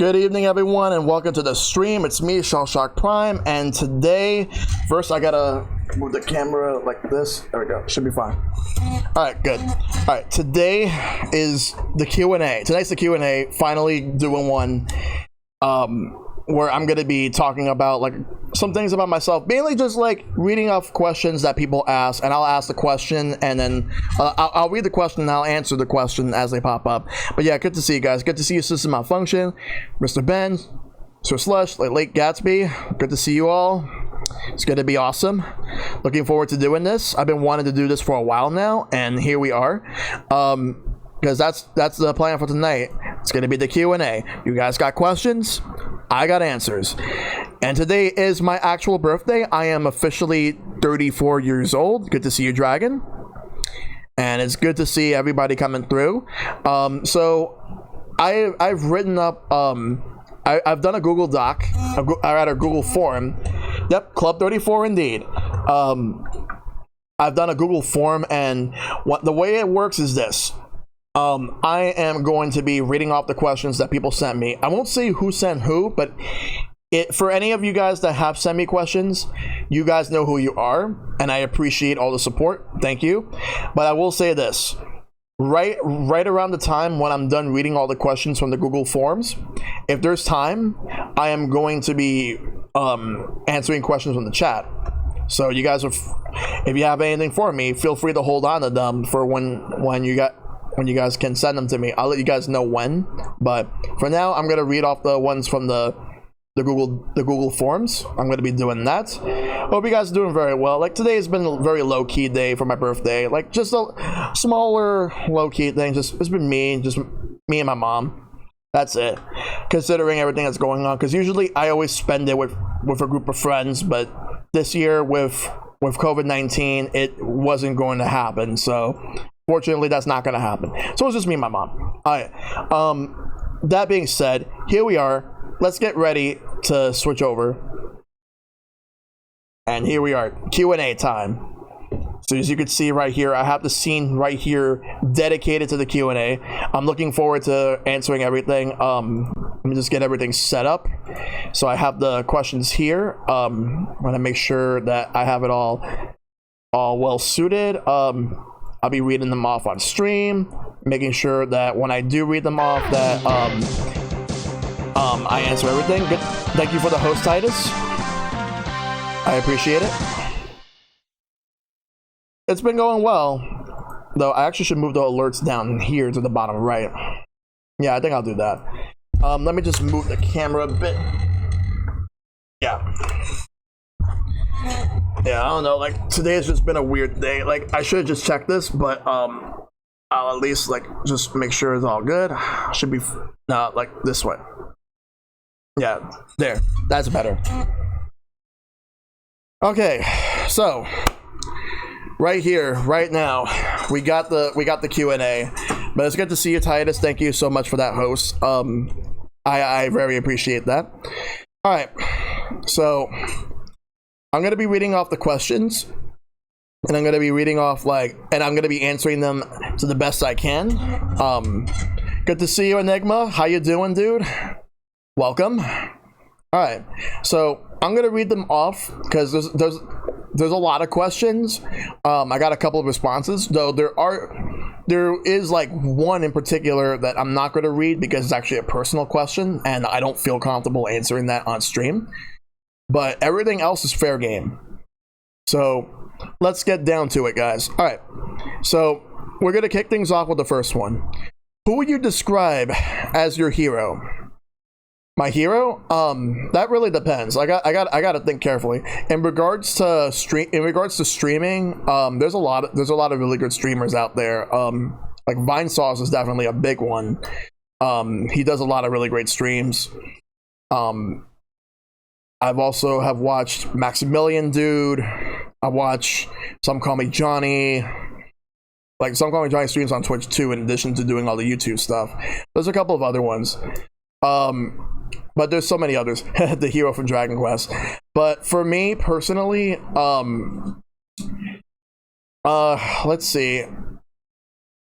Good evening, everyone, and welcome to the stream. It's me, ShellshockPrime, and today, first I gotta move the camera like this. There we go. Should be fine. All right, good. All right, today is the Q&A. Tonight's the Q&A. Finally doing one where I'm gonna be talking about like some things about myself, mainly just like reading off questions that people ask, and I'll ask the question, and then I'll read the question and I'll answer the question as they pop up. But yeah, good to see you guys. Good to see you, System Malfunction, Mr. Ben, Sir Slush, Late Gatsby. Good to see you all. It's gonna be awesome. Looking forward to doing this. I've been wanting to do this for a while now, and here we are. Because that's the plan for tonight. It's gonna be the Q&A. You guys got questions? I got answers. And today is my actual birthday. I am officially 34 years old. Good to see you, Dragon. And it's good to see everybody coming through. So I've written up, I've done a Google Doc, or rather Google form. Yep, Club 34 indeed. I've done a Google form, and the way it works is this. I am going to be reading off the questions that people sent me. I won't say who sent who, but for any of you guys that have sent me questions, you guys know who you are, and I appreciate all the support. Thank you. But I will say this. Right around the time when I'm done reading all the questions from the Google Forms, if there's time, I am going to be answering questions from the chat. So you guys, if you have anything for me, feel free to hold on to them for when you guys can send them to me. I'll let you guys know when, but for now I'm gonna read off the ones from the Google Forms. I'm gonna be doing that. Hope you guys are doing very well. Like, today has been a very low-key day for my birthday, like just a smaller low-key thing. It's been me and my mom. That's it, considering everything that's going on, because usually I always spend it with a group of friends, but this year with COVID-19 it wasn't going to happen, so fortunately, that's not going to happen. So it's just me and my mom. All right. That being said, here we are. Let's get ready to switch over. And here we are. Q&A time. So as you can see right here, I have the scene right here dedicated to the Q&A. I'm looking forward to answering everything. Let me just get everything set up. So I have the questions here. I'm going to make sure that I have it all well suited. I'll be reading them off on stream, making sure that when I do read them off that I answer everything. Good. Thank you for the host, Titus. I appreciate it. It's been going well, though. I actually should move the alerts down here to the bottom right. Yeah, I think I'll do that. Let me just move the camera a bit. Yeah. Yeah, I don't know, like, today has just been a weird day. Like, I should have just checked this, but I'll at least like just make sure it's all good. Should be like this way. Yeah, there, that's better. Okay, so right here, right now, we got the Q&A. But it's good to see you, Titus. Thank you so much for that, host. I very appreciate that. All right, so I'm going to be reading off the questions, and I'm going to be reading off and I'm going to be answering them to the best I can. Good to see you, Enigma. How you doing, dude? Welcome. All right, so I'm going to read them off because there's a lot of questions. I got a couple of responses, though there is like one in particular that I'm not going to read because it's actually a personal question, and I don't feel comfortable answering that on stream. But everything else is fair game. So let's get down to it, guys. All right. So we're going to kick things off with the first one. Who would you describe as your hero? My hero? That really depends. I got to think carefully. In regards to streaming, there's a lot of really good streamers out there. Like Vinesauce is definitely a big one. He does a lot of really great streams. I've also have watched Maximilian Dude. I watch Some Call Me Johnny. Like, Some Call Me Johnny streams on Twitch too, in addition to doing all the YouTube stuff. There's a couple of other ones. But there's so many others. The hero from Dragon Quest. But for me personally, let's see.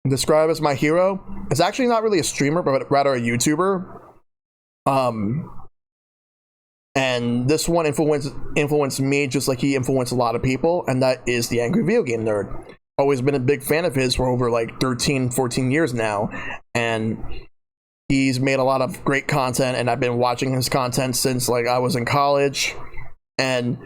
Describe as my hero. It's actually not really a streamer, but rather a YouTuber. Um, and this one influenced me just like he influenced a lot of people, and that is the Angry Video Game Nerd. Always been a big fan of his for over like 13, 14 years now, and he's made a lot of great content, and I've been watching his content since like I was in college, and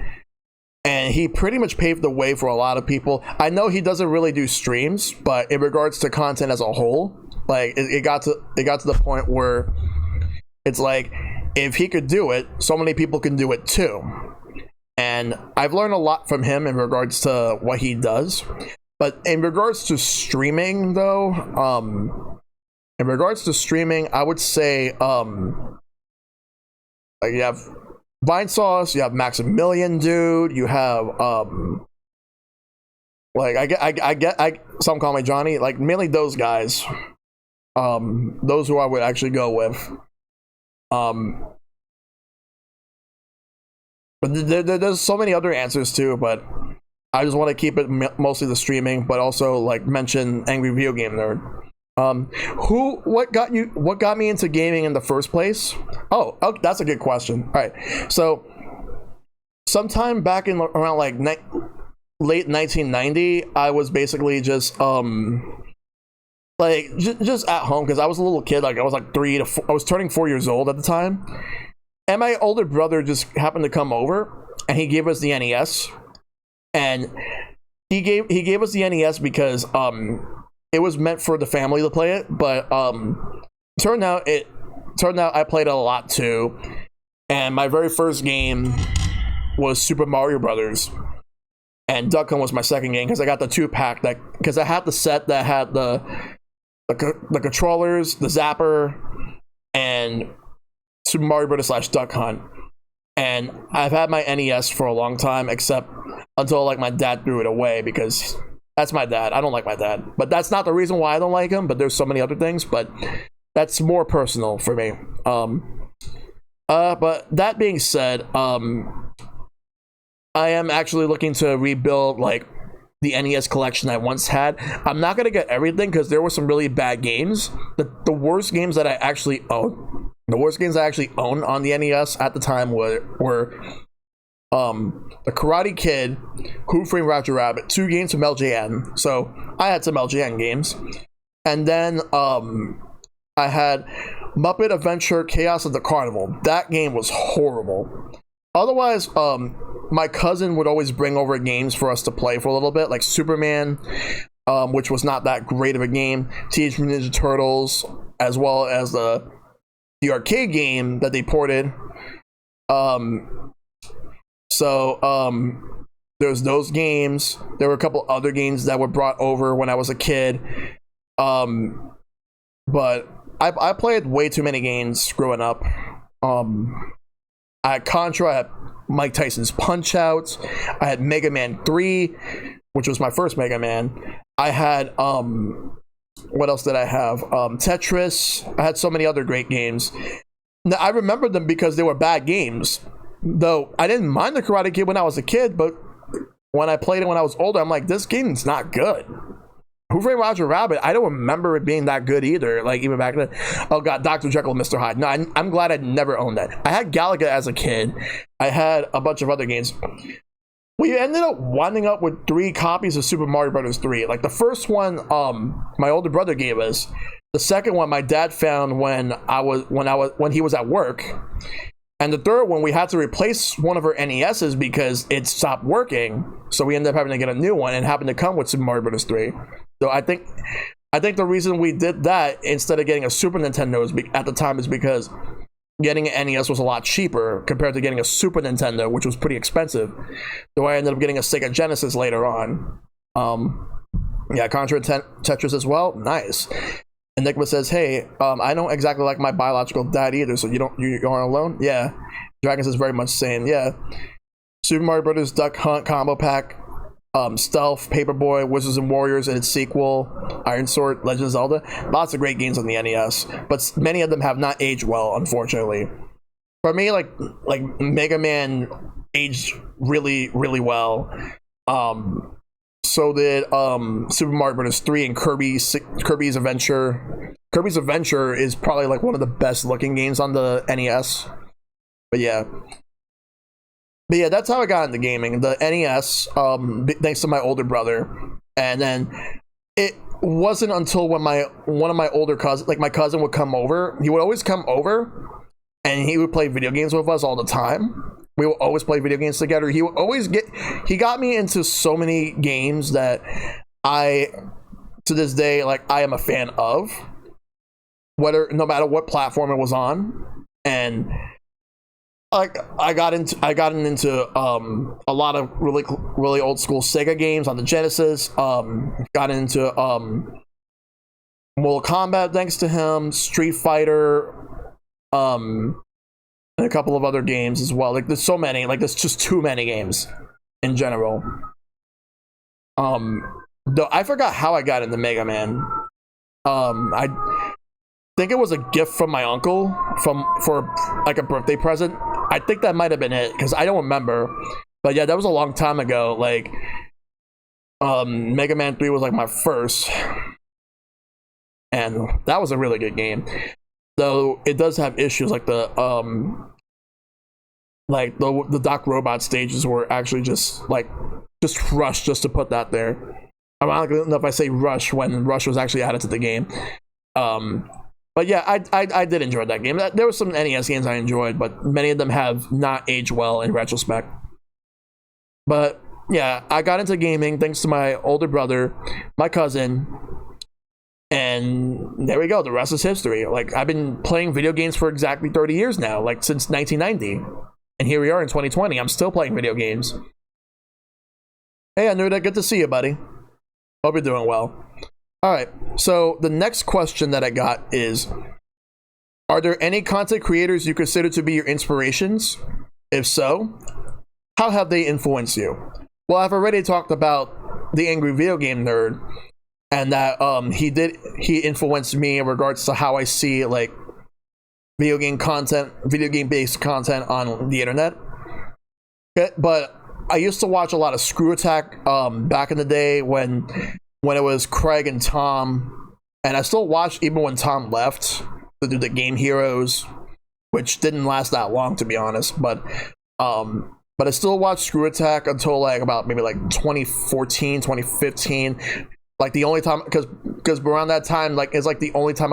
he pretty much paved the way for a lot of people. I know he doesn't really do streams, but in regards to content as a whole, like it got to the point where it's like, if he could do it, so many people can do it too. And I've learned a lot from him in regards to what he does. But in regards to streaming, though, I would say, like you have Vine Sauce, you have Maximilian, dude, you have, like I get some call me Johnny, like mainly those guys, those who I would actually go with. But there's so many other answers too, but I just want to keep it mostly the streaming, but also like mention Angry Video Game Nerd. What got me into gaming in the first place? Oh, that's a good question. All right, so sometime back in around like late 1990, I was basically just like just at home because I was a little kid. Like I was like 3 to 4, I was turning 4 years old at the time, and my older brother just happened to come over, and he gave us the NES, and he gave us the NES because it was meant for the family to play it, but turned out I played it a lot too, and my very first game was Super Mario Brothers, and Duck Hunt was my second game because I got the 2-pack because I had the set that had the controllers, the zapper, and Super Mario Brothers / Duck Hunt. And I've had my NES for a long time, except until like my dad threw it away because that's my dad. I don't like my dad, but that's not the reason why I don't like him. But there's so many other things, but that's more personal for me. But that being said, I am actually looking to rebuild like the NES collection I once had. I'm not gonna get everything because there were some really bad games. The worst games that I actually own. The worst games I actually owned on the NES at the time were The Karate Kid, Who Framed Roger Rabbit, 2 games from LJN. So I had some LJN games. And then I had Muppet Adventure Chaos of the Carnival. That game was horrible. Otherwise, my cousin would always bring over games for us to play for a little bit, like Superman, which was not that great of a game, Teenage Mutant Ninja Turtles, as well as the arcade game that they ported. There's those games. There were a couple other games that were brought over when I was a kid. But I played way too many games growing up. I had Contra, I had Mike Tyson's Punch-Out, I had Mega Man 3, which was my first Mega Man. I had what else did I have? Tetris. I had so many other great games. Now, I remember them because they were bad games. Though I didn't mind the Karate Kid when I was a kid, but when I played it when I was older, I'm like, this game's not good. Who Framed Roger Rabbit? I don't remember it being that good either. Like even back then. Oh god, Dr. Jekyll and Mr. Hyde. No, I'm glad I never owned that. I had Galaga as a kid. I had a bunch of other games. We ended up winding up with 3 copies of Super Mario Brothers 3. Like the first one, my older brother gave us. The second one, my dad found when he was at work. And the third one, we had to replace one of our NESs because it stopped working. So we ended up having to get a new one, and it happened to come with Super Mario Bros. 3. So I think the reason we did that instead of getting a Super Nintendo at the time is because getting an NES was a lot cheaper compared to getting a Super Nintendo, which was pretty expensive. So I ended up getting a Sega Genesis later on. Yeah, Contra Tetris as well. Nice. And Nicholas says, hey, I don't exactly like my biological dad either, so you aren't alone? Yeah. Dragon says very much the same. Yeah. Super Mario Brothers Duck Hunt Combo Pack, Stealth, Paperboy, Wizards and Warriors and its sequel, Iron Sword, Legend of Zelda. Lots of great games on the NES, but many of them have not aged well, unfortunately. For me, like Mega Man aged really, really well. So did Super Mario Bros. 3 and Kirby's Kirby's Adventure is probably like one of the best looking games on the NES. But yeah, that's how I got into gaming. The NES, thanks to my older brother, and then it wasn't until when one of my older cousins, like my cousin, would come over. He would always come over, and he would play video games with us all the time. We would always play video games together. He got me into so many games that to this day, like, I am a fan of, no matter what platform it was on. And like I got into a lot of really old school Sega games on the Genesis. Got into Mortal Kombat thanks to him, Street Fighter, and a couple of other games as well. Like, there's so many, like, there's just too many games in general. Though I forgot how I got into Mega Man. I think it was a gift from my uncle for like a birthday present. I think that might have been it, because I don't remember. But yeah, that was a long time ago. Like, Mega Man 3 was like my first, and that was a really good game. Though it does have issues, like the Doc Robot stages were actually just rushed just to put that there. Ironically enough, I say rush when Rush was actually added to the game. But yeah, I did enjoy that game. There were some NES games I enjoyed, but many of them have not aged well in retrospect. But yeah, I got into gaming thanks to my older brother, my cousin, and there we go. The rest is history. Like, I've been playing video games for exactly 30 years now, like since 1990. And here we are in 2020. I'm still playing video games. Hey, Anuda, good to see you, buddy. Hope you're doing well. Alright, so the next question that I got is, are there any content creators you consider to be your inspirations? If so, how have they influenced you? Well, I've already talked about the Angry Video Game Nerd, and that he influenced me in regards to how I see, like, video game based content on the internet. Okay, but I used to watch a lot of Screw Attack back in the day when it was Craig and Tom, and I still watch even when Tom left to do the Game Heroes, which didn't last that long, to be honest. But I still watched Screw Attack until like about maybe like 2014, 2015. Like, the only time, because around that time, like, it's like the only time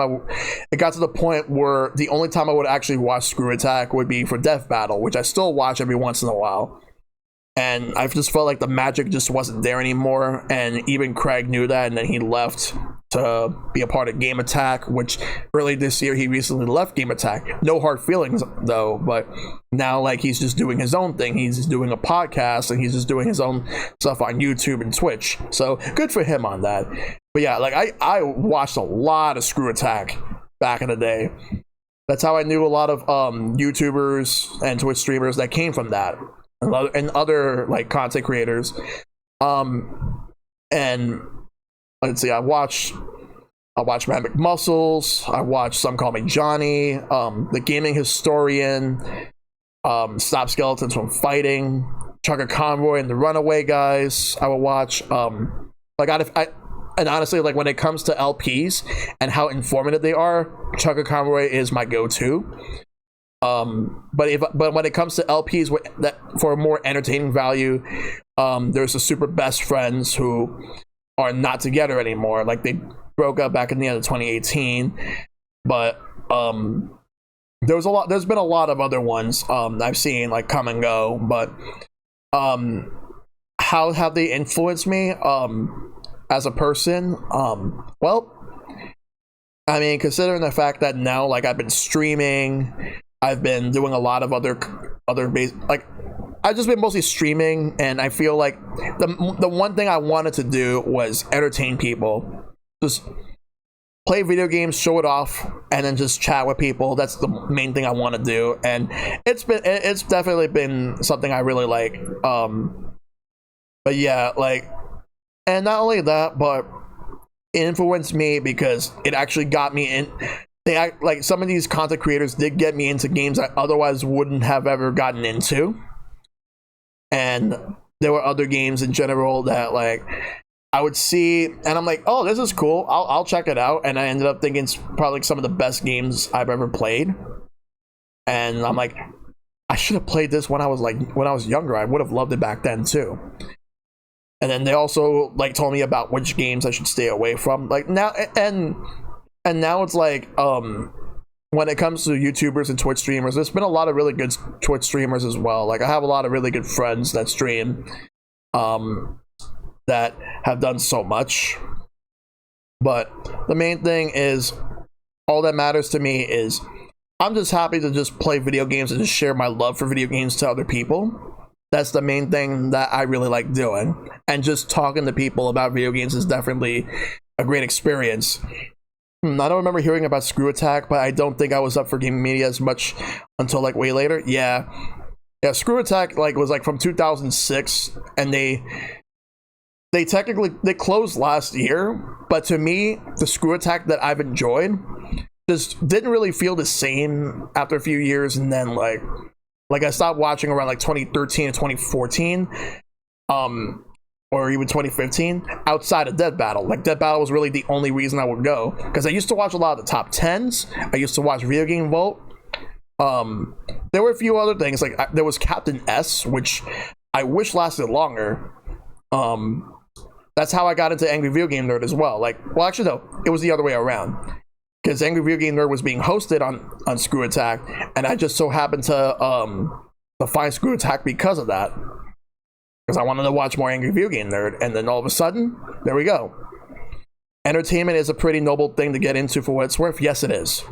it got to the point where the only time I would actually watch Screw Attack would be for Death Battle, which I still watch every once in a while. And I just felt like the magic just wasn't there anymore, and even Craig knew that, and then he left to be a part of Game Attack, which early this year he recently left Game Attack. No hard feelings though, but now, like, he's just doing his own thing. He's just doing a podcast, and he's just doing his own stuff on YouTube and Twitch. So good for him on that. But yeah, like, I watched a lot of Screw Attack back in the day. That's how I knew a lot of YouTubers and Twitch streamers that came from that. And other like content creators. And let's see, I watch Matt McMuscles, I watch Some Call Me Johnny, The Gaming Historian, Stop Skeletons from Fighting, Chugga Conroy and the Runaway Guys. I will watch. And honestly, like, when it comes to LPs and how informative they are, Chugga Conroy is my go-to. But when it comes to LPs for a more entertaining value, there's the Super Best Friends who are not together anymore. Like, they broke up back in the end of 2018. But there's been a lot of other ones I've seen, like, come and go. But how have they influenced me as a person? Well, I mean, considering the fact that now, like, I've been streaming, I've been doing a lot of other like, I've just been mostly streaming, and I feel like the one thing I wanted to do was entertain people. Just play video games, show it off, and then just chat with people. That's the main thing I want to do, and it's definitely been something I really like. But yeah, like, and not only that, but it influenced me because it actually got me in. Like, some of these content creators did get me into games I otherwise wouldn't have ever gotten into. And there were other games in general that, like, I would see, and I'm like, oh, this is cool. I'll check it out. And I ended up thinking it's probably some of the best games I've ever played. And I'm like, I should have played this when I was younger. I would have loved it back then too. And then they also like told me about which games I should stay away from. Like now, and now it's like, when it comes to YouTubers and Twitch streamers, there's been a lot of really good Twitch streamers as well. Like I have a lot of really good friends that stream, that have done so much. But the main thing is, all that matters to me is I'm just happy to just play video games and just share my love for video games to other people. That's the main thing that I really like doing. And just talking to people about video games is definitely a great experience. I don't remember hearing about Screw Attack, but I don't think I was up for gaming media as much until like way later. Yeah, Screw Attack like was like from 2006, and they technically closed last year. But to me, the Screw Attack that I've enjoyed just didn't really feel the same after a few years, and then like I stopped watching around like 2013 and 2014, or even 2015, outside of Dead Battle. Like Dead Battle was really the only reason I would go, because I used to watch a lot of the top 10s. I used to watch Video Game Vault. There were a few other things, like there was Captain S, which I wish lasted longer. That's how I got into Angry Video Game Nerd as well. Like, well, actually no, it was the other way around, because Angry Video Game Nerd was being hosted on Screw Attack, and I just so happened to find Screw Attack because of that, because I wanted to watch more Angry Video Game Nerd. And then all of a sudden, there we go. Entertainment is a pretty noble thing to get into for what it's worth. Yes, it is.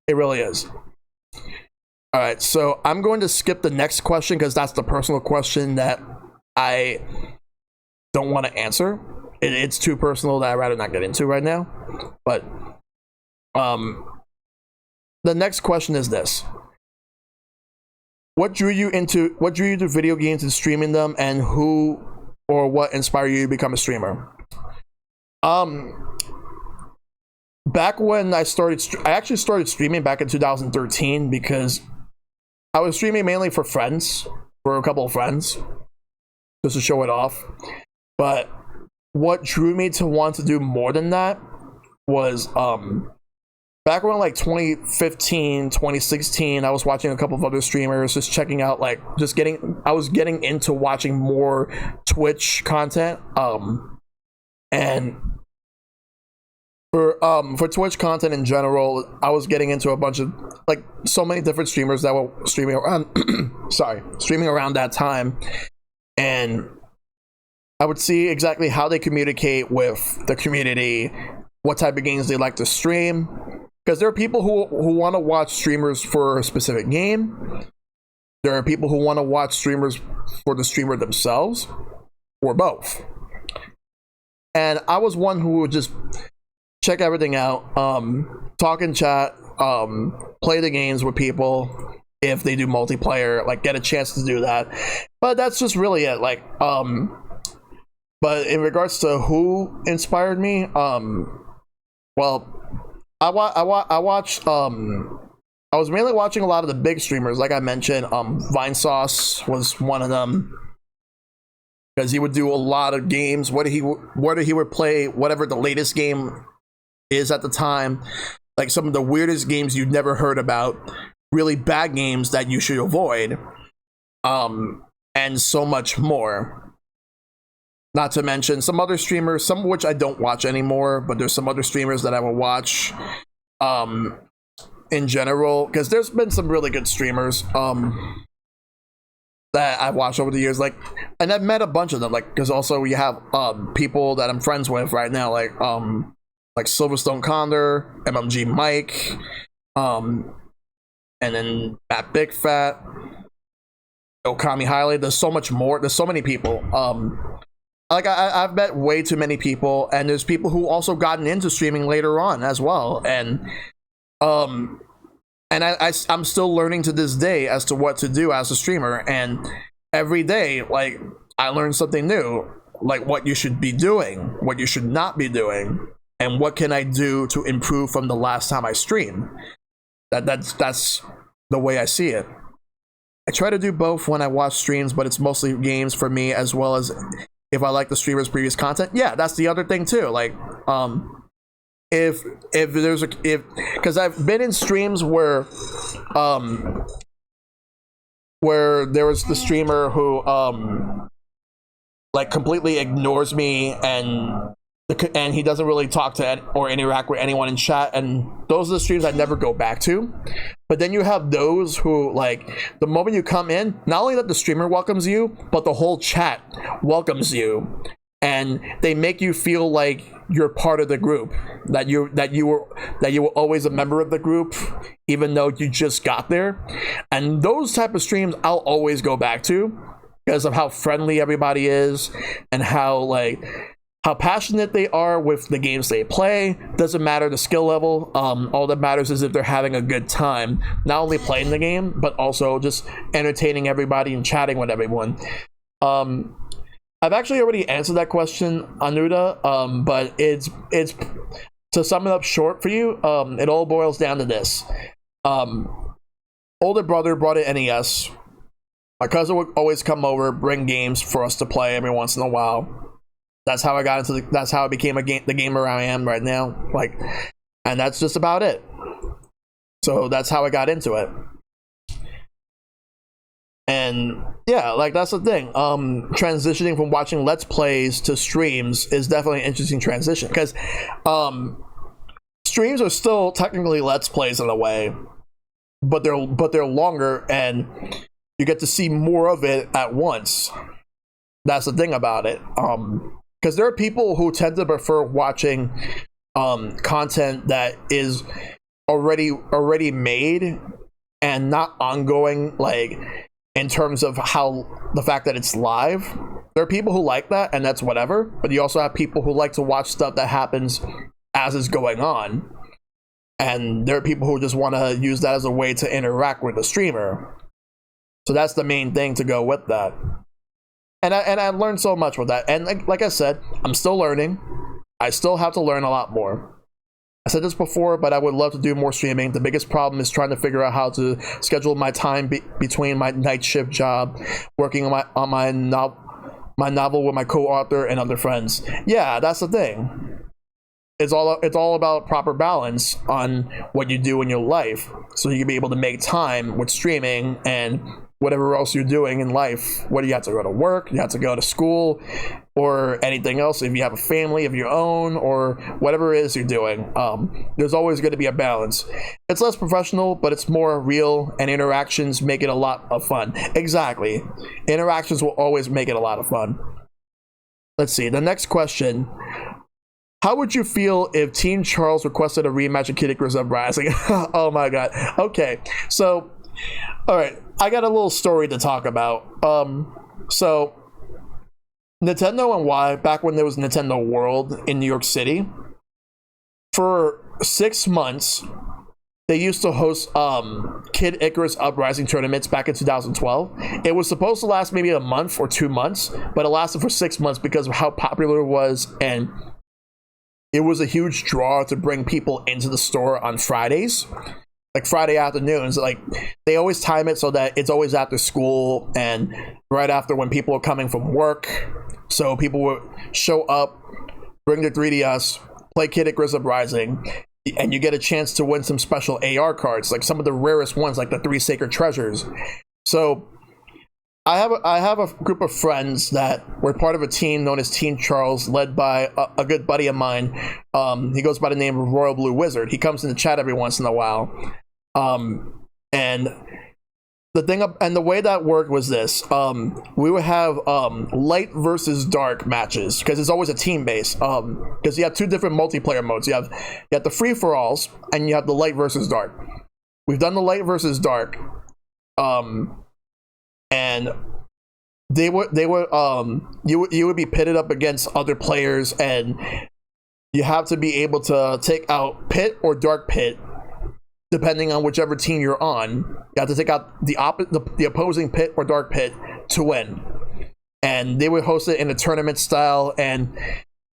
It really is. All right, so I'm going to skip the next question because that's the personal question that I don't want to answer. It's too personal that I'd rather not get into right now. But the next question is this: What drew you to video games and streaming them, and who or what inspired you to become a streamer? Back when I actually started streaming back in 2013 because I was streaming mainly for friends, for a couple of friends, just to show it off. But what drew me to want to do more than that was back when like 2015, 2016, I was watching a couple of other streamers, just checking out, like I was getting into watching more Twitch content. And for Twitch content in general, I was getting into a bunch of, like, so many different streamers that were streaming around streaming around that time. And I would see exactly how they communicate with the community, what type of games they like to stream. Because there are people who want to watch streamers for a specific game. There are people who want to watch streamers for the streamer themselves, or both. And I was one who would just check everything out, talk in chat, play the games with people if they do multiplayer, like get a chance to do that. But that's just really it. Like, but in regards to who inspired me, well, I watched, I was mainly watching a lot of the big streamers, like I mentioned. Vinesauce was one of them, because he would do a lot of games, whether he would play whatever the latest game is at the time, like some of the weirdest games you'd never heard about, really bad games that you should avoid, and so much more. Not to mention some other streamers, some of which I don't watch anymore, but there's some other streamers that I will watch in general, because there's been some really good streamers that I've watched over the years, like, and I've met a bunch of them, like, because also we have people that I'm friends with right now, like Silverstone Condor, MMG Mike, and then Matt Big Fat, Okami Highlight. There's so much more. There's so many people. Like I've met way too many people, and there's people who also gotten into streaming later on as well, and I'm still learning to this day as to what to do as a streamer. And every day, like, I learn something new, like what you should be doing, what you should not be doing, and what can I do to improve from the last time I streamed. That's the way I see it. I try to do both when I watch streams, but it's mostly games for me, as well as if I like the streamer's previous content. Yeah, that's the other thing too. Like, if there's a because I've been in streams where there was the streamer who like completely ignores me, and he doesn't really talk to or interact with anyone in chat, and those are the streams I never go back to. But then you have those who, like, the moment you come in, not only that the streamer welcomes you, but the whole chat welcomes you, and they make you feel like you're part of the group, that you were always a member of the group, even though you just got there. And those type of streams I'll always go back to because of how friendly everybody is and how passionate they are with the games they play. Doesn't matter the skill level. All that matters is if they're having a good time, not only playing the game, but also just entertaining everybody and chatting with everyone. I've actually already answered that question, Anuda, but it's to sum it up short for you, it all boils down to this. Older brother brought an NES. My cousin would always come over, bring games for us to play every once in a while. That's how I got into that's how I became the gamer I am right now. Like, and that's just about it. So that's how I got into it. And yeah, like, that's the thing. Transitioning from watching Let's Plays to streams is definitely an interesting transition, because streams are still technically Let's Plays in a way, but they're longer, and you get to see more of it at once. That's the thing about it. Because there are people who tend to prefer watching content that is already made and not ongoing, like, in terms of how the fact that it's live. There are people who like that, and that's whatever, but you also have people who like to watch stuff that happens as is going on, and there are people who just want to use that as a way to interact with the streamer. So that's the main thing to go with that. And I learned so much with that, and like I said, I'm still learning. I still have to learn a lot more. I said this before, but I would love to do more streaming. The biggest problem is trying to figure out how to schedule my time between my night shift job, working on my novel with my co-author and other friends. Yeah, that's the thing. It's all about proper balance on what you do in your life, so you can be able to make time with streaming and whatever else you're doing in life. Whether you have to go to work, you have to go to school, or anything else, if you have a family of your own, or whatever it is you're doing, there's always going to be a balance. It's less professional, but it's more real, and interactions make it a lot of fun. Exactly. Interactions will always make it a lot of fun. Let's see, the next question. How would you feel if Team Charles requested a rematch of Kid Icarus Uprising? Oh my god. Okay, so, alright, I got a little story to talk about. So, Nintendo and Y, back when there was Nintendo World in New York City, for 6 months, they used to host Kid Icarus Uprising tournaments back in 2012. It was supposed to last maybe a month or 2 months, but it lasted for 6 months because of how popular it was, and it was a huge draw to bring people into the store on Fridays. Like Friday afternoons, like, they always time it so that it's always after school and right after when people are coming from work. So people would show up, bring their 3DS, play Kid Icarus Uprising, and you get a chance to win some special AR cards, like some of the rarest ones, like the 3 Sacred Treasures. So I have a group of friends that were part of a team known as Team Charles, led by a good buddy of mine. He goes by the name of Royal Blue Wizard. He comes in the chat every once in a while. And the way that worked was this. We would have light versus dark matches, because it's always a team base. Because you have 2 different multiplayer modes. You have the free for alls, and you have the light versus dark. We've done the light versus dark. And you would be pitted up against other players, and you have to be able to take out Pit or Dark Pit, depending on whichever team you're on. You have to take out the opposing Pit or Dark Pit to win. And they would host it in a tournament style, and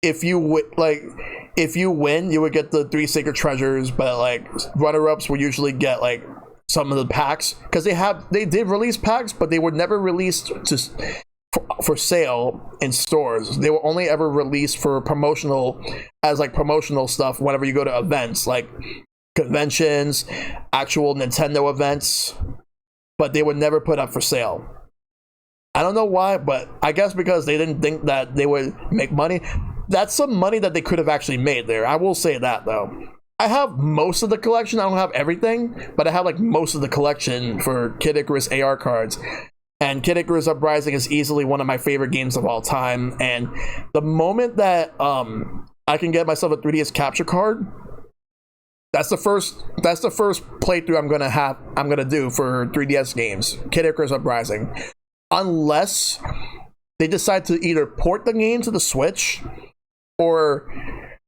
if you win, you would get the 3 Sacred Treasures, but like runner-ups would usually get like some of the packs, because they did release packs, but they were never released for sale in stores. They were only ever released for promotional, as like promotional stuff whenever you go to events like conventions, actual Nintendo events, but they were never put up for sale. I don't know why, but I guess because they didn't think that they would make money. That's some money that they could have actually made there. I will say that though. I have most of the collection. I don't have everything, but I have like most of the collection for Kid Icarus AR cards. And Kid Icarus Uprising is easily one of my favorite games of all time. And the moment that I can get myself a 3DS capture card, that's the first playthrough I'm gonna do for 3DS games. Kid Icarus Uprising. Unless they decide to either port the game to the Switch or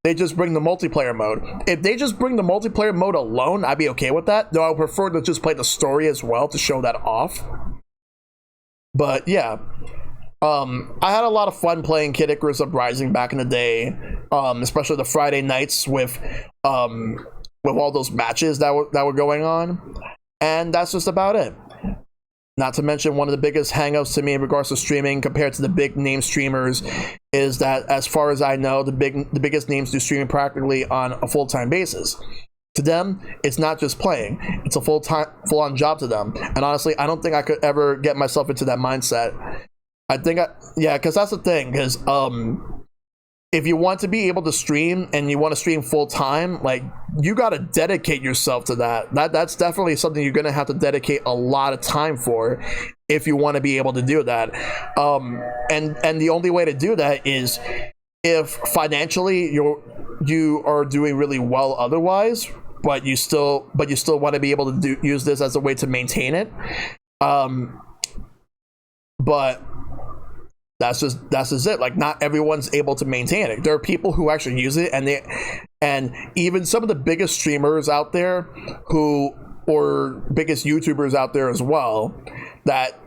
they just bring the multiplayer mode. If they just bring the multiplayer mode alone, I'd be okay with that. Though I would prefer to just play the story as well to show that off. But yeah, I had a lot of fun playing Kid Icarus Uprising back in the day, especially the Friday nights with all those matches that were going on, and that's just about it. Not to mention, one of the biggest hangups to me in regards to streaming compared to the big name streamers is that, as far as I know, the biggest names do streaming practically on a full-time basis. To them, it's not just playing; it's a full-on job to them. And honestly, I don't think I could ever get myself into that mindset. Because that's the thing. Because if you want to be able to stream and you want to stream full time, like, you got to dedicate yourself to that. That's definitely something you're going to have to dedicate a lot of time for if you want to be able to do that. And the only way to do that is if financially you are doing really well otherwise, but you still want to be able to use this as a way to maintain it. But that's just it. Like, not everyone's able to maintain it. There are people who actually use it, and even some of the biggest streamers out there or biggest YouTubers out there as well, that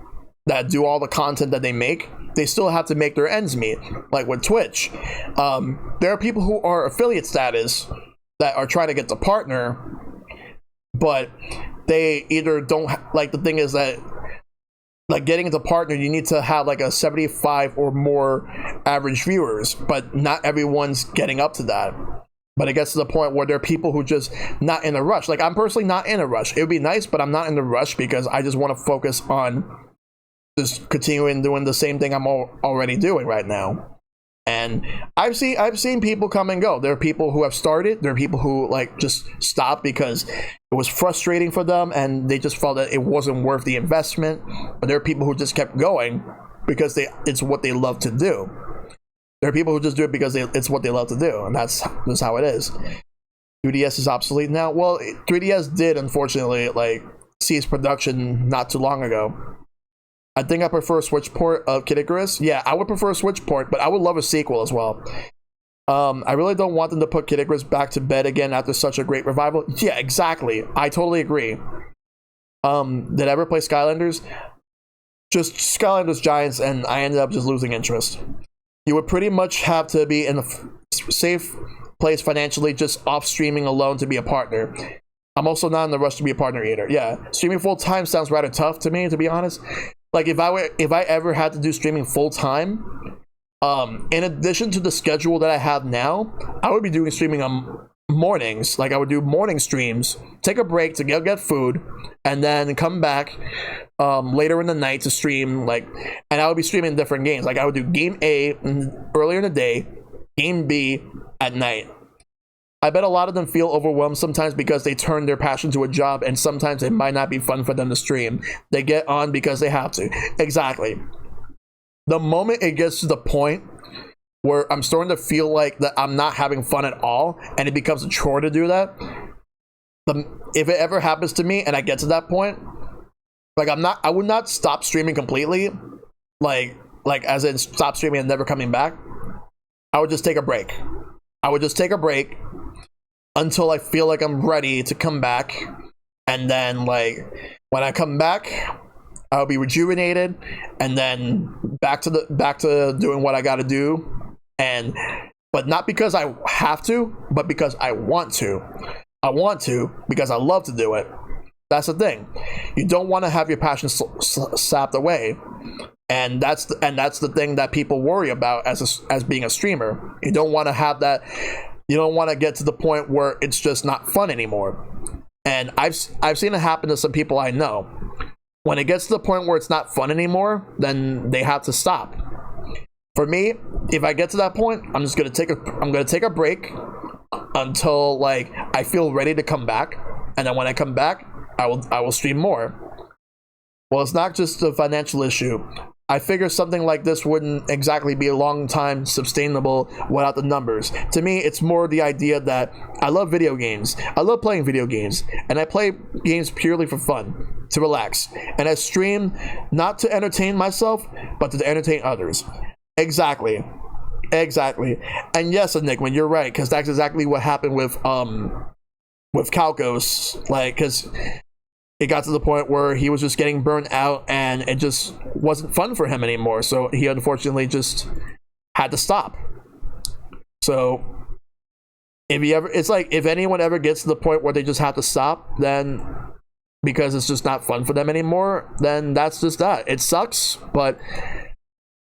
do all the content that they make, they still have to make their ends meet. Like with Twitch, there are people who are affiliate status that are trying to get to partner, but they either don't like, the thing is that, like, getting into partner, you need to have like a 75 or more average viewers, but not everyone's getting up to that. But it gets to the point where there are people who just not in a rush. Like, I'm personally not in a rush. It would be nice, but I'm not in the rush because I just want to focus on just continuing doing the same thing I'm already doing right now. And I've seen people come and go. There are people who have started. There are people who like just stopped because it was frustrating for them and they just felt that it wasn't worth the investment. But there are people who just kept going because it's what they love to do. There are people who just do it because it's what they love to do, and that's how it is. 3DS is obsolete now. Well, 3DS did unfortunately like cease production not too long ago. I think I prefer a Switch port of Kid Icarus. Yeah, I would prefer a Switch port, but I would love a sequel as well. I really don't want them to put Kid Icarus back to bed again after such a great revival. Yeah, exactly. I totally agree. Did I ever play Skylanders? Just Skylanders Giants, and I ended up just losing interest. You would pretty much have to be in a safe place financially, just off streaming alone to be a partner. I'm also not in the rush to be a partner either. Yeah, streaming full time sounds rather tough to me, to be honest. Like, if I ever had to do streaming full time, in addition to the schedule that I have now, I would be doing streaming on mornings. Like, I would do morning streams, take a break to get food, and then come back later in the night to stream. Like, and I would be streaming different games. Like, I would do game A earlier in the day, game B at night. I bet a lot of them feel overwhelmed sometimes because they turn their passion to a job, and sometimes it might not be fun for them to stream. They get on because they have to. Exactly. The moment it gets to the point where I'm starting to feel like that I'm not having fun at all, and it becomes a chore to do that, if it ever happens to me and I get to that point, like, I would not stop streaming completely, like as in stop streaming and never coming back. I would just take a break. Until I feel like I'm ready to come back, and then, like, when I come back, I'll be rejuvenated, and then back to doing what I got to do, but not because I have to, but because I want to. I want to because I love to do it. That's the thing. You don't want to have your passion sapped away. And that's the thing that people worry about as being a streamer. You don't want to have that. You don't want to get to the point where it's just not fun anymore. And I've seen it happen to some people I know. When it gets to the point where it's not fun anymore, then they have to stop. For me, if I get to that point, I'm just gonna take a break until like I feel ready to come back, and then when I come back, I will stream more. Well, it's not just a financial issue. I figure something like this wouldn't exactly be a long time sustainable without the numbers. To me, it's more the idea that I love video games. I love playing video games, and I play games purely for fun, to relax. And I stream not to entertain myself, but to entertain others. Exactly. And yes, Enigma, you're right, because that's exactly what happened with Calcos. Like, because it got to the point where he was just getting burnt out and it just wasn't fun for him anymore. So he unfortunately just had to stop. So it's like if anyone ever gets to the point where they just have to stop, then because it's just not fun for them anymore, then that's just that. It sucks, but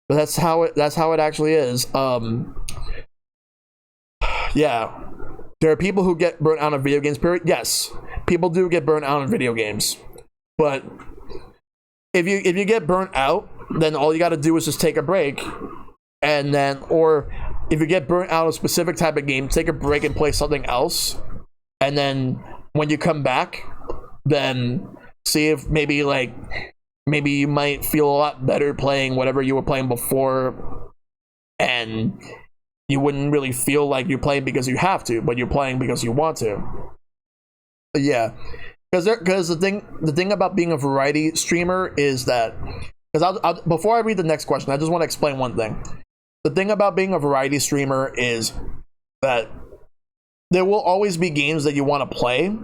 that's how it actually is. Yeah. There are people who get burnt out on video games, period. Yes, people do get burnt out on video games. But if you get burnt out, then all you got to do is just take a break. And then, or if you get burnt out on a specific type of game, take a break and play something else. And then when you come back, then see if maybe you might feel a lot better playing whatever you were playing before. And you wouldn't really feel like you're playing because you have to, but you're playing because you want to. But yeah, because the thing about being a variety streamer is that, because before I read the next question, I just want to explain one thing. The thing about being a variety streamer is that there will always be games that you want to play,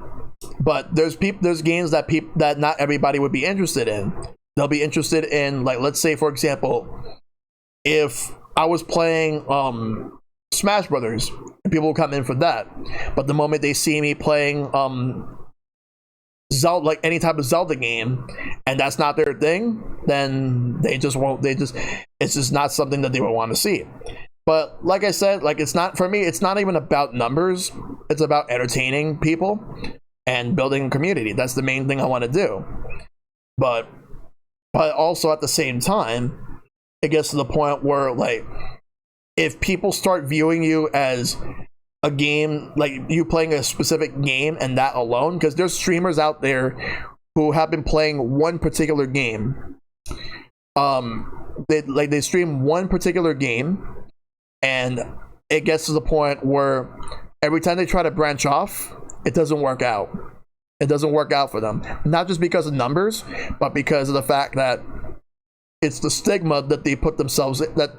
but there's games that not everybody would be interested in. They'll be interested in, like, let's say for example, if I was playing Smash Brothers, and people will come in for that. But the moment they see me playing Zelda, like any type of Zelda game, and that's not their thing, then it's just not something that they would want to see. But like I said, like it's not even about numbers. It's about entertaining people and building a community. That's the main thing I want to do. But also at the same time, it gets to the point where, like, if people start viewing you as a game, like you playing a specific game and that alone, because there's streamers out there who have been playing one particular game. They stream one particular game, and it gets to the point where every time they try to branch off, it doesn't work out. It doesn't work out for them. Not just because of numbers, but because of the fact that it's the stigma that they put themselves in, that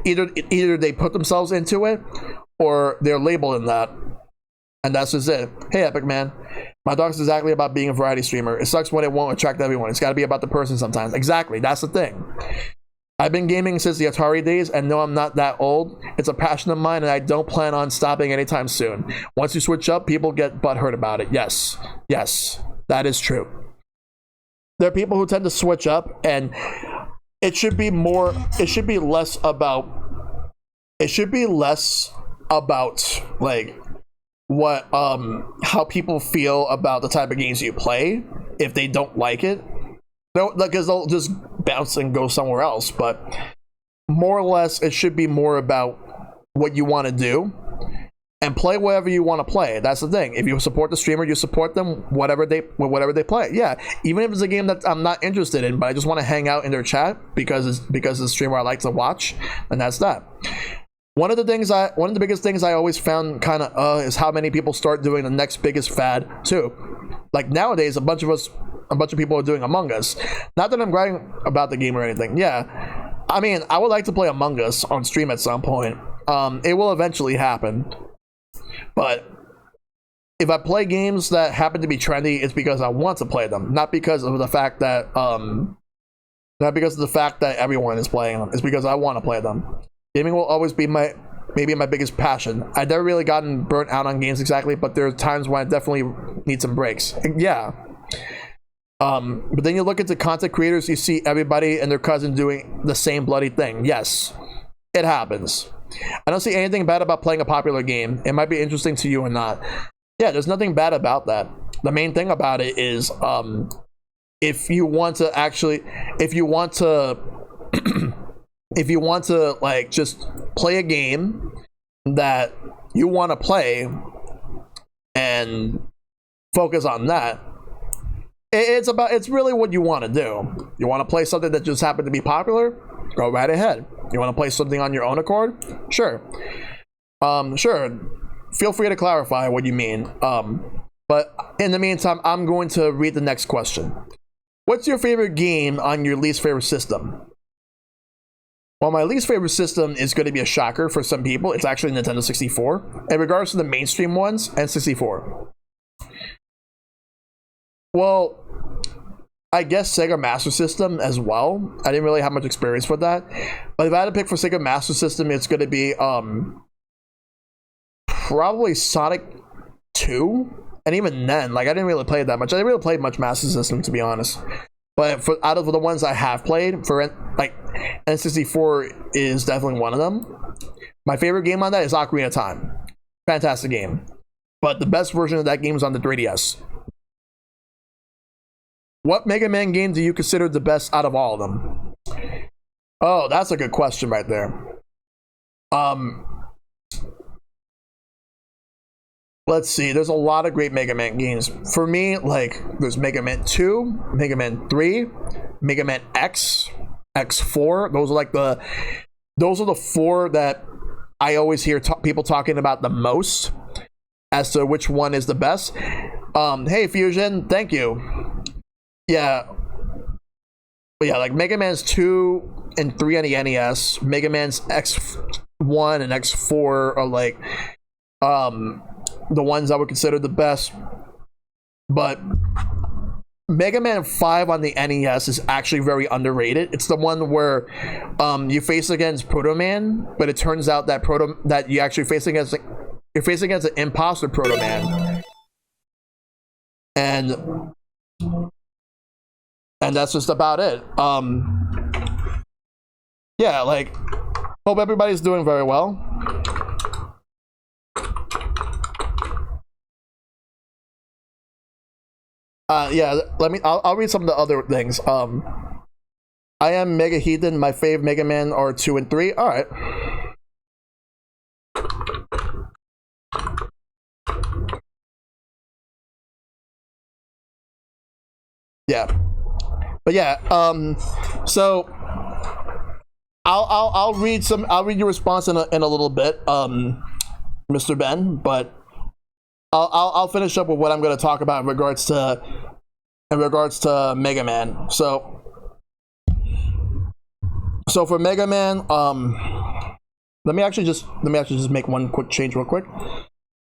either they put themselves into it or they're labeled in that, and that's just it. Hey Epic Man, my talk is exactly about being a variety streamer. It sucks when it won't attract everyone. It's got to be about the person sometimes. Exactly, that's the thing. I've been gaming since the Atari days and know I'm not that old. It's a passion of mine and I don't plan on stopping anytime soon. Once you switch up, people get butthurt about it. Yes, that is true. There are people who tend to switch up, and it should be less about like what how people feel about the type of games you play if they don't like it. No, because they'll just bounce and go somewhere else. But more or less, it should be more about what you want to do and play whatever you want to play. That's the thing. If you support the streamer, you support them whatever they play. Yeah, even if it's a game that I'm not interested in, but I just want to hang out in their chat because it's the streamer I like to watch, and that's that. One of the biggest things I always found kind of is how many people start doing the next biggest fad too. Like nowadays, a bunch of people are doing Among Us. Not that I'm bragging about the game or anything. Yeah, I mean, I would like to play Among Us on stream at some point. It will eventually happen. But if I play games that happen to be trendy, it's because I want to play them, not because of the fact that everyone is playing them. It's because I want to play them. Gaming will always be maybe my biggest passion. I've never really gotten burnt out on games exactly, but there are times when I definitely need some breaks. Yeah. But then you look into content creators, you see everybody and their cousin doing the same bloody thing. Yes, it happens. I don't see anything bad about playing a popular game. It might be interesting to you or not. Yeah, there's nothing bad about that. The main thing about it is, if you want to like just play a game that you want to play and focus on that, it's really what you want to do. You want to play something that just happened to be popular? Go right ahead. You want to play something on your own accord? Sure. Sure. Feel free to clarify what you mean. But in the meantime, I'm going to read the next question. What's your favorite game on your least favorite system? Well, my least favorite system is going to be a shocker for some people. It's actually Nintendo 64. In regards to the mainstream ones, N64. Well, I guess Sega Master System as well. I didn't really have much experience with that. But if I had to pick for Sega Master System, it's going to be probably Sonic 2. And even then, like, I didn't really play it that much. I didn't really play much Master System, to be honest. But out of the ones I have played, for like N64 is definitely one of them. My favorite game on that is Ocarina of Time. Fantastic game. But the best version of that game is on the 3DS. What Mega Man game do you consider the best out of all of them? Oh, that's a good question right there. Let's see. There's a lot of great Mega Man games. For me, like, there's Mega Man 2, Mega Man 3, Mega Man X, X4. Those are the four that I always hear people talking about the most as to which one is the best. Hey, Fusion, thank you. Yeah. But yeah, like Mega Man's 2 and 3 on the NES, Mega Man's X1 and X4 are like the ones I would consider the best. But Mega Man 5 on the NES is actually very underrated. It's the one where you face against Proto Man, but it turns out that you actually facing against an imposter Proto Man. And that's just about it. Yeah, like, hope everybody's doing very well. Yeah, I'll read some of the other things. I am Mega Heathen. My fave Mega Man are 2 and 3. All right. Yeah. But yeah, so I'll read your response in a little bit, Mr. Ben, but I'll finish up with what I'm going to talk about in regards to Mega Man. So for Mega Man, let me actually just make one quick change real quick.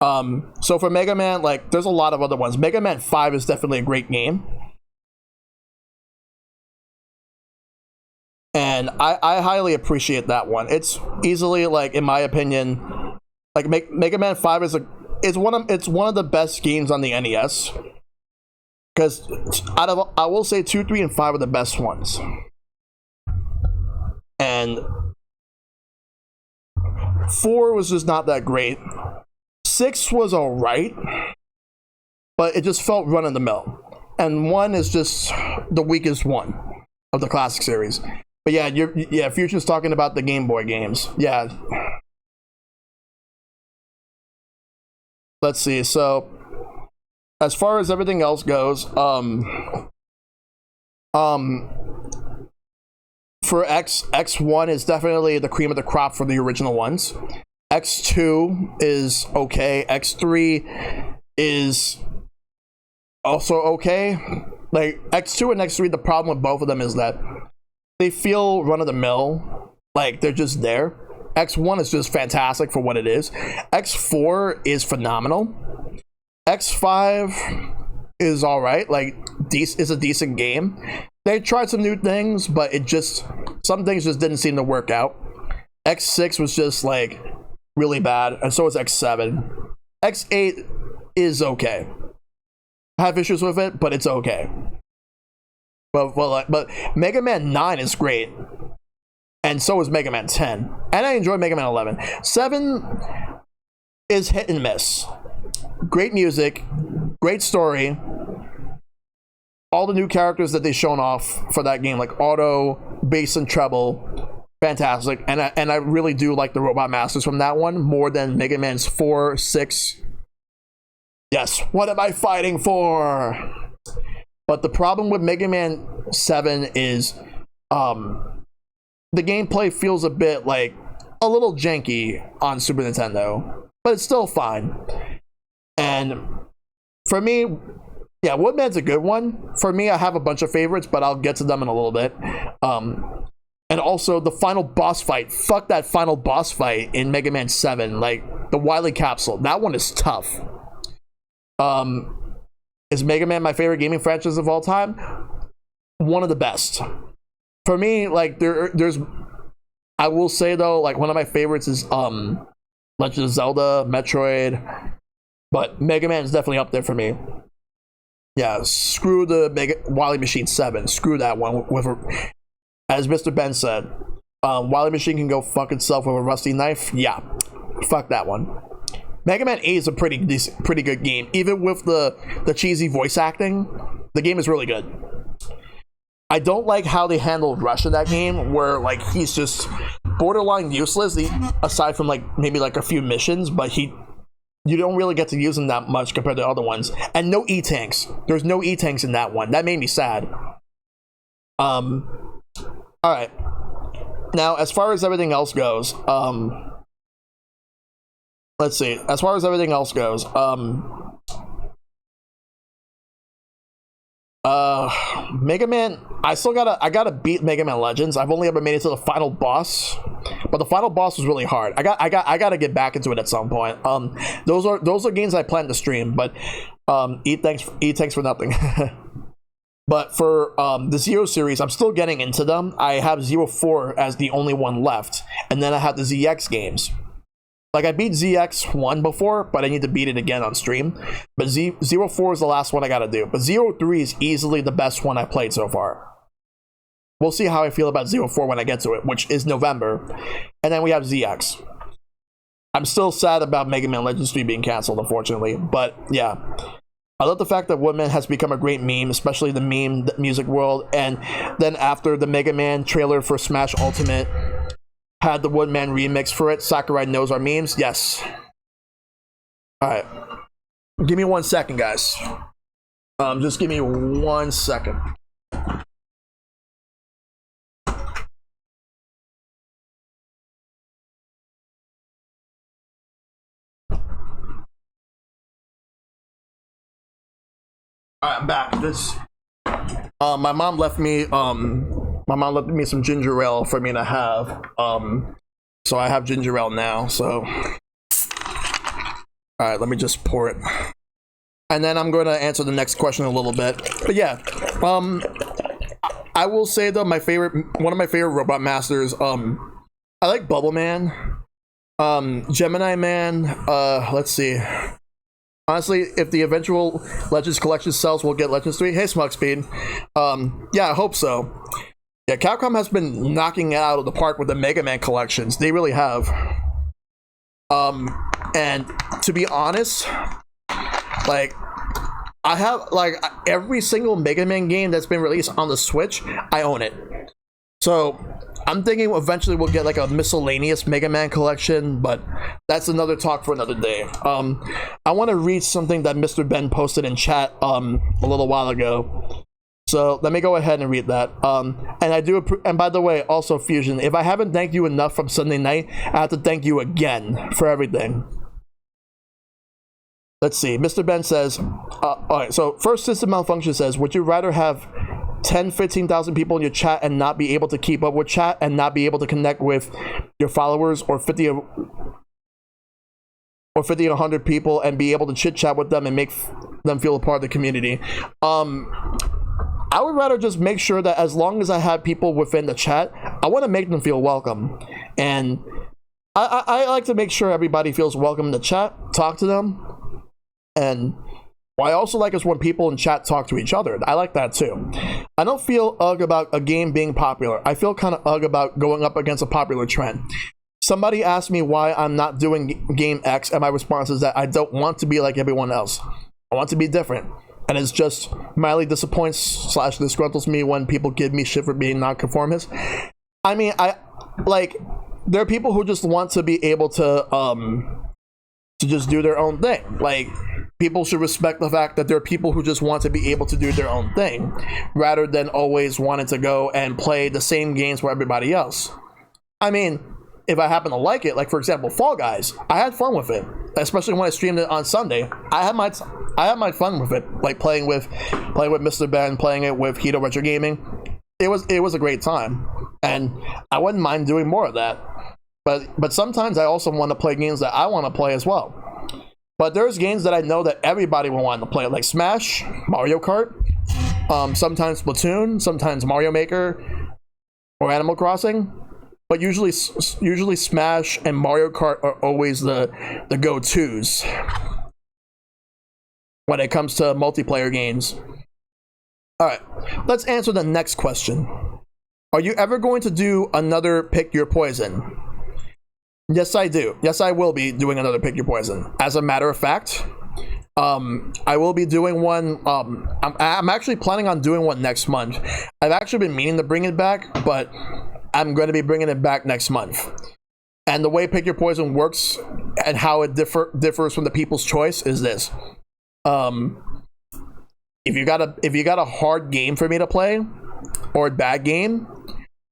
So for Mega Man, like, there's a lot of other ones. Mega Man 5 is definitely a great game. And I highly appreciate that one. It's easily, like, in my opinion, like, Mega Man 5 is one of the best games on the NES. Because I will say 2, 3, and 5 are the best ones. And 4 was just not that great. 6 was alright, but it just felt run of the mill. And 1 is just the weakest one of the classic series. But yeah, Future's talking about the Game Boy games. Yeah. Let's see. So, as far as everything else goes, for X1 is definitely the cream of the crop for the original ones. X2 is okay. X3 is also okay. Like, X2 and X3, the problem with both of them is that they feel run-of-the-mill, like they're just there. X1 is just fantastic for what it is. X4 is phenomenal. X5 is alright, like, is a decent game. They tried some new things, but some things just didn't seem to work out. X6 was just, like, really bad, and so was X7. X8 is okay. I have issues with it, but it's okay. But Mega Man 9 is great, and so is Mega Man 10, and I enjoy Mega Man 11. 7 is hit and miss. Great music, great story. All the new characters that they've shown off for that game, like Auto, Bass, and Treble, fantastic. And I really do like the Robot Masters from that one more than Mega Man's 4, 6. Yes, what am I fighting for? But the problem with Mega Man 7 is the gameplay feels a bit like a little janky on Super Nintendo, but it's still fine. And for me, yeah, Woodman's a good one. For me, I have a bunch of favorites, but I'll get to them in a little bit. And also the final boss fight. Fuck that final boss fight in Mega Man 7. Like, the Wily Capsule. That one is tough. Is Mega Man my favorite gaming franchise of all time? One of the best. For me, like, there's... I will say, though, like, one of my favorites is Legend of Zelda, Metroid. But Mega Man is definitely up there for me. Yeah, screw the Wily Machine 7. Screw that one. As Mr. Ben said, Wily Machine can go fuck itself with a rusty knife. Yeah, fuck that one. Mega Man 8 is a pretty good game. Even with the cheesy voice acting, the game is really good. I don't like how they handled Rush in that game, where like he's just borderline useless, aside from like maybe like a few missions, but you don't really get to use them that much compared to other ones. And no E-Tanks. There's no E-Tanks in that one. That made me sad. Alright. Now, as far as everything else goes, let's see. As far as everything else goes, Mega Man, I gotta beat Mega Man Legends. I've only ever made it to the final boss, but the final boss was really hard. I gotta get back into it at some point. Those are games I plan to stream, but thanks for nothing. But for the Zero series, I'm still getting into them. I have 04 as the only one left, and then I have the ZX games. Like, I beat ZX1 before, but I need to beat it again on stream. But 04 is the last one I gotta do. But 03 is easily the best one I played so far. We'll see how I feel about 04 when I get to it, which is November. And then we have ZX. I'm still sad about Mega Man Legends 3 being cancelled, unfortunately. But, yeah. I love the fact that Woodman has become a great meme, especially the meme music world. And then after the Mega Man trailer for Smash Ultimate had the Woodman remix for it, Sakurai knows our memes. Yes. Alright. Give me 1 second, guys. Just give me 1 second. Alright, I'm back. My mom left me some ginger ale for me to have. So I have ginger ale now, so. Alright, let me just pour it. And then I'm going to answer the next question a little bit. But yeah, I will say though, one of my favorite Robot Masters, I like Bubble Man, Gemini Man, let's see. Honestly, if the eventual Legends collection sells, we'll get Legends 3. Hey, Smug Speed. Yeah, I hope so. Yeah, Capcom has been knocking it out of the park with the Mega Man collections. They really have. And to be honest, like, I have, like, every single Mega Man game that's been released on the Switch, I own it. So, I'm thinking eventually we'll get like a miscellaneous Mega Man collection, but that's another talk for another day. I want to read something that Mr. Ben posted in chat a little while ago. So let me go ahead and read that. And by the way, also Fusion, if I haven't thanked you enough from Sunday night, I have to thank you again for everything. Let's see. Mr. Ben says, all right, so first System Malfunction says, would you rather have 10-15,000 people in your chat and not be able to keep up with chat and not be able to connect with your followers, or 50 or 100 people and be able to chit chat with them and make them feel a part of the community? I would rather just make sure that as long as I have people within the chat, I want to make them feel welcome. And I like to make sure everybody feels welcome in the chat, talk to them, and What I also like is when people in chat talk to each other. I like that too. I don't feel ugh about a game being popular. I feel kind of ugh about going up against a popular trend. Somebody asked me why I'm not doing game X, and my response is that I don't want to be like everyone else. I want to be different. And it's just mildly disappoints / disgruntles me when people give me shit for being nonconformist. I mean, there are people who just want to be able to just do their own thing. Like, people should respect the fact that there are people who just want to be able to do their own thing, rather than always wanting to go and play the same games for everybody else. I mean, if I happen to like it, like for example, Fall Guys, I had fun with it, especially when I streamed it on Sunday. I had my fun with it, like playing with Mr. Ben, playing it with Hito Retro Gaming. It was a great time, and I wouldn't mind doing more of that. But sometimes I also want to play games that I want to play as well. But there's games that I know that everybody will want to play, like Smash, Mario Kart, sometimes Splatoon, sometimes Mario Maker, or Animal Crossing. But usually Smash and Mario Kart are always the go-tos when it comes to multiplayer games. Alright, let's answer the next question. Are you ever going to do another Pick Your Poison? Yes, I do. Yes, I will be doing another Pick Your Poison. As a matter of fact, I will be doing one. I'm actually planning on doing one next month. I've actually been meaning to bring it back, but I'm going to be bringing it back next month. And the way Pick Your Poison works and how it differs from the People's Choice is this. If you got a hard game for me to play, or a bad game,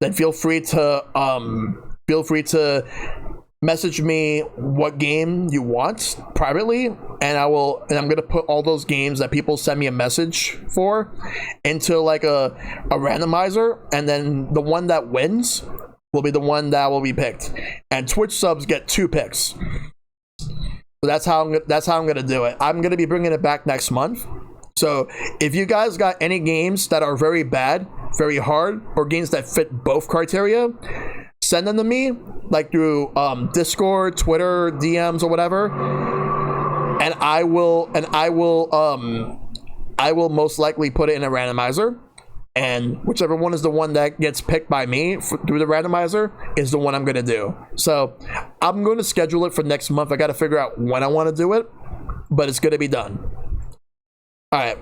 then feel free to message me what game you want privately, and I'm gonna put all those games that people send me a message for into like a randomizer, and then the one that wins will be the one that will be picked, and Twitch subs get 2 picks. So that's how I'm gonna do it. I'm gonna be bringing it back next month. So if you guys got any games that are very bad, very hard, or games that fit both criteria, send them to me, like through Discord, Twitter, DMs, or whatever, and I will most likely put it in a randomizer, and whichever one is the one that gets picked by me through the randomizer is the one I'm gonna do. So I'm going to schedule it for next month. I got to figure out when I want to do it, but it's gonna be done. All right.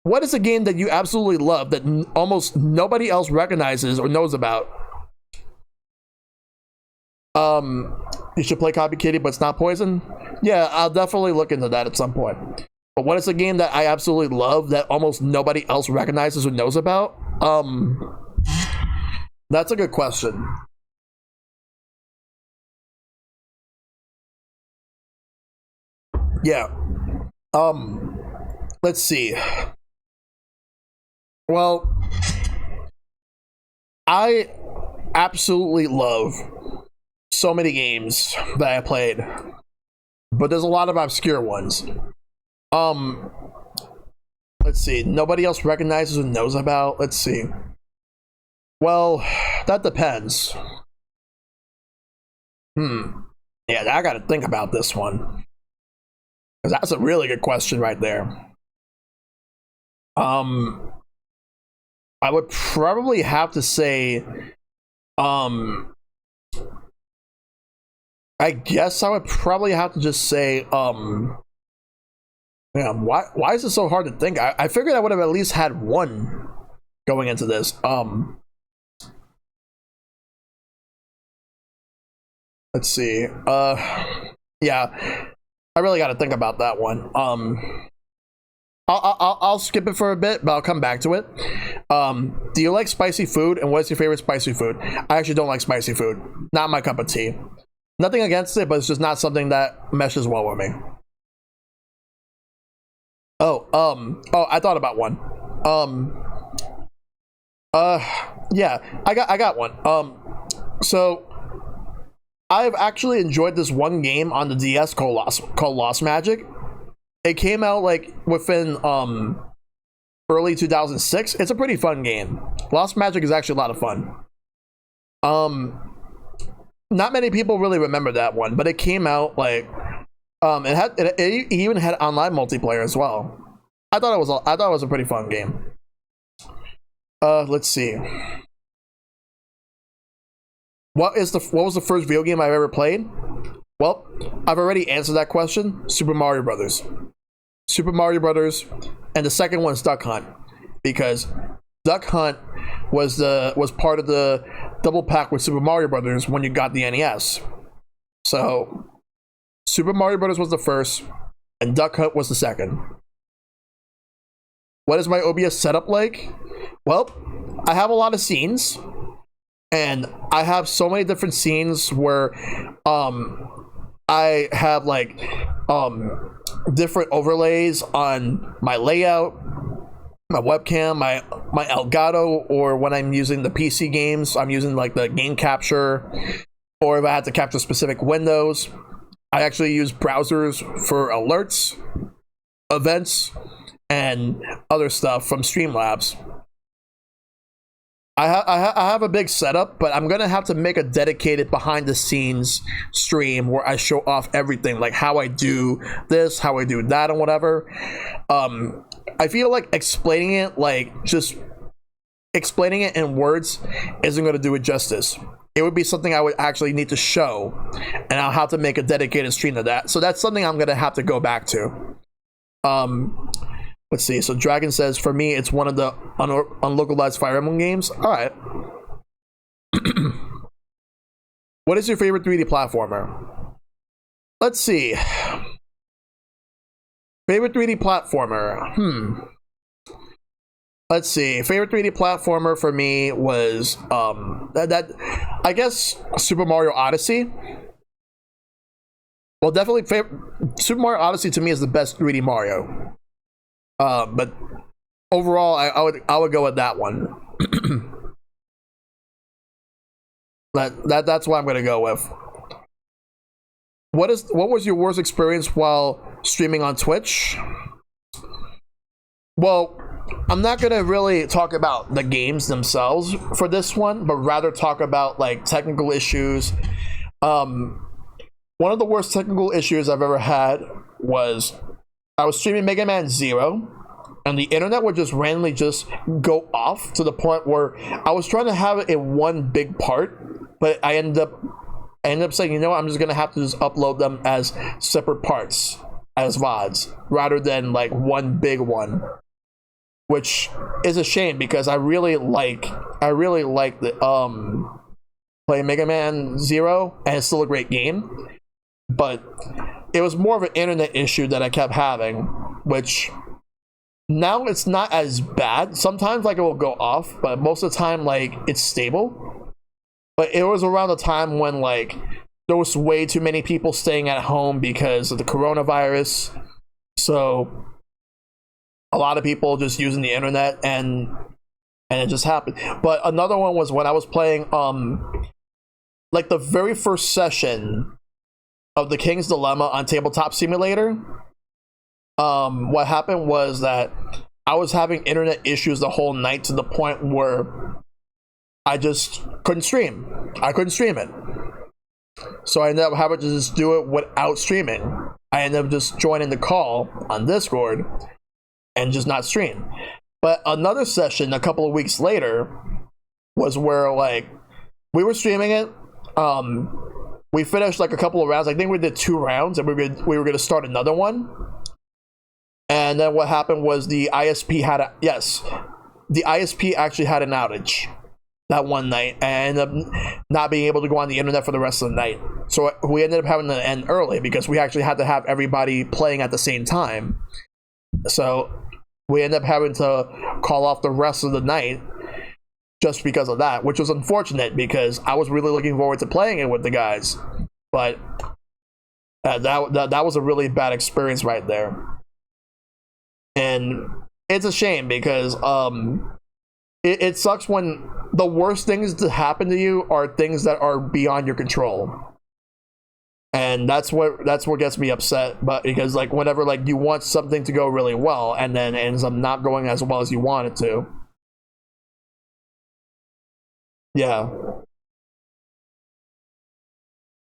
What is a game that you absolutely love that almost nobody else recognizes or knows about? You should play Copy Kitty, but it's not Poison. Yeah, I'll definitely look into that at some point. But what is a game that I absolutely love that almost nobody else recognizes or knows about? That's a good question. Yeah. Let's see. Well, I absolutely love so many games that I played, but there's a lot of obscure ones. Let's see. Nobody else recognizes or knows about. Let's see. Well, that depends. Yeah, I gotta think about this one, because that's a really good question right there. I would probably have to say, I guess I would probably have to just say, yeah, why is it so hard to think? I figured I would have at least had one going into this. Let's see. Yeah, I really got to think about that one. I'll skip it for a bit, but I'll come back to it. Do you like spicy food, and what's your favorite spicy food? I actually don't like spicy food. Not my cup of tea. Nothing against it, but it's just not something that meshes well with me. Oh, I thought about one. Yeah, I got one. So I've actually enjoyed this one game on the DS called Lost Magic. It came out like within early 2006. It's a pretty fun game. Lost Magic is actually a lot of fun. Not many people really remember that one, but it came out like It even had online multiplayer as well. I thought it was a pretty fun game. Let's see. What was the first video game I've ever played? Well, I've already answered that question. Super Mario Brothers. Super Mario Brothers, and the second one is Duck Hunt, because Duck Hunt was part of the double pack with Super Mario Brothers when you got the NES. So Super Mario Brothers was the first, and Duck Hunt was the second. What is my OBS setup like? Well, I have a lot of scenes, and I have so many different scenes where I have like different overlays on my layout, my webcam, my Elgato, or when I'm using the PC games, I'm using like the game capture, or if I had to capture specific windows, I actually use browsers for alerts, events, and other stuff from Streamlabs. I have a big setup, but I'm gonna have to make a dedicated behind the scenes stream where I show off everything, like how I do this, how I do that, and whatever. I feel like explaining it in words isn't gonna do it justice. It would be something I would actually need to show, and I'll have to make a dedicated stream to that. So that's something I'm gonna have to go back to. Let's see. So Dragon says, for me, it's one of the unlocalized Fire Emblem games. All right. What is your favorite 3D platformer? Let's see. Favorite 3D platformer. Let's see. Favorite 3D platformer for me was I guess Super Mario Odyssey. Well, definitely Super Mario Odyssey to me is the best 3D Mario. But overall, I would go with that one. That's what I'm gonna go with. What was your worst experience while streaming on Twitch? Well, I'm not gonna really talk about the games themselves for this one, but rather talk about like technical issues. One of the worst technical issues I've ever had was I was streaming Mega Man Zero, and the internet would just randomly just go off to the point where I was trying to have it in one big part, but I ended up saying, you know what, I'm just gonna have to just upload them as separate parts, as VODs, rather than like one big one, which is a shame because I really like the playing Mega Man Zero, and it's still a great game. But it was more of an internet issue that I kept having, which now it's not as bad. Sometimes like it will go off, but most of the time like it's stable. But it was around the time when like there was way too many people staying at home because of the coronavirus. So a lot of people just using the internet, and it just happened. But another one was when I was playing like the very first session of the King's Dilemma on Tabletop Simulator. What happened was that I was having internet issues the whole night to the point where I just couldn't stream. I couldn't stream it. So I ended up having to just do it without streaming. I ended up just joining the call on Discord and just not stream. But another session a couple of weeks later was where like we were streaming it. We finished like a couple of rounds. I think we did 2 rounds, and we were going to start another one. And then what happened was the ISP actually had an outage that one night, and ended up not being able to go on the internet for the rest of the night. So we ended up having to end early because we actually had to have everybody playing at the same time. So we ended up having to call off the rest of the night just because of that, which was unfortunate because I was really looking forward to playing it with the guys. But that was a really bad experience right there. And it's a shame because it sucks when the worst things to happen to you are things that are beyond your control. And that's what gets me upset. But because like whenever like you want something to go really well and then it ends up not going as well as you want it to. Yeah.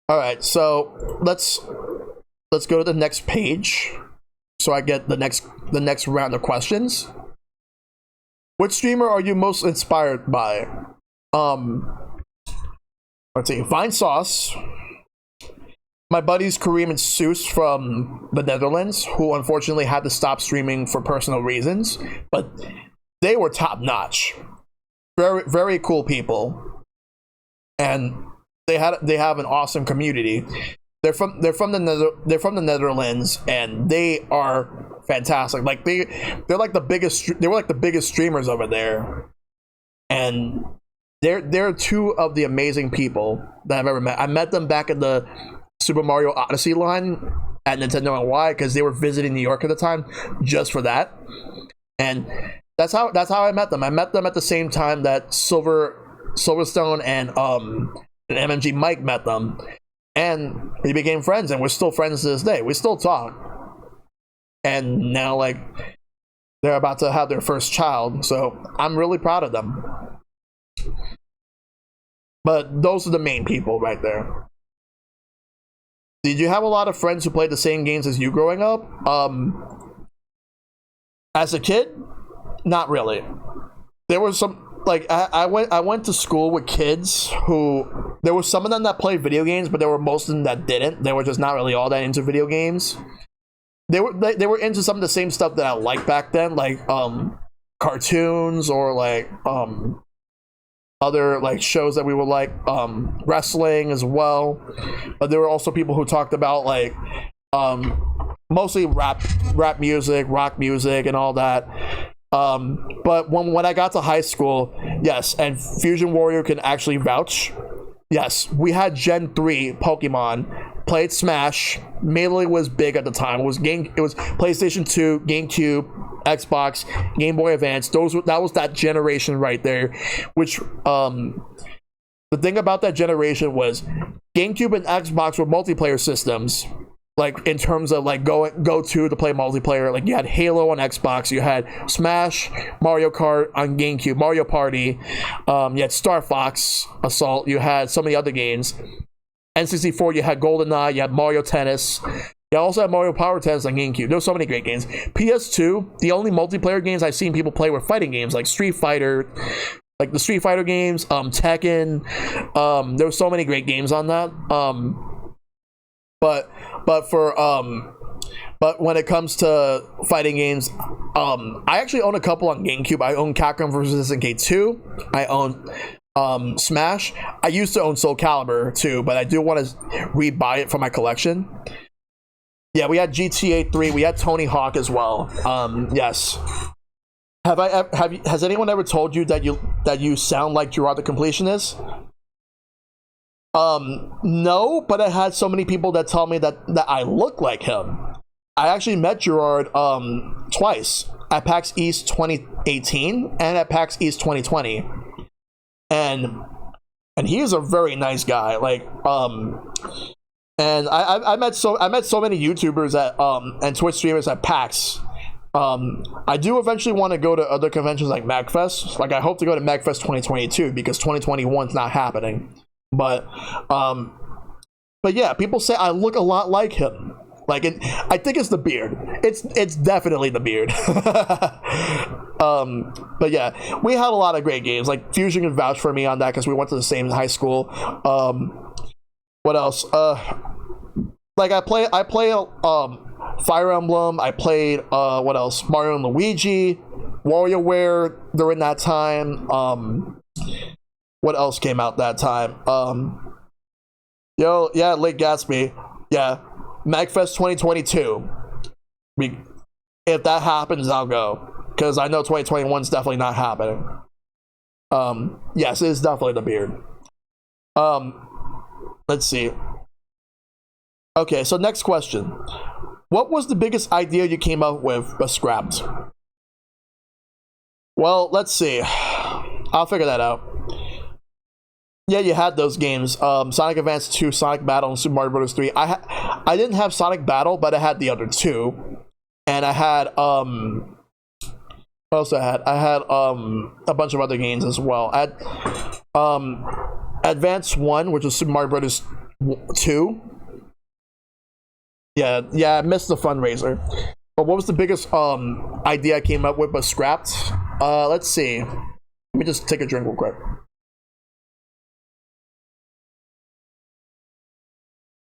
All right, so let's let's go to the next page so I get the next round of questions. Which streamer are you most inspired by? Let's see. Vine Sauce. My buddies Kareem and Seuss from the Netherlands, who unfortunately had to stop streaming for personal reasons, but they were top notch. Very, very cool people, and they have an awesome community. They're from the Netherlands, and they are fantastic. Like they're like the biggest. They were like the biggest streamers over there, and they're two of the amazing people that I've ever met. I met them back in the Super Mario Odyssey line at Nintendo NY because they were visiting New York at the time just for that, and that's how I met them. I met them at the same time that Silverstone and MMG Mike met them, and we became friends, and we're still friends to this day. We still talk, and now like they're about to have their first child, so I'm really proud of them. But those are the main people right there. Did you have a lot of friends who played the same games as you growing up? As a kid, not really. There was some, like, I went to school with kids who, there were some of them that played video games, but there were most of them that didn't. They were just not really all that into video games. They were into some of the same stuff that I liked back then, like cartoons or like other like shows that we would like, wrestling as well. But there were also people who talked about like mostly rap music, rock music, and all that. But when I got to high school, yes, and Fusion Warrior can actually vouch. Yes, we had Gen 3 Pokemon, played Smash. Melee was big at the time. It was PlayStation 2, GameCube, Xbox, Game Boy Advance. That was that generation right there. Which the thing about that generation was GameCube and Xbox were multiplayer systems. Like in terms of like go to play multiplayer, like you had Halo on Xbox, you had Smash, Mario Kart on GameCube, Mario Party, you had Star Fox Assault, you had so many other games. N64, you had GoldenEye, you had Mario Tennis, you also had Mario Power Tennis on GameCube. There were so many great games. PS2, the only multiplayer games I've seen people play were fighting games like Street Fighter, like the Street Fighter games, Tekken. There were so many great games on that. But when it comes to fighting games, I actually own a couple on GameCube. I own Capcom vs. SNK 2. I own Smash. I used to own Soul Calibur too, but I do want to rebuy it for my collection. Yeah, we had GTA 3. We had Tony Hawk as well. Yes. Has anyone ever told you that you sound like Gerard the Completionist? No, but I had so many people that tell me that I look like him. I actually met Gerard twice, at PAX East 2018 and at PAX East 2020, and he is a very nice guy. Like, and I met so many YouTubers and Twitch streamers at PAX. I do eventually want to go to other conventions like MagFest. Like, I hope to go to MagFest 2022 because 2021's not happening. But yeah, people say I look a lot like him. Like, I think it's the beard. It's definitely the beard. But yeah, we had a lot of great games. Like, Fusion can vouch for me on that because we went to the same high school. What else? Like I play Fire Emblem. I played what else? Mario and Luigi, WarioWare during that time. What else came out that time? Lake Gatsby. Yeah, MagFest 2022. If that happens, I'll go. Because I know 2021 is definitely not happening. Yes, it is definitely the beard. Let's see. Okay, so next question. What was the biggest idea you came up with but scrapped? Well, let's see. I'll figure that out. Yeah, you had those games. Sonic Advance 2, Sonic Battle, and Super Mario Bros. 3. I didn't have Sonic Battle, but I had the other two. And I had what else I had? I had a bunch of other games as well. I had Advance 1, which was Super Mario Bros. 2. Yeah, I missed the fundraiser. But what was the biggest idea I came up with but scrapped? Let's see. Let me just take a drink real quick.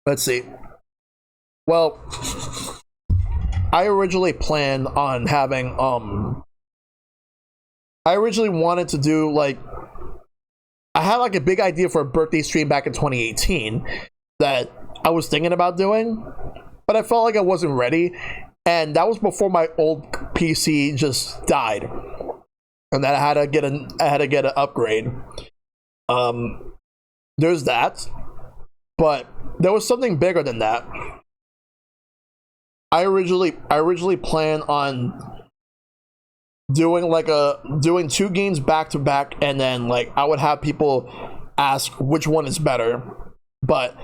Let's see. Well, I originally planned on having I originally wanted to do like, I had like a big idea for a birthday stream back in 2018 that I was thinking about doing, but I felt like I wasn't ready, and that was before my old PC just died, and that I had to get an upgrade. There's that, but there was something bigger than that. I originally planned on doing 2 games back to back, and then like I would have people ask which one is better. But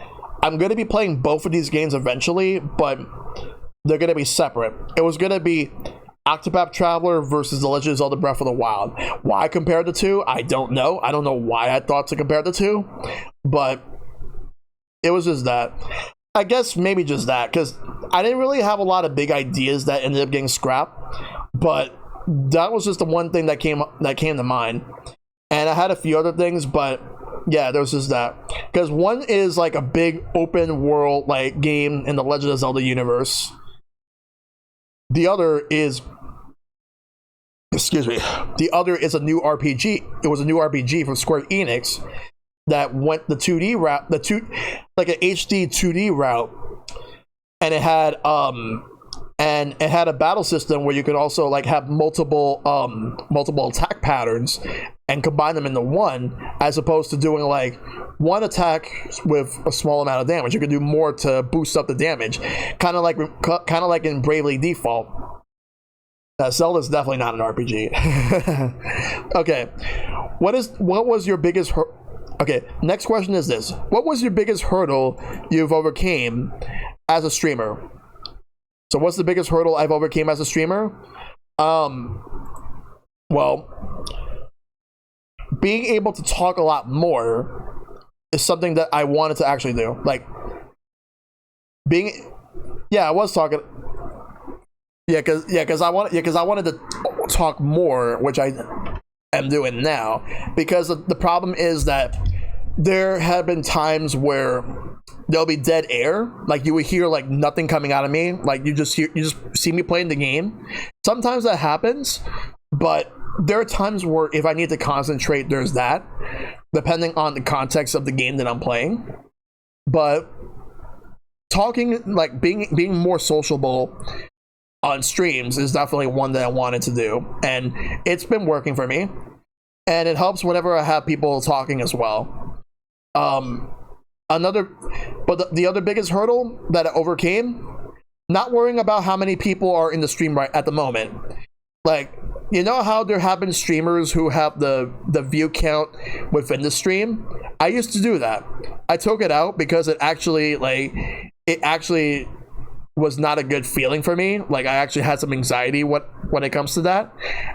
I'm gonna be playing both of these games eventually, but they're gonna be separate. It was gonna be Octopath Traveler versus The Legend of Zelda Breath of the Wild. Why I compared the two, I don't know. I don't know why I thought to compare the two, but it was just that. I guess maybe just that, because I didn't really have a lot of big ideas that ended up getting scrapped, but that was just the one thing that came to mind. And I had a few other things, but yeah, there was just that. Because one is like a big open world like game in the Legend of Zelda universe. The other is, the other is a new RPG. It was a new RPG from Square Enix that went the 2D route, like an HD 2D route, and it had a battle system where you could also like have multiple attack patterns and combine them into one, as opposed to doing like one attack with a small amount of damage. You could do more to boost up the damage, kind of like in Bravely Default. Zelda's definitely not an RPG. Okay, what was your biggest okay, next question is this: what was your biggest hurdle you've overcame as a streamer? So what's the biggest hurdle I've overcame as a streamer? Well, being able to talk a lot more is something that I wanted to actually do. Like I was talking. Because I wanted to talk more, which I am doing now. Because the problem is that there have been times where there'll be dead air. Like you would hear like nothing coming out of me. Like you just see me playing the game. Sometimes that happens, but there are times where if I need to concentrate, there's that, depending on the context of the game that I'm playing. But talking, like being more sociable on streams is definitely one that I wanted to do, and it's been working for me, and it helps whenever I have people talking as well. The other biggest hurdle that I overcame, not worrying about how many people are in the stream right at the moment. Like, you know how there have been streamers who have the view count within the stream? I used to do that. I took it out because it actually was not a good feeling for me. Like I actually had some anxiety when it comes to that,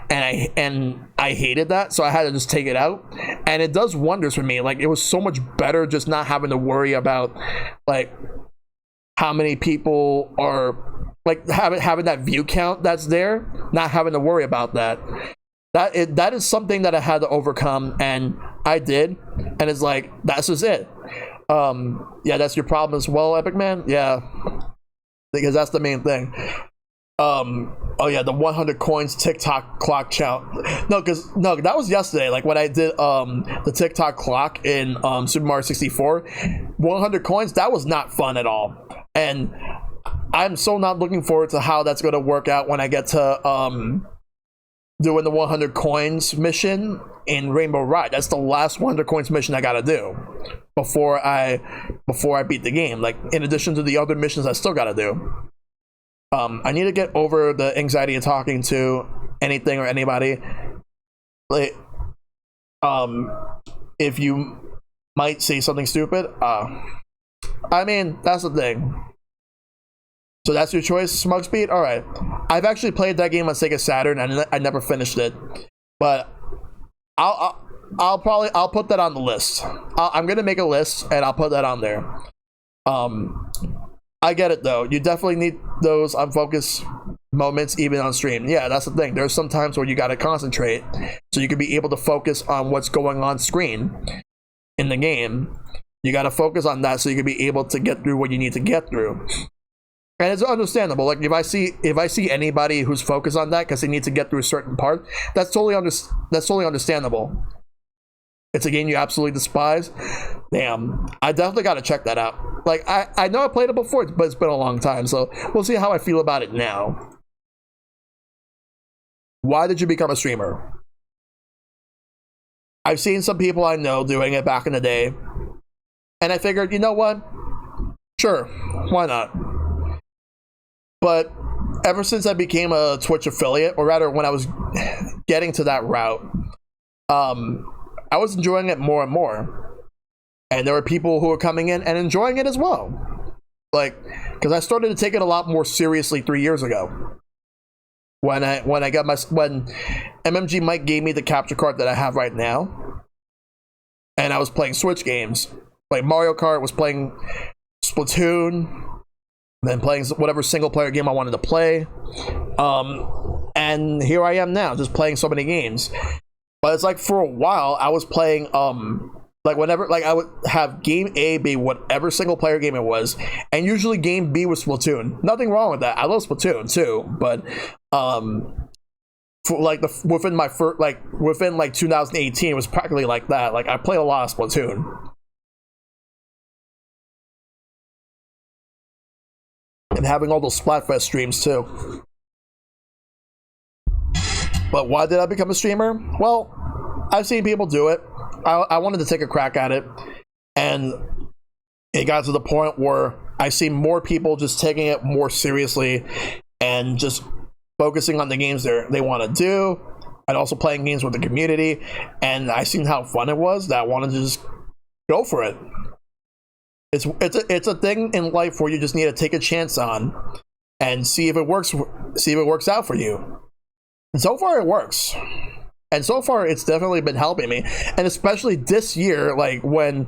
and I hated that, so I had to just take it out, and it does wonders for me. Like it was so much better just not having to worry about like how many people are like having that view count that's there, not having to worry about that. That is something that I had to overcome, and I did, and it's like that's just it. Yeah, that's your problem as well, Epic Man. Yeah, because that's the main thing. Oh yeah, the 100 coins TikTok clock challenge. No, that was yesterday. Like when I did the TikTok clock in Super Mario 64, 100 coins. That was not fun at all, and I'm so not looking forward to how that's going to work out when I get to doing the 100 coins mission in Rainbow Ride. That's the last 100 coins mission I gotta do before I beat the game. Like in addition to the other missions I still gotta do. I need to get over the anxiety of talking to anything or anybody. Like, if you might say something stupid, I mean that's the thing. So that's your choice, Smug Speed? Alright. I've actually played that game on Sega Saturn and I never finished it. But I'll put that on the list. I'm gonna make a list and I'll put that on there. I get it though. You definitely need those unfocused moments even on stream. Yeah, that's the thing. There's some times where you got to concentrate so you can be able to focus on what's going on screen in the game. You got to focus on that so you can be able to get through what you need to get through. And it's understandable. Like if I see anybody who's focused on that because they need to get through a certain part, that's totally understandable. It's a game you absolutely despise. Damn, I definitely got to check that out. Like I know I played it before, but it's been a long time, so we'll see how I feel about it now. Why did you become a streamer? I've seen some people I know doing it back in the day, and I figured, you know what? Sure, why not? But ever since I became a Twitch affiliate, or rather when I was getting to that route, I was enjoying it more and more. And there were people who were coming in and enjoying it as well. Like, because I started to take it a lot more seriously 3 years ago. When MMG Mike gave me the capture card that I have right now, and I was playing Switch games, like Mario Kart, was playing Splatoon, then playing whatever single player game I wanted to play, and here I am now, just playing so many games. But it's like for a while I was playing like whenever, like I would have game A be whatever single player game it was, and usually game B was Splatoon. Nothing wrong with that. I love Splatoon too, but for like within my first, like within like 2018 it was practically like that. Like I played a lot of Splatoon. And having all those Splatfest streams too. But why did I become a streamer? Well, I've seen people do it. I wanted to take a crack at it, and it got to the point where I see more people just taking it more seriously and just focusing on the games they want to do, and also playing games with the community. And I seen how fun it was that I wanted to just go for it. It's a thing in life where you just need to take a chance on and see if it works out for you. And so far it works. And so far it's definitely been helping me. And especially this year, like when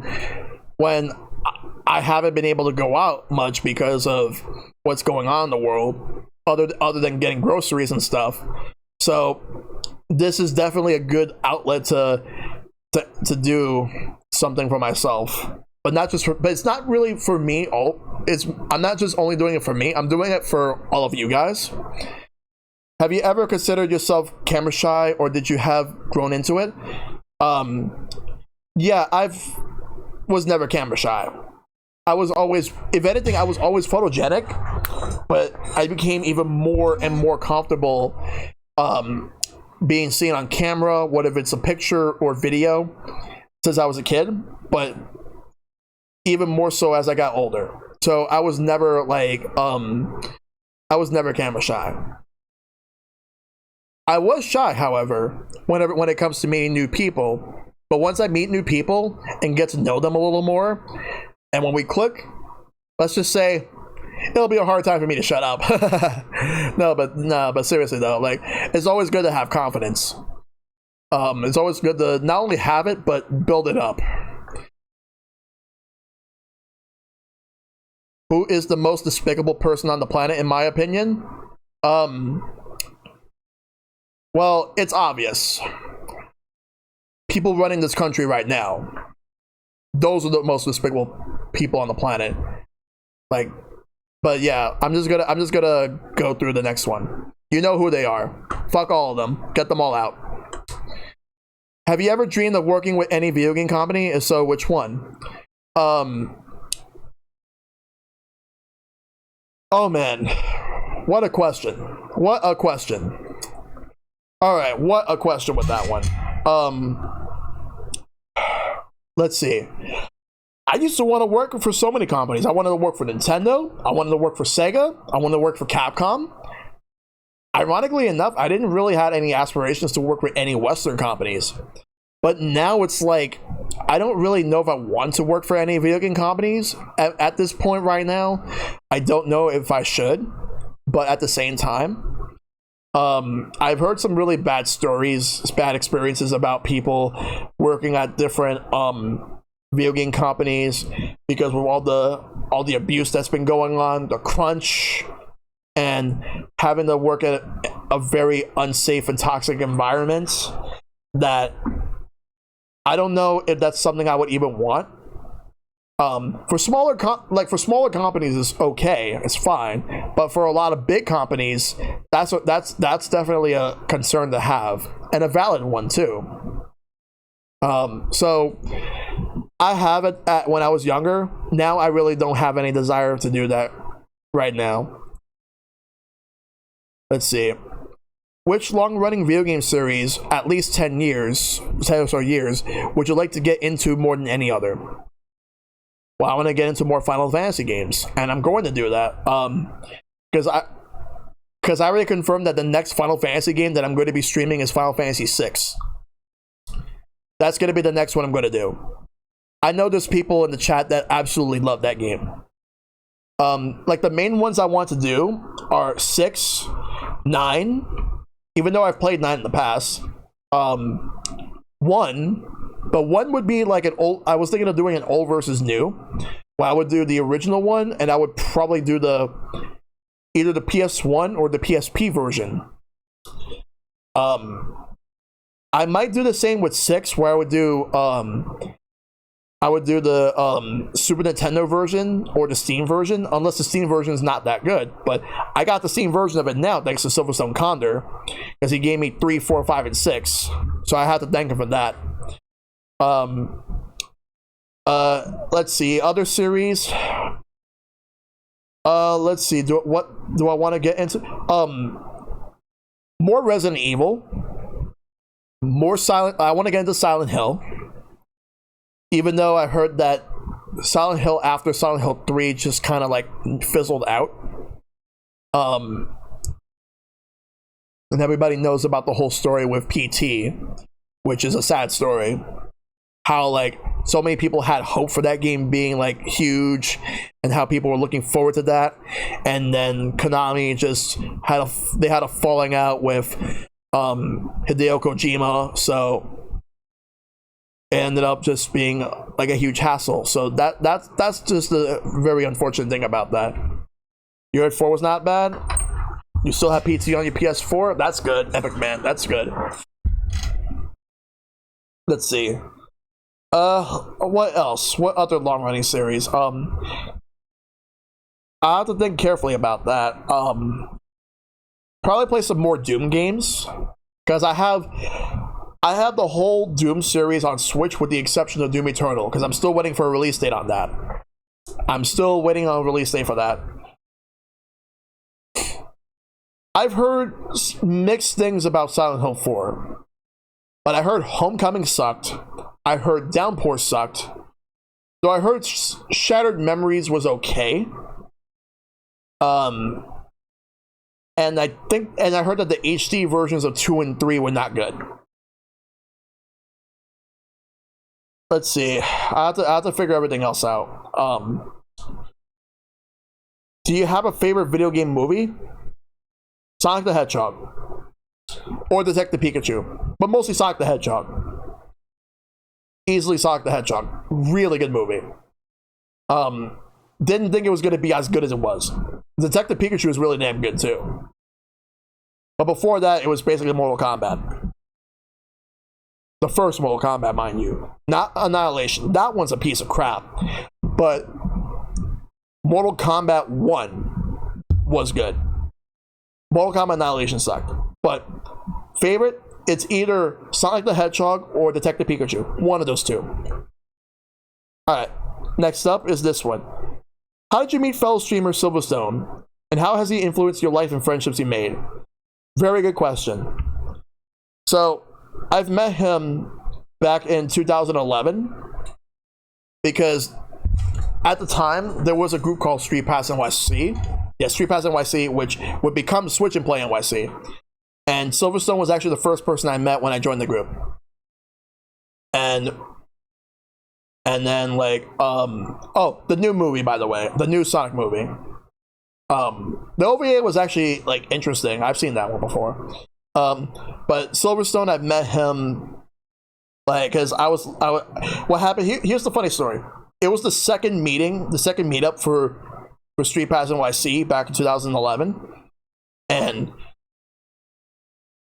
I haven't been able to go out much because of what's going on in the world, other than getting groceries and stuff. So this is definitely a good outlet to do something for myself. But it's not really for me. I'm not just only doing it for me. I'm doing it for all of you guys. Have you ever considered yourself camera shy, or did you have grown into it? Yeah, was never camera shy. I was always, if anything, I was always photogenic, but I became even more and more comfortable being seen on camera, whether it's a picture or video, since I was a kid, but even more so as I got older. So I was never camera shy. I was shy, however, when it comes to meeting new people. But once I meet new people and get to know them a little more, and when we click, let's just say it'll be a hard time for me to shut up. No, but seriously though, like, it's always good to have confidence. It's always good to not only have it, but build it up. Who is the most despicable person on the planet, in my opinion? Well, it's obvious. People running this country right now. Those are the most despicable people on the planet. Like, but yeah, I'm just gonna go through the next one. You know who they are. Fuck all of them. Get them all out. Have you ever dreamed of working with any video game company? If so, which one? Oh man, what a question. What a question. All right, what a question with that one. Let's see. I used to want to work for so many companies. I wanted to work for Nintendo. I wanted to work for Sega. I wanted to work for Capcom. Ironically enough, I didn't really have any aspirations to work with any Western companies. But now it's like, I don't really know if I want to work for any video game companies at this point right now. I don't know if I should, but at the same time, I've heard some really bad stories, bad experiences about people working at different video game companies because of all all the abuse that's been going on, the crunch, and having to work at a very unsafe and toxic environment that I don't know if that's something I would even want. For smaller companies, it's okay, it's fine, but for a lot of big companies, that's definitely a concern to have, and a valid one too. So I have it when I was younger. Now I really don't have any desire to do that right now. Let's see. Which long-running video game series, at least 10 years, would you like to get into more than any other? Well, I want to get into more Final Fantasy games, and I'm going to do that. Because I already confirmed that the next Final Fantasy game that I'm going to be streaming is Final Fantasy VI. That's going to be the next one I'm going to do. I know there's people in the chat that absolutely love that game. Like the main ones I want to do are 6, 9, even though I've played 9 in the past. 1, but 1 would be like an old. I was thinking of doing an old versus new. Well, I would do the original one, and I would probably do either the PS1 or the PSP version. I might do the same with 6, where I would do the Super Nintendo version or the Steam version, unless the Steam version is not that good. But I got the Steam version of it now thanks to Silverstone Condor, because he gave me 3, 4, 5, and 6. So I have to thank him for that. Let's see, other series. Let's see. What do I want to get into? More Resident Evil. More Silent. I want to get into Silent Hill. Even though I heard that Silent Hill after Silent Hill 3 just kind of like fizzled out. And everybody knows about the whole story with PT, which is a sad story. How like so many people had hope for that game being like huge, and how people were looking forward to that, and then Konami just had a falling out with Hideo Kojima, so it ended up just being like a huge hassle. So that's just a very unfortunate thing about that. You heard 4 was not bad. You still have PT on your PS4. That's good, Epic Man. That's good. Let's see. What else? What other long-running series? I have to think carefully about that. Probably play some more Doom games, because I have the whole Doom series on Switch with the exception of Doom Eternal, because I'm still waiting for a release date on that. I'm still waiting on a release date for that. I've heard mixed things about Silent Hill 4, but I heard Homecoming sucked. I heard Downpour sucked. So I heard Shattered Memories was okay. And I heard that the HD versions of 2 and 3 were not good. Let's see. I have to figure everything else out. Do you have a favorite video game movie? Sonic the Hedgehog. Or Detective Pikachu. But mostly Sonic the Hedgehog. Easily Sonic the Hedgehog. Really good movie. Didn't think it was going to be as good as it was. Detective Pikachu was really damn good too. But before that, it was basically Mortal Kombat. The first Mortal Kombat, mind you. Not Annihilation. That one's a piece of crap. But Mortal Kombat 1 was good. Mortal Kombat Annihilation sucked. But favorite? It's either Sonic the Hedgehog or Detective Pikachu. One of those two. Alright. Next up is this one. How did you meet fellow streamer Silverstone? And how has he influenced your life and friendships you made? Very good question. So, I've met him back in 2011 because at the time there was a group called Street Pass NYC. Yeah, Street Pass NYC, which would become Switch and Play NYC. And Silverstone was actually the first person I met when I joined the group. And then like the new movie, by the way, the new Sonic movie. The OVA was actually like interesting. I've seen that one before. But Silverstone, I've met him like because what happened here's the funny story. it was the second meetup for Street Pass NYC back in 2011, and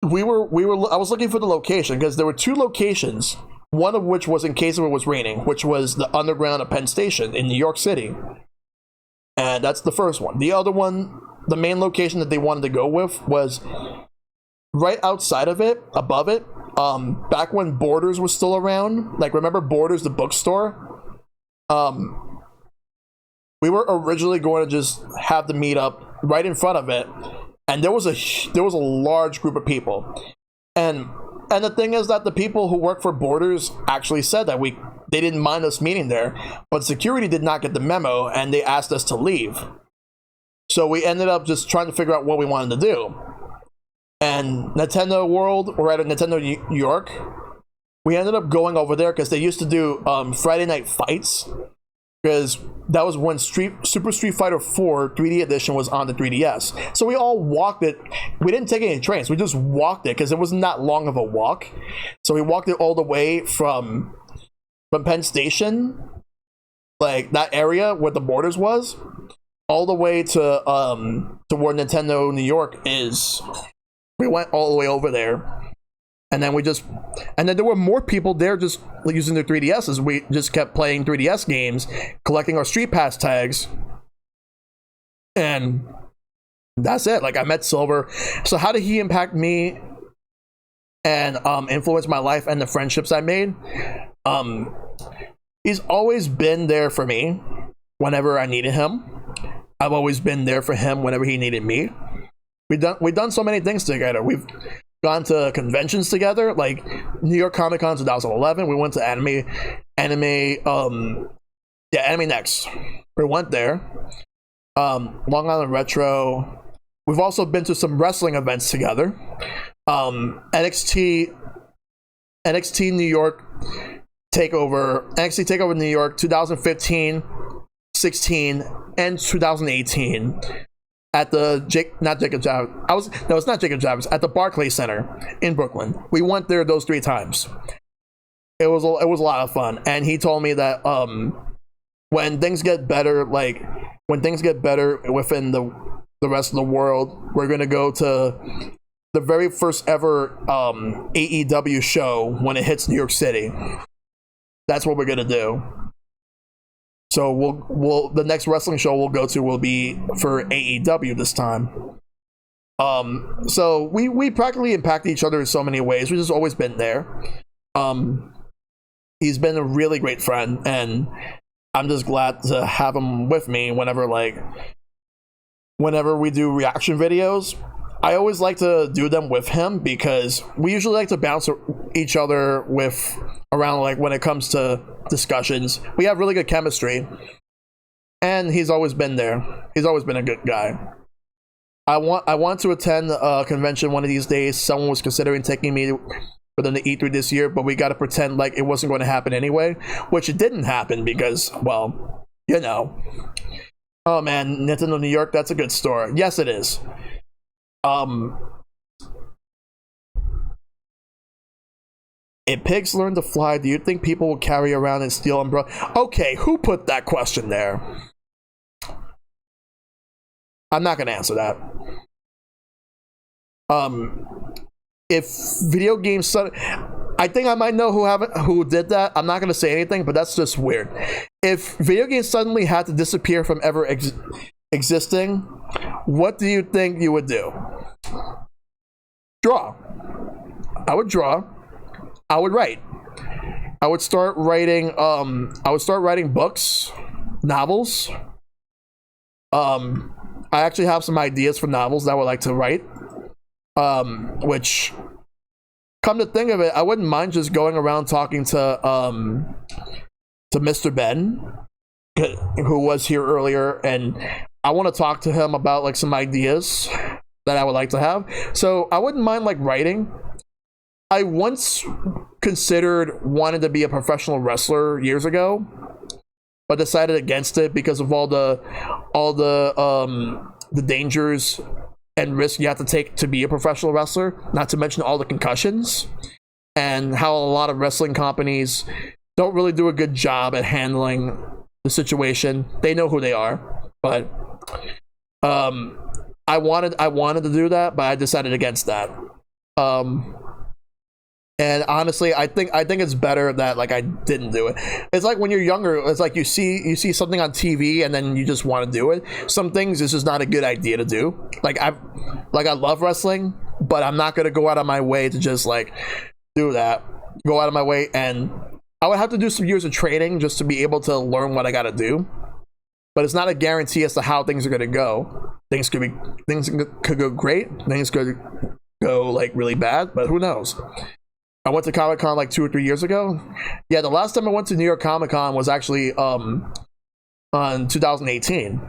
I was looking for the location because there were two locations, one of which was in case it was raining, which was the underground at Penn Station in New York City. And that's the first one. The other one, the main location that they wanted to go with was right outside of it, above it, back when Borders was still around. Like, remember Borders, the bookstore? We were originally going to just have the meetup right in front of it, and there was a large group of people. And the thing is that the people who work for Borders actually said that they didn't mind us meeting there, but security did not get the memo, and they asked us to leave. So we ended up just trying to figure out what we wanted to do. And Nintendo World, or at Nintendo New York, we ended up going over there because they used to do Friday night fights, because that was when Super Street Fighter 4 3D Edition was on the 3DS. So we all walked it. We didn't take any trains. We just walked it because it wasn't that long of a walk. So we walked it all the way from Penn Station, like that area where the Borders was, all the way to where Nintendo New York is. We went all the way over there. And then there were more people there just using their 3DSs. We just kept playing 3DS games, collecting our Street Pass tags, and that's it. Like, I met Silver. So how did he impact me and influence my life and the friendships I made? He's always been there for me whenever I needed him. I've always been there for him whenever he needed me. We've done so many things together. We've gone to conventions together, like New York Comic Con 2011. We went to Anime Next. We went there. Long Island Retro. We've also been to some wrestling events together. NXT New York Takeover New York 2015, 16, and 2018. At the it's not Jacob Javits, at the Barclays Center in Brooklyn. We went there those 3 times. It was a lot of fun, and he told me that when things get better within the rest of the world, we're gonna go to the very first ever AEW show when it hits New York City. That's what we're gonna do. So we'll the next wrestling show we'll go to will be for AEW this time. So we practically impact each other in so many ways. We've just always been there. He's been a really great friend, and I'm just glad to have him with me whenever we do reaction videos. I always like to do them with him because we usually like to bounce each other around, like, when it comes to discussions. We have really good chemistry, and he's always been there. He's always been a good guy. I want to attend a convention one of these days. Someone was considering taking me for the E3 this year, but we got to pretend like it wasn't going to happen anyway, which it didn't happen because, well, you know. Oh man, Nintendo New York, that's a good store. Yes, it is. If pigs learn to fly, do you think people will carry around and steal umbrella? Okay, who put that question there? I'm not gonna answer that. If video games, I think I might know who did that. I'm not gonna say anything, but that's just weird. If video games suddenly had to disappear from ever existing, what do you think you would do? Draw. I would draw. I would write. I would start writing books, novels. I actually have some ideas for novels that I would like to write. Which, come to think of it, I wouldn't mind just going around talking to Mr. Ben, who was here earlier, and I want to talk to him about like some ideas that I would like to have. So I wouldn't mind like writing. I once considered wanting to be a professional wrestler years ago, but decided against it because of all the dangers and risks you have to take to be a professional wrestler, not to mention all the concussions and how a lot of wrestling companies don't really do a good job at handling the situation. They know who they are, but I wanted to do that, but I decided against that. And honestly, I think it's better that like I didn't do it. It's like when you're younger, it's like you see something on TV and then you just want to do it. Some things this is not a good idea to do. Like I love wrestling, but I'm not gonna go out of my way to just like do that. Go out of my way, and I would have to do some years of training just to be able to learn what I gotta do. But it's not a guarantee as to how things are gonna go. Things could go great. Things could go like really bad, but who knows? I went to Comic-Con like 2 or 3 years ago. Yeah, the last time I went to New York Comic-Con was actually on 2018.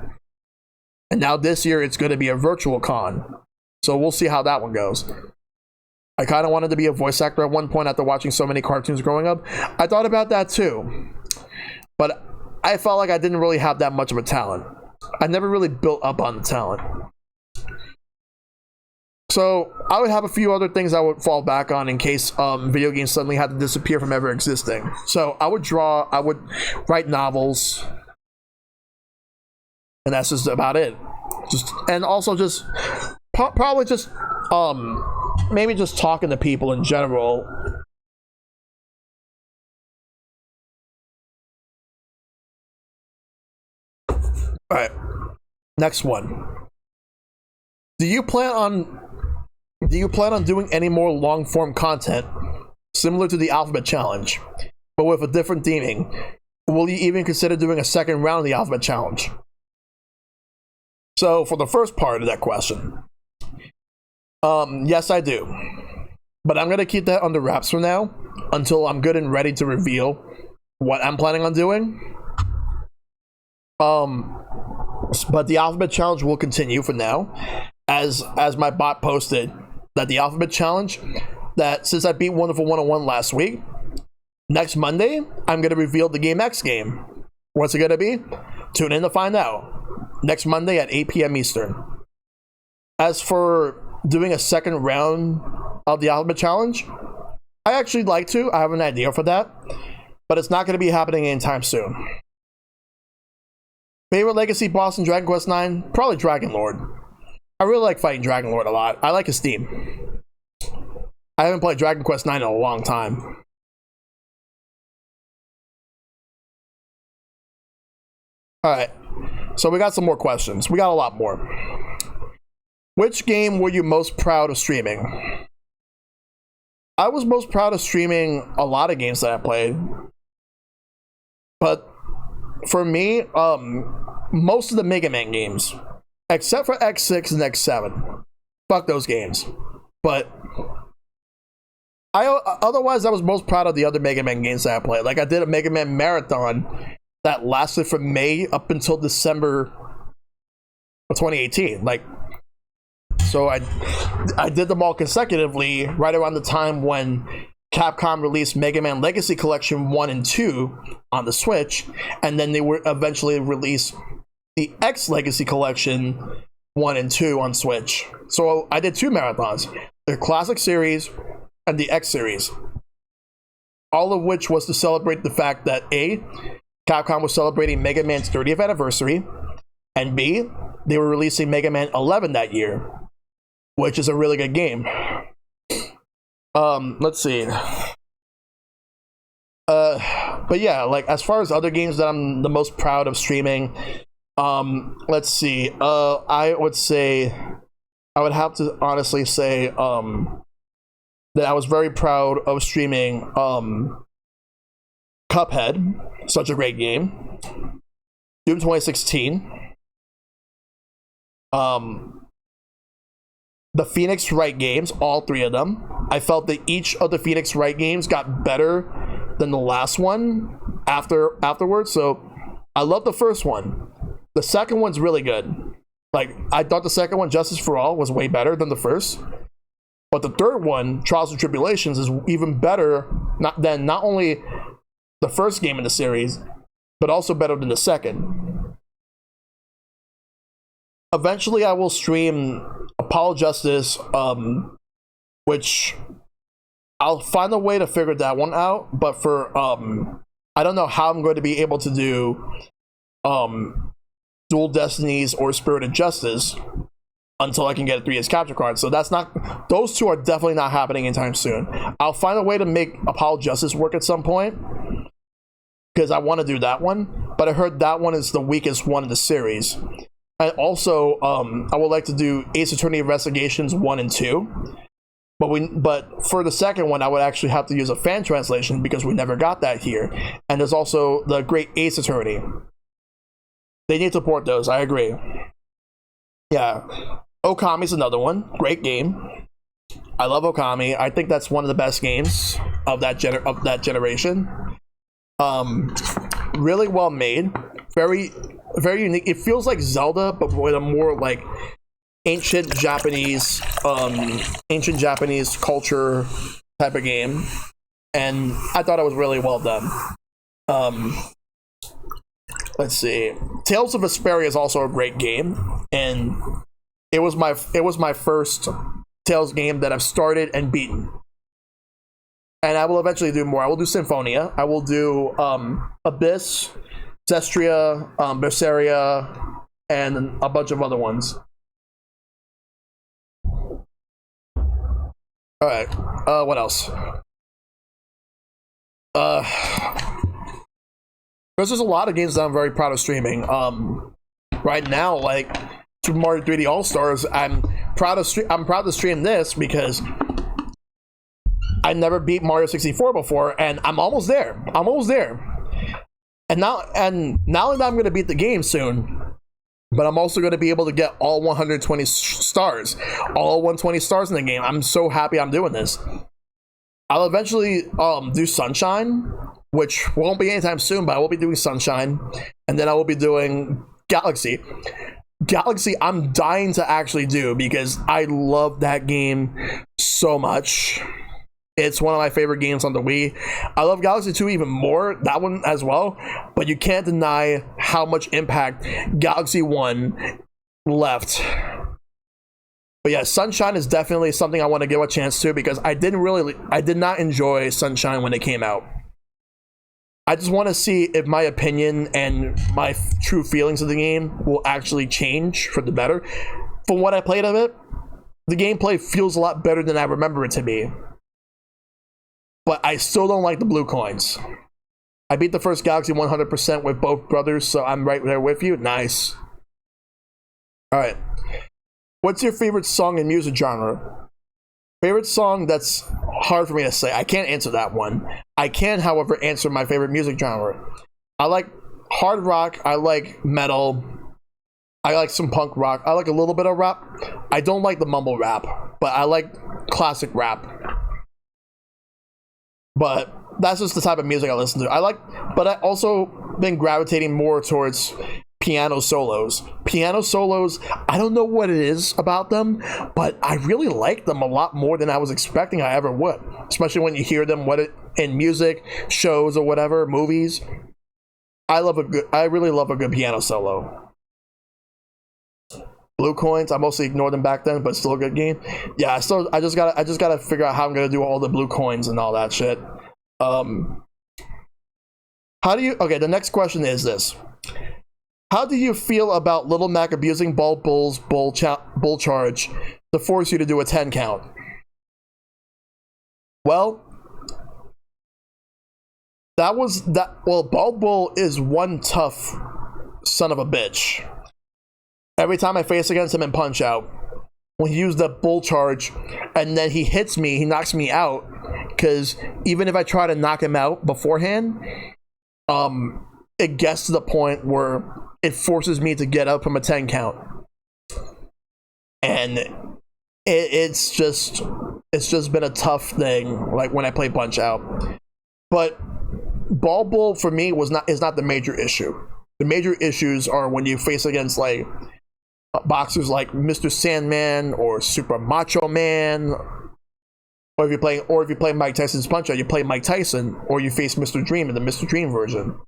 And now this year it's going to be a virtual con. So we'll see how that one goes. I kind of wanted to be a voice actor at one point after watching so many cartoons growing up. I thought about that too. But I felt like I didn't really have that much of a talent. I never really built up on the talent. So I would have a few other things I would fall back on in case video games suddenly had to disappear from ever existing. So I would draw, I would write novels, and that's just about it. And also just probably just maybe just talking to people in general. All right, next one. Do you plan on doing any more long-form content similar to the Alphabet Challenge, but with a different theming? Will you even consider doing a second round of the Alphabet Challenge? So for the first part of that question, yes, I do. But I'm going to keep that under wraps for now until I'm good and ready to reveal what I'm planning on doing. But the Alphabet Challenge will continue for now. As my bot posted, that the Alphabet Challenge, that since I beat Wonderful 101 last week, next Monday, I'm going to reveal the Game X game. What's it going to be? Tune in to find out. Next Monday at 8 p.m. Eastern. As for doing a second round of the Alphabet Challenge, I actually like to. I have an idea for that. But it's not going to be happening anytime soon. Favorite Legacy boss in Dragon Quest IX? Probably Dragon Lord. I really like fighting Dragon Lord a lot. I like his theme. I haven't played Dragon Quest IX in a long time. Alright, so we got some more questions. We got a lot more. Which game were you most proud of streaming? I was most proud of streaming a lot of games that I played. But for me, most of the Mega Man games. Except for X6 and X7. Fuck those games. But otherwise, I was most proud of the other Mega Man games that I played. Like, I did a Mega Man marathon that lasted from May up until December of 2018. Like, so I did them all consecutively right around the time when Capcom released Mega Man Legacy Collection 1 and 2 on the Switch, and then they were eventually released the X Legacy Collection 1 and 2 on Switch. So I did 2 marathons, the Classic Series and the X Series. All of which was to celebrate the fact that A, Capcom was celebrating Mega Man's 30th anniversary, and B, they were releasing Mega Man 11 that year, which is a really good game. Let's see. But yeah, like as far as other games that I'm the most proud of streaming, let's see. I would have to honestly say that I was very proud of streaming Cuphead, such a great game. Doom 2016. The Phoenix Wright games, all 3 of them. I felt that each of the Phoenix Wright games got better than the last one afterwards. So I love the first one. The second one's really good. Like, I thought the second one, Justice for All, was way better than the first. But the third one, Trials and Tribulations, is even better than not only the first game in the series, but also better than the second. Eventually, I will stream Apollo Justice, which I'll find a way to figure that one out. But for I don't know how I'm going to be able to do Dual Destinies or Spirit of Justice until I can get a 3S capture card. So that's not, those two are definitely not happening anytime soon. I'll find a way to make Apollo Justice work at some point, because I want to do that one, but I heard that one is the weakest one in the series. And also, I would like to do Ace Attorney Investigations 1 and 2. But for the second one, I would actually have to use a fan translation because we never got that here. And there's also the Great Ace Attorney. They need to port those, I agree. Yeah. Okami's another one. Great game. I love Okami. I think that's one of the best games of that generation. Really well made. Very, very unique. It feels like Zelda, but with a more like ancient Japanese culture type of game. And I thought it was really well done. Let's see. Tales of Vesperia is also a great game, and it was my first Tales game that I've started and beaten. And I will eventually do more. I will do Symphonia. I will do Abyss, Zestria, Berseria, and a bunch of other ones. Alright. What else? There's just a lot of games that I'm very proud of streaming. Right now, like Super Mario 3D All Stars, I'm proud to stream this because I never beat Mario 64 before, and I'm almost there. And now that I'm going to beat the game soon, but I'm also going to be able to get all 120 stars, all 120 stars in the game. I'm so happy I'm doing this. I'll eventually do Sunshine, which won't be anytime soon, but I will be doing Sunshine, and then I will be doing Galaxy. Galaxy, I'm dying to actually do because I love that game so much. It's one of my favorite games on the Wii. I love Galaxy 2 even more, that one as well, but you can't deny how much impact Galaxy 1 left. But yeah, Sunshine is definitely something I want to give a chance to because I did not enjoy Sunshine when it came out. I just want to see if my opinion and my true feelings of the game will actually change for the better. From what I played of it, the gameplay feels a lot better than I remember it to be. But I still don't like the blue coins. I beat the first Galaxy 100% with both brothers, so I'm right there with you. Nice. Alright. What's your favorite song and music genre? Favorite song, that's hard for me to say. I can't answer that one. I can, however, answer my favorite music genre. I like hard rock. I like metal. I like some punk rock. I like a little bit of rap. I don't like the mumble rap, but I like classic rap. But that's just the type of music I listen to. But I also been gravitating more towards piano solos. Piano solos, I don't know what it is about them, but I really like them a lot more than I was expecting I ever would. Especially when you hear them in music, shows, or whatever, movies. I really love a good piano solo. Blue coins, I mostly ignored them back then, but still a good game. Yeah, I just gotta figure out how I'm gonna do all the blue coins and all that shit. Okay, the next question is this. How do you feel about Little Mac abusing Bald Bull's bull charge to force you to do a 10 count? Well, Bald Bull is one tough son of a bitch. Every time I face against him in Punch Out, when he used the bull charge and then he hits me, he knocks me out, because even if I try to knock him out beforehand, it gets to the point where it forces me to get up from a 10 count. And it's just been a tough thing, like when I play Punch Out. But Bald Bull for me is not the major issue. The major issues are when you face against like boxers like Mr. Sandman or Super Macho Man, or if you play Mike Tyson's Punch Out, you play Mike Tyson, or you face Mr. Dream in the Mr. Dream version.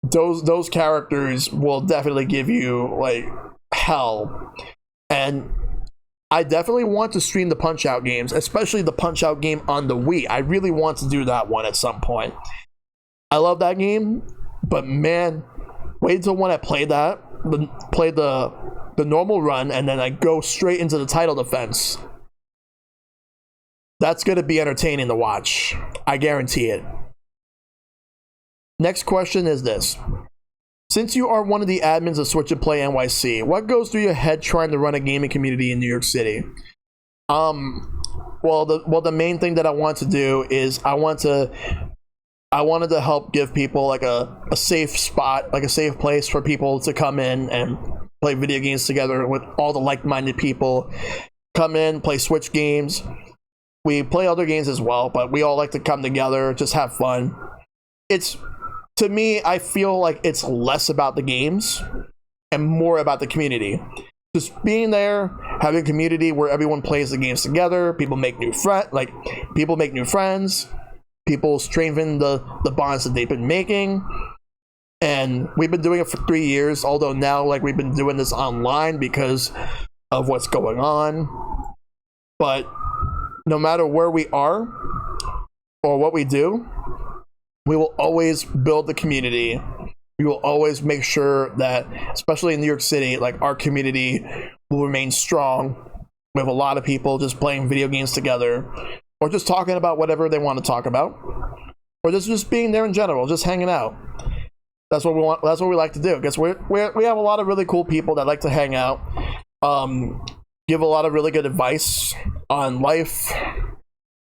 Those characters will definitely give you like hell, and I definitely want to stream the Punch-Out games, especially the Punch-Out game on the Wii. I really want to do that one at some point. I love that game, but man, wait until when I play that, play the normal run, and then I go straight into the title defense. That's going to be entertaining to watch. I guarantee it. Next question is this. Since you are one of the admins of Switch and Play NYC, what goes through your head trying to run a gaming community in New York City? Well, the main thing that I want to do is I wanted to help give people like a safe spot, like a safe place for people to come in and play video games together with all the like-minded people. Come in, play Switch games. We play other games as well, but we all like to come together, just have fun. To me, I feel like it's less about the games and more about the community. Just being there, having a community where everyone plays the games together, people make new friends, people strengthen the bonds that they've been making. And we've been doing it for 3 years, although now like we've been doing this online because of what's going on. But no matter where we are or what we do, we will always build the community. We will always make sure that, especially in New York City, like our community will remain strong. We have a lot of people just playing video games together, or just talking about whatever they want to talk about, or just being there in general, just hanging out. That's what we want. That's what we like to do, because we have a lot of really cool people that like to hang out, give a lot of really good advice on life,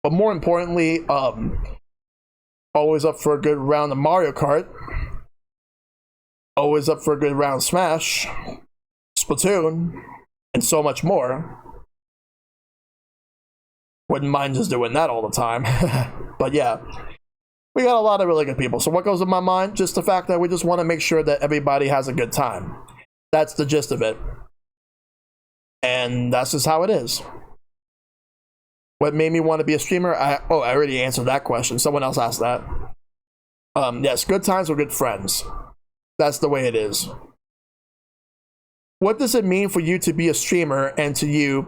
but more importantly, always up for a good round of Mario Kart, always up for a good round of Smash, Splatoon, and so much more. Wouldn't mind just doing that all the time. But yeah, we got a lot of really good people. So what goes in my mind? Just the fact that we just want to make sure that everybody has a good time. That's the gist of it. And that's just how it is. What made me want to be a streamer? I already answered that question. Someone else asked that. Yes, good times or good friends. That's the way it is. What does it mean for you to be a streamer, and to you,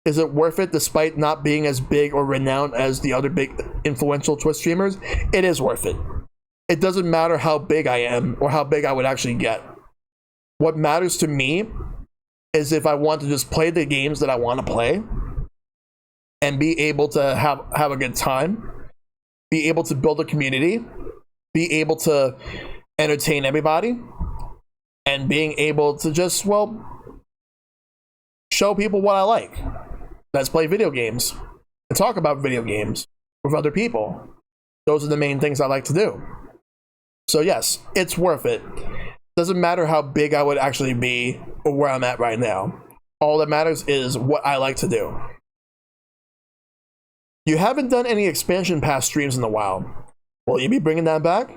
is it worth it despite not being as big or renowned as the other big influential Twitch streamers? It is worth it. It doesn't matter how big I am or how big I would actually get. What matters to me is if I want to just play the games that I want to play and be able to have a good time, be able to build a community, be able to entertain everybody, and being able to just, well, show people what I like. Let's play video games and talk about video games with other people. Those are the main things I like to do. So yes, it's worth it. Doesn't matter how big I would actually be or where I'm at right now. All that matters is what I like to do. You haven't done any expansion pass streams in a while. Will you be bringing that back?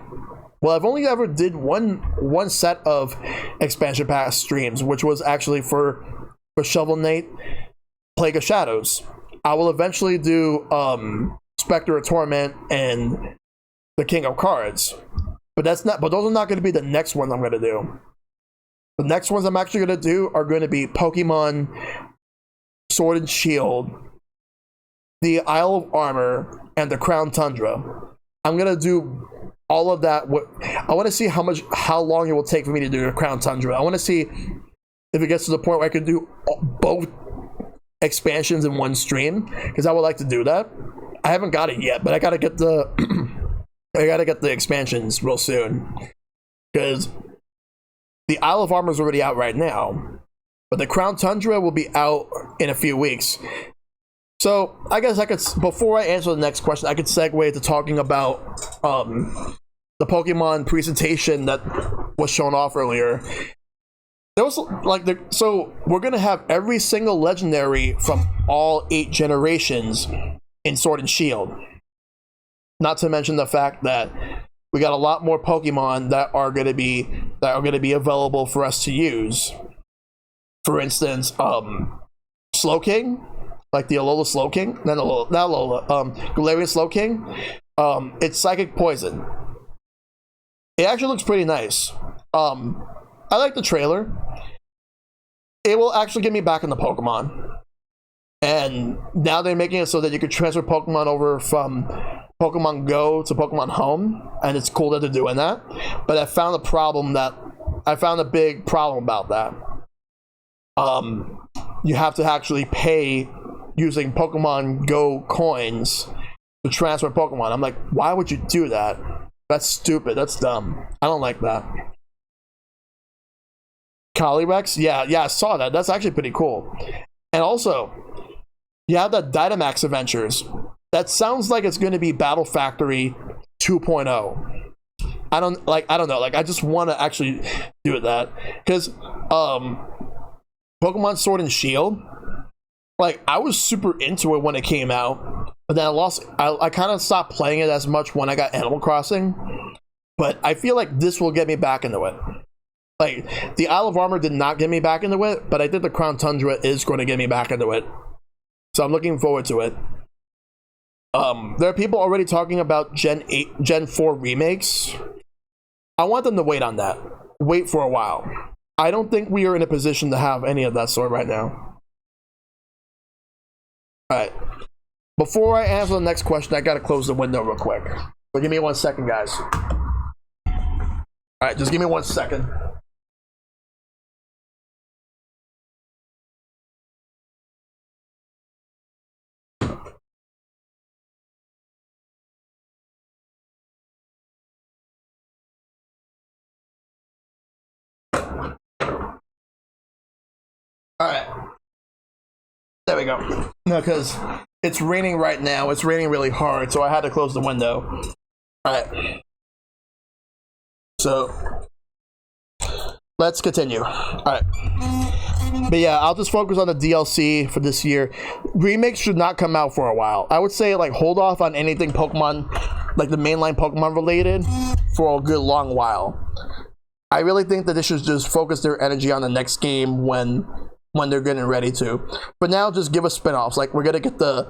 Well, I've only ever did one set of expansion pass streams, which was actually for Shovel Knight, Plague of Shadows. I will eventually do Spectre of Torment and the King of Cards, but those are not going to be the next ones I'm going to do. The next ones I'm actually going to do are going to be Pokemon Sword and Shield, the Isle of Armor, and the Crown Tundra. I'm going to do all of that. I want to see how long it will take for me to do the Crown Tundra. I want to see if it gets to the point where I can do both expansions in one stream, because I would like to do that. I haven't got it yet, but I gotta get the expansions real soon, because the Isle of Armor is already out right now, but the Crown Tundra will be out in a few weeks. So I guess I could, before I answer the next question, I could segue to talking about the Pokemon presentation that was shown off earlier. There was so we're gonna have every single legendary from all 8 generations in Sword and Shield. Not to mention the fact that we got a lot more Pokemon that are gonna be available for us to use. For instance, Slowking, like the Alola Slowking, not Alola, Galarian Slowking. It's Psychic Poison. It actually looks pretty nice. I like the trailer. It will actually get me back into Pokemon. And now they're making it so that you can transfer Pokemon over from Pokemon Go to Pokemon Home, and it's cool that they're doing that. But I found a big problem about that. You have to actually pay using Pokemon Go coins to transfer Pokemon. I'm like, why would you do that? That's stupid. That's dumb. I don't like that. Calyrex? Yeah, I saw that. That's actually pretty cool. And also, you have the Dynamax Adventures. That sounds like it's going to be Battle Factory 2.0. I don't know. Like, I just want to actually do that. Because, Pokemon Sword and Shield, like, I was super into it when it came out, but then I kind of stopped playing it as much when I got Animal Crossing. But I feel like this will get me back into it. Like, the Isle of Armor did not get me back into it, but I think the Crown Tundra is going to get me back into it. So I'm looking forward to it. There are people already talking about Gen 4 remakes. I want them to wait on that. Wait for a while. I don't think we are in a position to have any of that sort right now. Alright. Before I answer the next question, I gotta close the window real quick. So give me 1 second, guys. Alright, just give me 1 second. Alright. There we go. No, because it's raining right now. It's raining really hard, so I had to close the window. Alright. So, let's continue. Alright. But yeah, I'll just focus on the DLC for this year. Remakes should not come out for a while. I would say, like, hold off on anything Pokemon, like the mainline Pokemon related, for a good long while. I really think that they should just focus their energy on the next game when they're getting ready to. But now, just give us spin-offs. Like, we're gonna get the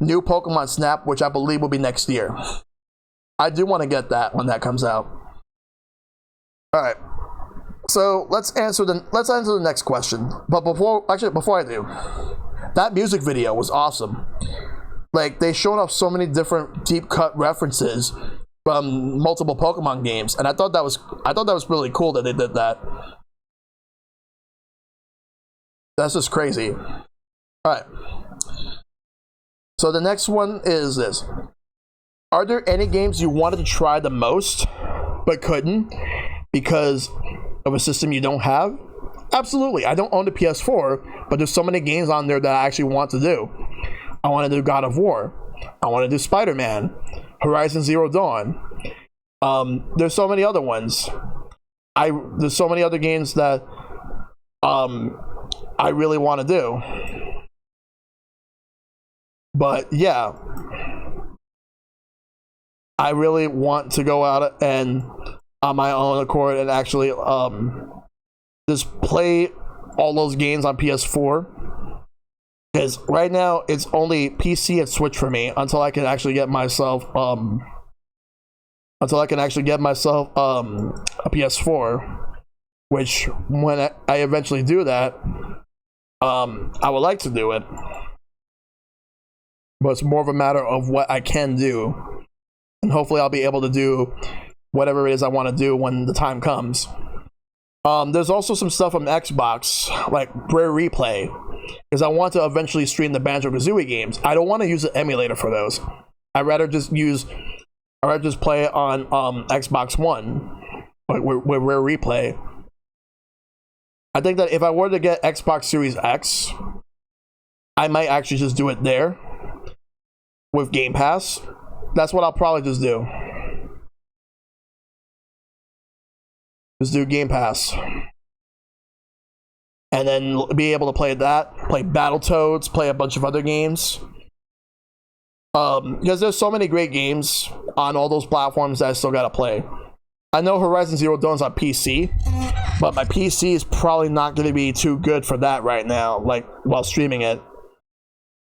new Pokemon Snap, which I believe will be next year. I do want to get that when that comes out. Alright. So let's answer the next question. But before I do, that music video was awesome. Like, they showed off so many different deep cut references from multiple Pokemon games, and I thought that was really cool that they did that. That's just crazy. Alright. So the next one is this. Are there any games you wanted to try the most, but couldn't, because of a system you don't have? Absolutely. I don't own the PS4, but there's so many games on there that I actually want to do. I want to do God of War. I want to do Spider-Man. Horizon Zero Dawn. There's so many other ones. There's so many other games that I really want to do. But yeah, I really want to go out and on my own accord and actually just play all those games on PS4, because right now it's only PC and Switch for me until I can actually get myself a PS4, which when I eventually do that, I would like to do it, but it's more of a matter of what I can do, and hopefully I'll be able to do whatever it is I want to do when the time comes. There's also some stuff on Xbox, like Rare Replay, because I want to eventually stream the Banjo-Kazooie games. I don't want to use an emulator for those. I'd rather just play it on Xbox One, like with Rare Replay. I think that if I were to get Xbox Series X, I might actually just do it there with Game Pass. That's what I'll probably just do. Just do Game Pass. And then be able to play that, play Battletoads, play a bunch of other games. Because there's so many great games on all those platforms that I still gotta play. I know Horizon Zero Dawn's on PC, but my PC is probably not going to be too good for that right now, like while streaming it.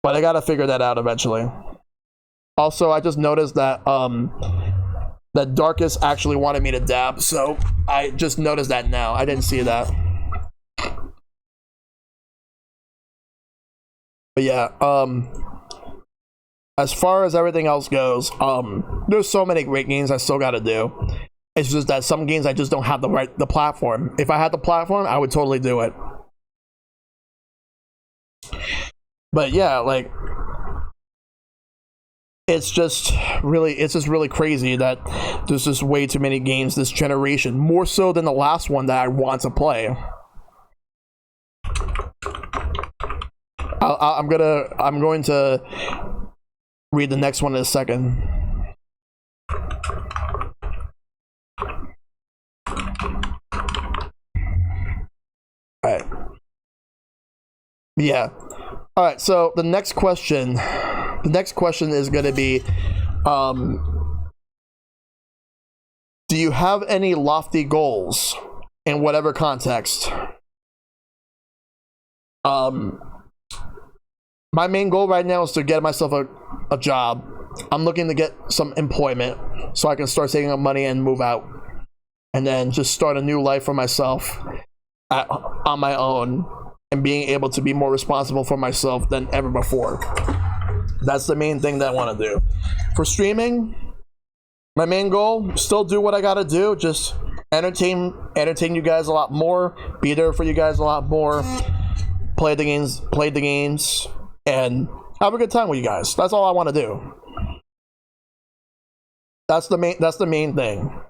But I gotta figure that out eventually. Also, I just noticed that that Darkus actually wanted me to dab, so I just noticed that now. I didn't see that. But yeah, as far as everything else goes, there's so many great games I still got to do. It's just that some games I just don't have the platform. If I had the platform, I would totally do it. But yeah, like it's just really crazy that there's just way too many games this generation, more so than the last one that I want to play. I'm going to read the next one in a second. All right. Yeah. All right. So the next question is going to be, do you have any lofty goals in whatever context? My main goal right now is to get myself a job. I'm looking to get some employment so I can start saving up money and move out, and then just start a new life for myself on my own, and being able to be more responsible for myself than ever before. That's the main thing that I want to do. For streaming, my main goal, still do what I gotta do, just entertain you guys a lot more, be there for you guys a lot more, play the games, and have a good time with you guys. That's all I want to do. That's the main thing.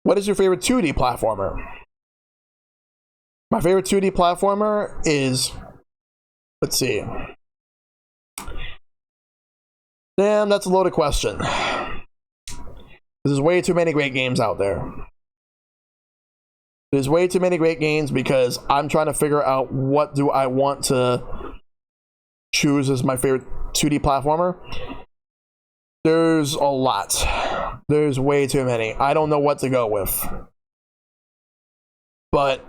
What is your favorite 2D platformer? My favorite 2D platformer is, let's see. Damn, that's a loaded question. There's way too many great games out there. There's way too many great games because I'm trying to figure out what do I want to choose as my favorite 2D platformer. There's a lot. There's way too many. I don't know what to go with. But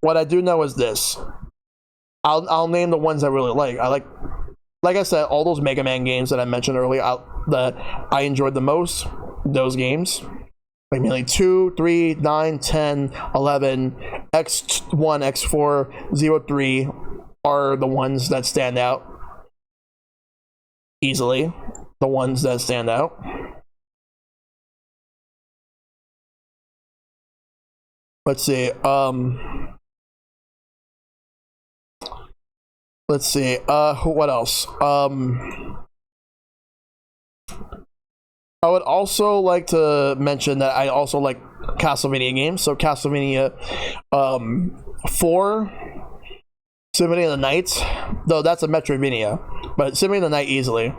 what I do know is this. I'll name the ones I really like. Like I said, all those Mega Man games that I mentioned earlier that I enjoyed the most, those games. Like mainly 2, 3, 9, 10, 11, X1, X4, 03 are the ones that stand out. Easily. The ones that stand out. Let's see. Let's see. What else? I would also like to mention that I also like Castlevania games. So Castlevania 4, Symphony of the Night, though that's a Metroidvania, but Symphony of the Night easily.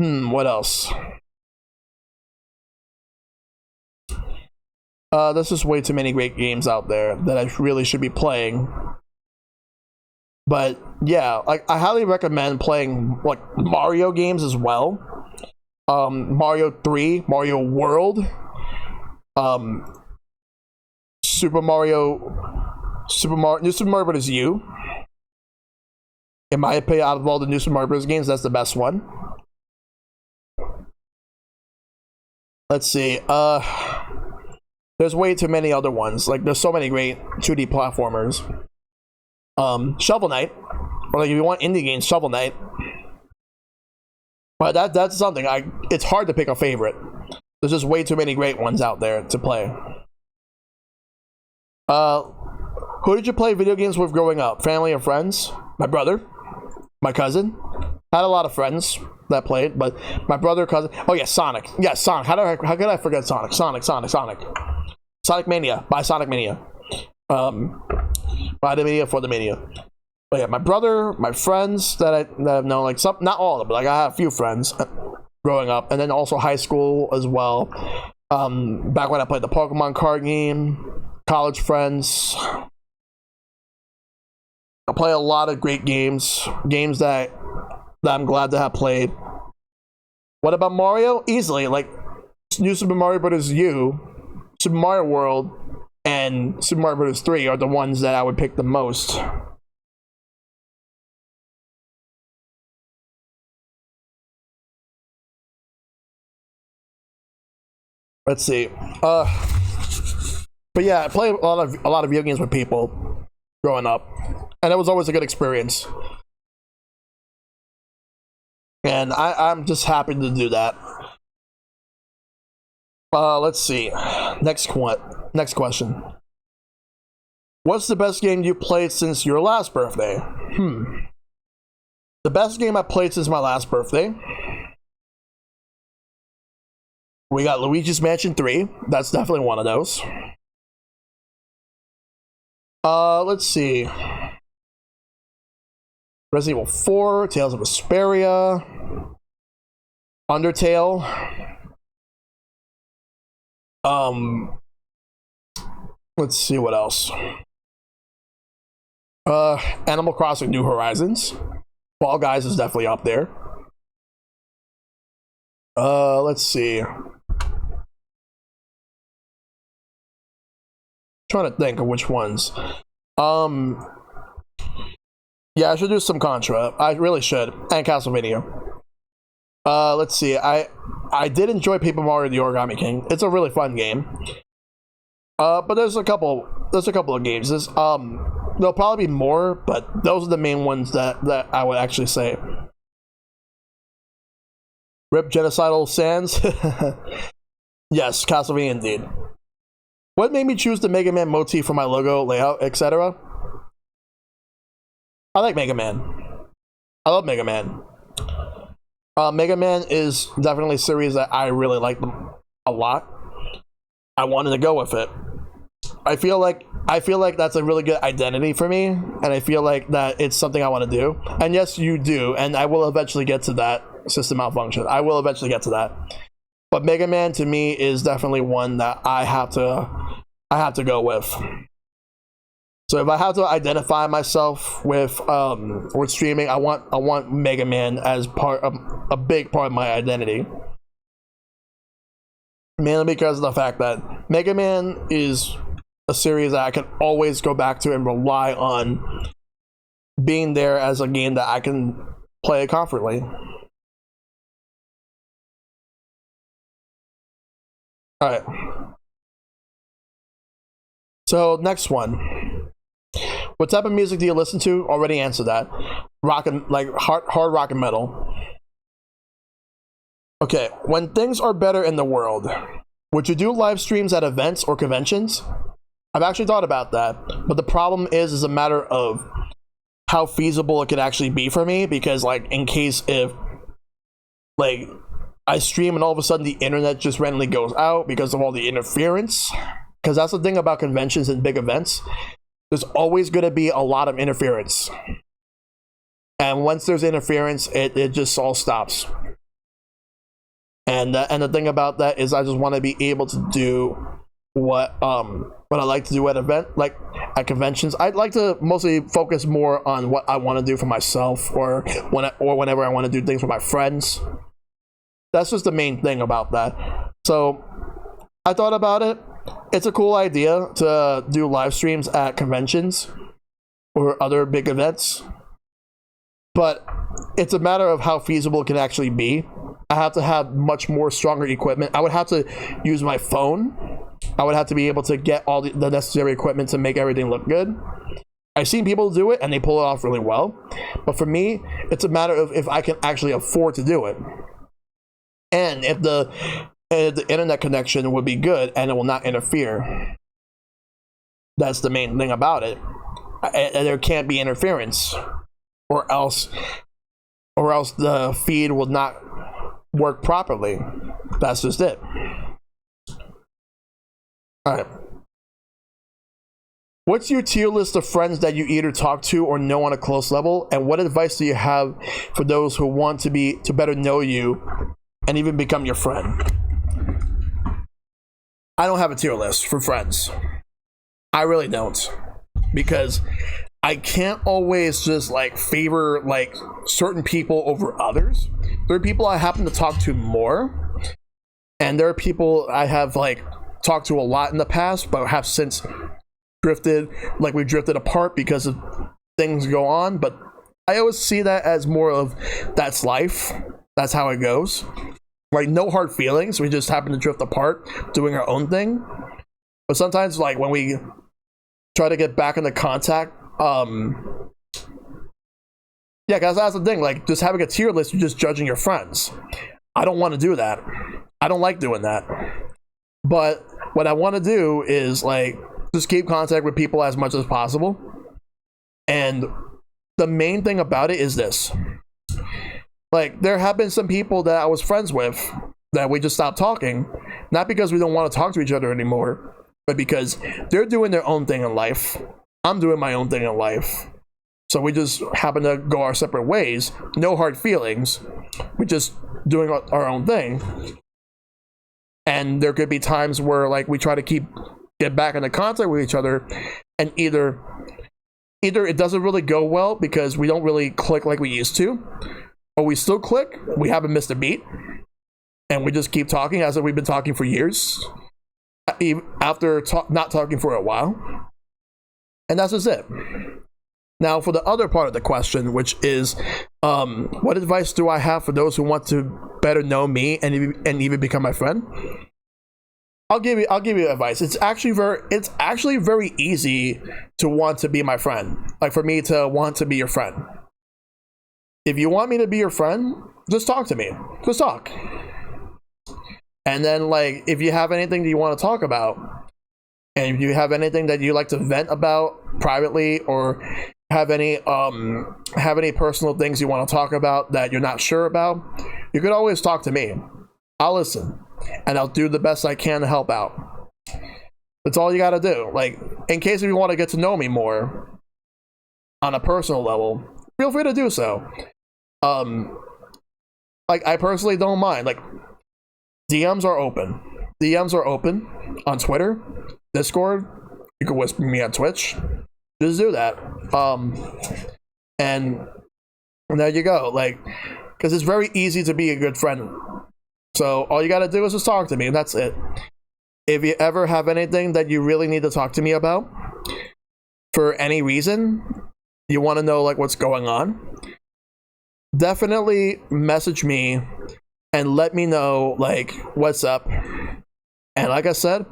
What else? There's just way too many great games out there that I really should be playing. But yeah, like I highly recommend playing like Mario games as well. Mario 3, Mario World, New Super Mario Bros. U. In my opinion, out of all the New Super Mario Bros. Games, that's the best one. Let's see. There's way too many other ones. Like there's so many great 2D platformers. Shovel Knight, or like if you want indie games, Shovel Knight. But that's something it's hard to pick a favorite. There's just way too many great ones out there to play. Who did you play video games with growing up? Family or friends? My brother, my cousin. Had a lot of friends that played, but my brother, cousin. Oh yeah, Sonic. Yeah, Sonic. How could I forget Sonic? Sonic Mania. Buy Sonic Mania. Buy the Mania for the Mania. But yeah, my brother, my friends that I've known, like some, not all of them, but like I have a few friends growing up, and then also high school as well. Back when I played the Pokemon card game, college friends. I play a lot of great games that I'm glad to have played. What about Mario? Easily, like New Super Mario Bros. U, Super Mario World, and Super Mario Bros. 3 are the ones that I would pick the most. Let's see. But yeah, I played a lot of video games with people growing up, and it was always a good experience. And I'm just happy to do that. Let's see. Next question. What's the best game you played since your last birthday? The best game I played since my last birthday. We got Luigi's Mansion 3. That's definitely one of those. Let's see. Resident Evil 4, Tales of Vesperia, Undertale. Let's see what else. Animal Crossing New Horizons. Fall Guys is definitely up there. Let's see. Trying to think of which ones. Yeah, I should do some Contra. I really should. And Castlevania. Let's see. I did enjoy Paper Mario: The Origami King. It's a really fun game. But there's a couple of games. There'll probably be more, but those are the main ones that I would actually say. Rip Genocidal Sands. Yes, Castlevania indeed. What made me choose the Mega Man motif for my logo, layout, etc.? I like Mega Man. I love Mega Man. Mega Man is definitely a series that I really like a lot. I wanted to go with it. I feel like that's a really good identity for me, and I feel like that it's something I want to do. And yes, you do, and I will eventually get to that system malfunction. I will eventually get to that. But Mega Man to me is definitely one that I have to go with. So if I have to identify myself with streaming, I want Mega Man as a big part of my identity. Mainly because of the fact that Mega Man is a series that I can always go back to and rely on being there as a game that I can play confidently. Alright. So, next one. What type of music do you listen to? Already answered that. Hard rock and metal. Okay, when things are better in the world, would you do live streams at events or conventions? I've actually thought about that, but the problem is a matter of how feasible it could actually be for me, because in case if I stream and all of a sudden the internet just randomly goes out because of all the interference, because that's the thing about conventions and big events. There's always going to be a lot of interference, and once there's interference, it just all stops. And the thing about that is I just want to be able to do what I like to do at at conventions. I'd like to mostly focus more on what I want to do for myself, or whenever I want to do things with my friends. That's just the main thing about that. So I thought about it. It's a cool idea to do live streams at conventions or other big events, but it's a matter of how feasible it can actually be. I have to have much more stronger equipment. I would have to use my phone. I would have to be able to get all the necessary equipment to make everything look good. I've seen people do it and they pull it off really well, but for me, it's a matter of if I can actually afford to do it, and if the internet connection would be good and it will not interfere. That's the main thing about it. And there can't be interference, or else the feed will not work properly. That's just it. Alright. What's your tier list of friends that you either talk to or know on a close level, and what advice do you have for those who want to better know you and even become your friend? I don't have a tier list for friends. I really don't, because I can't always just favor certain people over others. There are people I happen to talk to more, and there are people I have talked to a lot in the past, but have since drifted apart because of things go on. But I always see that as more of, that's life, that's how it goes. No hard feelings, we just happen to drift apart doing our own thing. But sometimes, like, when we try to get back into contact, yeah, guys, that's the thing. Like, just having a tier list, you're just judging your friends. I don't want to do that. I don't like doing that. But what I want to do is, like, just keep contact with people as much as possible. And the main thing about it is this. Like, there have been some people that I was friends with that we just stopped talking, not because we don't want to talk to each other anymore, but because they're doing their own thing in life. I'm doing my own thing in life. So we just happen to go our separate ways. No hard feelings. We're just doing our own thing. And there could be times where, like, we try to get back into contact with each other, and either it doesn't really go well because we don't really click like we used to, or we still click, we haven't missed a beat, and we just keep talking as if we've been talking for years, after not talking for a while. And that's just it. Now, for the other part of the question, which is, what advice do I have for those who want to better know me and even become my friend? I'll give you advice. It's actually very easy to want to be my friend. Like, for me to want to be your friend. If you want me to be your friend, just talk to me. Just talk. And then, like, if you have anything that you want to talk about, and if you have anything that you like to vent about privately, or have any personal things you want to talk about that you're not sure about, you could always talk to me. I'll listen, and I'll do the best I can to help out. That's all you gotta do. Like, in case if you want to get to know me more on a personal level, feel free to do so. Like, I personally don't mind. Like, DMs are open. DMs are open on Twitter, Discord. You can whisper me on Twitch. Just do that. And there you go. Like, because it's very easy to be a good friend. So all you gotta do is just talk to me, and that's it. If you ever have anything that you really need to talk to me about, for any reason, you want to know, like, what's going on, definitely message me and let me know, like, what's up. And like I said,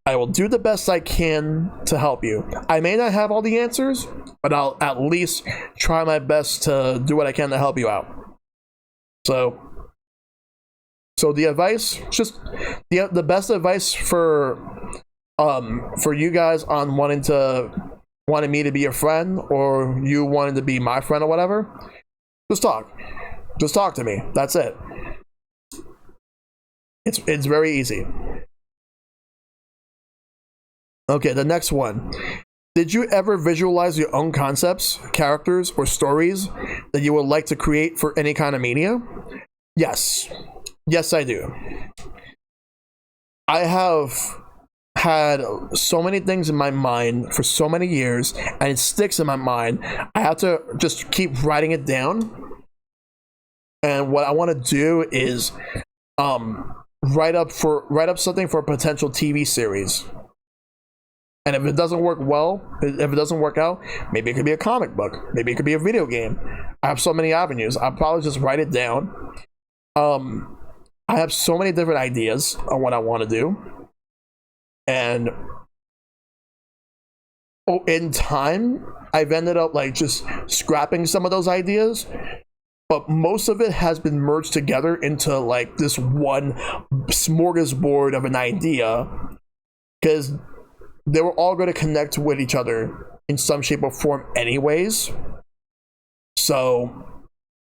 I will do the best I can to help you. I may not have all the answers, but I'll at least try my best to do what I can to help you out. So the advice, just the best advice for you guys on wanting me to be your friend, or you wanting to be my friend or whatever, just talk to me. That's it. It's very easy. Okay, the next one. Did you ever visualize your own concepts, characters, or stories that you would like to create for any kind of media? Yes. Yes, I do. I have had so many things in my mind for so many years, and it sticks in my mind. I have to just keep writing it down. And what I want to do is write up something for a potential TV series. And if it doesn't work out, maybe it could be a comic book. Maybe it could be a video game. I have so many avenues. I'll probably just write it down. I have so many different ideas on what I want to do. And in time, I've ended up, like, just scrapping some of those ideas. But most of it has been merged together into, like, this one smorgasbord of an idea. Because they were all going to connect with each other in some shape or form anyways. So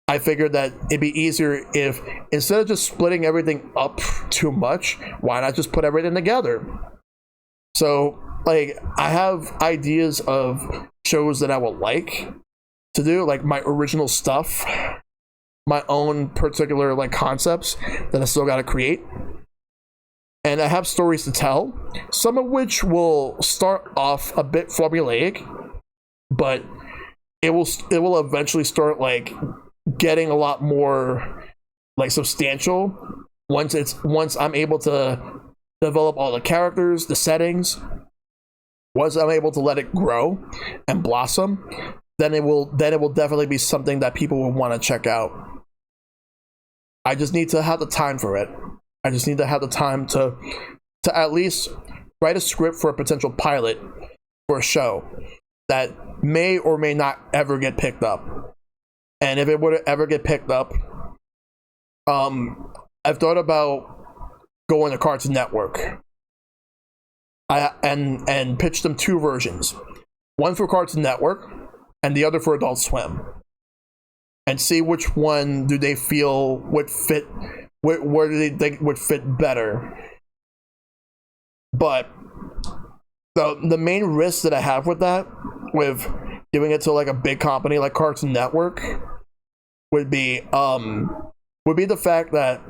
I figured that it'd be easier if, instead of just splitting everything up too much, why not just put everything together? So, like, I have ideas of shows that I would like to do, like my original stuff, my own particular, like, concepts that I still got to create. And I have stories to tell, some of which will start off a bit formulaic, but it will eventually start, like, getting a lot more, like, substantial once I'm able to develop all the characters, the settings. Once I'm able to let it grow and blossom, then it will definitely be something that people will want to check out. I just need to have the time for it. I just need to have the time to at least write a script for a potential pilot for a show that may or may not ever get picked up. And if it would ever get picked up, I've thought about going to Cartoon Network. And pitch them 2 versions. One for Cartoon Network and the other for Adult Swim. And see which one do they feel would fit, where do they think would fit better. But the main risk that I have with that, with giving it to like a big company like Cartoon Network, would be the fact that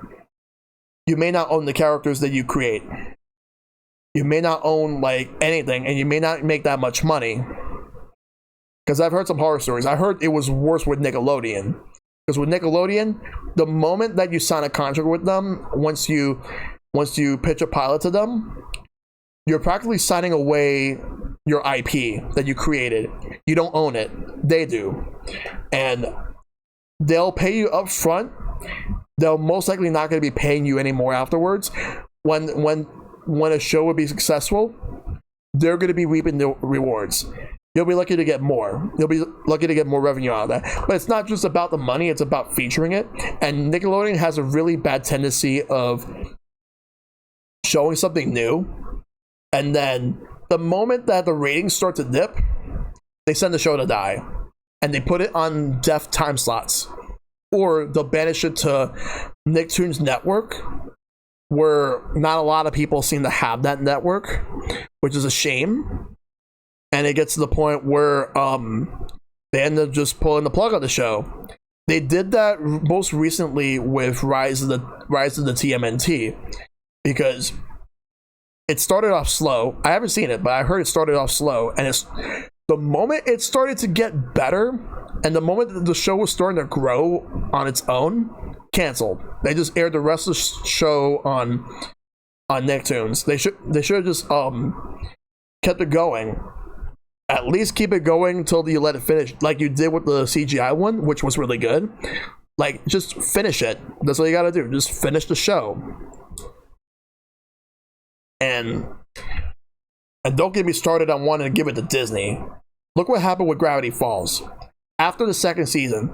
you may not own the characters that you create. You may not own like anything, and you may not make that much money. Because I've heard some horror stories. I heard it was worse with Nickelodeon. Because with Nickelodeon, the moment that you sign a contract with them, once you pitch a pilot to them, you're practically signing away your IP that you created. You don't own it. They do. And they'll pay you up front. They'll most likely not going to be paying you anymore afterwards. When a show would be successful, they're going to be reaping the rewards. You'll be lucky to get more. You'll be lucky to get more revenue out of that. But it's not just about the money, it's about featuring it. And Nickelodeon has a really bad tendency of showing something new, and then the moment that the ratings start to dip, they send the show to die. And they put it on deaf time slots. Or they'll banish it to Nicktoons Network, where not a lot of people seem to have that network, which is a shame. And it gets to the point where they end up just pulling the plug on the show. They did that most recently with Rise of the TMNT, because it started off slow. I haven't seen it, but I heard it started off slow, and it's the moment it started to get better, and the moment that the show was starting to grow on its own, canceled. They just aired the rest of the show on Nicktoons. They should have just kept it going. At least keep it going until you let it finish, like you did with the CGI one, which was really good. Like, just finish it. That's all you gotta do. Just finish the show. And don't get me started on wanting to give it to Disney. Look what happened with Gravity Falls. After the second season,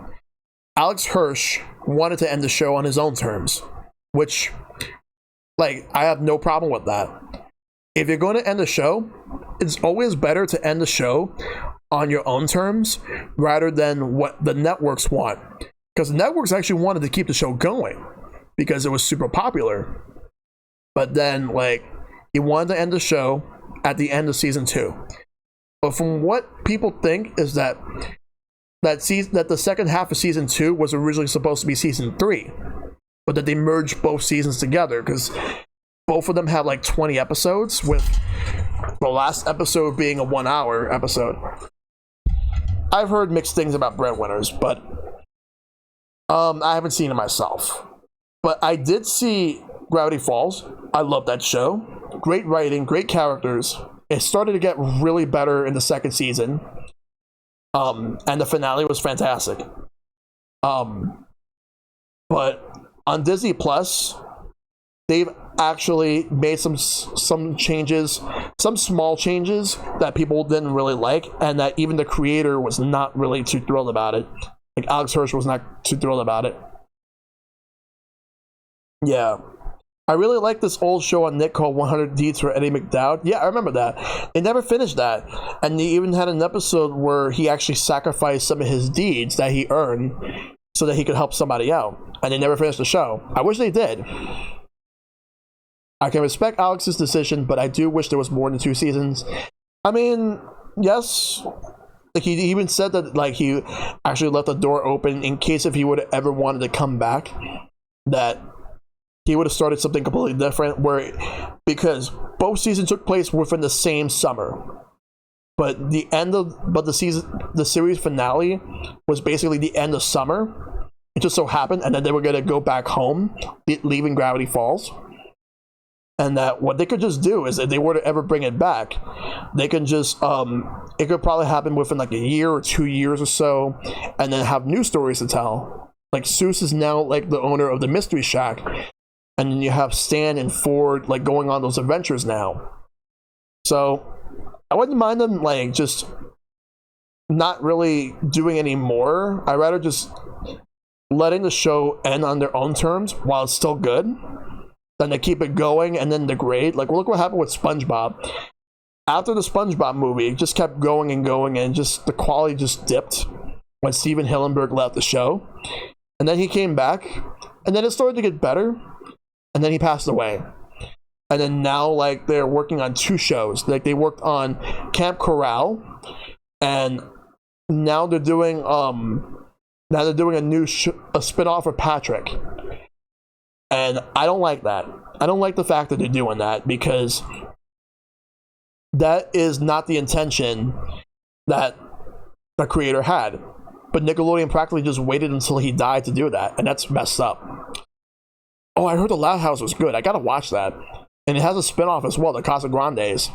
Alex Hirsch wanted to end the show on his own terms, which, like, I have no problem with that. If you're going to end the show, it's always better to end the show on your own terms rather than what the networks want. Because the networks actually wanted to keep the show going because it was super popular. But then, like, he wanted to end the show at the end of season 2. But from what people think is that the second half of season 2 was originally supposed to be season 3, but that they merged both seasons together because both of them have like 20 episodes, with the last episode being a 1-hour episode. I've heard mixed things about Breadwinners, but I haven't seen it myself. But I did see Gravity Falls. I love that show. Great writing, great characters. It started to get really better in the second season. And the finale was fantastic. But on Disney Plus, they've actually made some changes, some small changes that people didn't really like, and that even the creator was not really too thrilled about it. Like, Alex Hirsch was not too thrilled about it. Yeah. I really like this old show on Nick called 100 Deeds for Eddie McDowd. Yeah, I remember that. They never finished that. And they even had an episode where he actually sacrificed some of his deeds that he earned so that he could help somebody out. And they never finished the show. I wish they did. I can respect Alex's decision, but I do wish there was more than 2 seasons. I mean, yes. Like, he even said that, like, he actually left the door open in case if he would have ever wanted to come back, that he would have started something completely different, because both seasons took place within the same summer. But the series finale was basically the end of summer. It just so happened, and then they were going to go back home, leaving Gravity Falls. And that what they could just do is, if they were to ever bring it back, they can just, it could probably happen within like a year or 2 years or so, and then have new stories to tell. Like, Seuss is now like the owner of the Mystery Shack, and then you have Stan and Ford like going on those adventures now. So I wouldn't mind them like just not really doing any more. I'd rather just letting the show end on their own terms while it's still good than to keep it going and then degrade. Like, look what happened with SpongeBob. After the SpongeBob movie, it just kept going and going, and just the quality just dipped when Steven Hillenburg left the show. And then he came back, and then it started to get better, and then he passed away. And then now, like, they're working on 2 shows. Like, they worked on Camp Corral, and now they're doing a new a spin-off of Patrick. And I don't like that. I don't like the fact that they're doing that, because that is not the intention that the creator had. But Nickelodeon practically just waited until he died to do that, and that's messed up. Oh, I heard The Loud House was good. I gotta watch that. And it has a spin-off as well, The Casa Grandes,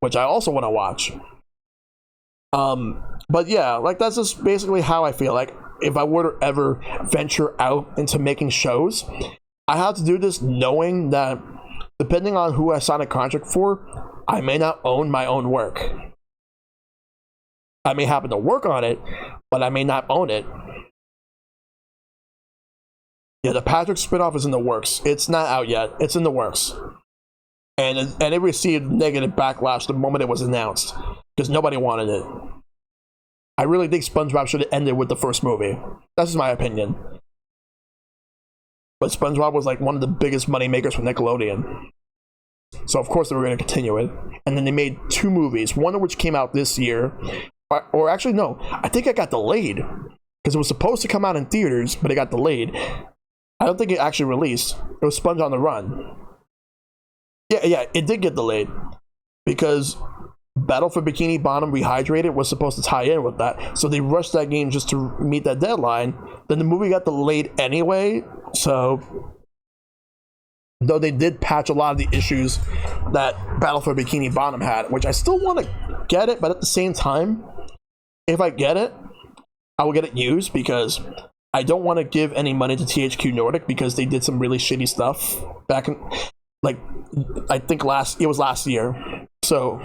which I also want to watch. But yeah, like, that's just basically how I feel. Like, if I were to ever venture out into making shows, I have to do this knowing that depending on who I sign a contract for, I may not own my own work. I may happen to work on it, but I may not own it. Yeah, the Patrick spinoff is in the works. It's not out yet. It's in the works. And it received negative backlash the moment it was announced, because nobody wanted it. I really think SpongeBob should have ended with the first movie. That's just my opinion. But SpongeBob was like one of the biggest money makers for Nickelodeon. So of course they were going to continue it. And then they made 2 movies, one of which came out this year. Or actually, no, I think it got delayed, because it was supposed to come out in theaters, but it got delayed. I don't think it actually released. It was Sponge on the Run. Yeah, it did get delayed, because Battle for Bikini Bottom Rehydrated was supposed to tie in with that. So they rushed that game just to meet that deadline. Then the movie got delayed anyway. So, though they did patch a lot of the issues that Battle for Bikini Bottom had, which I still want to get it, but at the same time, if I get it, I will get it used, because I don't want to give any money to THQ Nordic, because they did some really shitty stuff back in, like, I think it was last year. So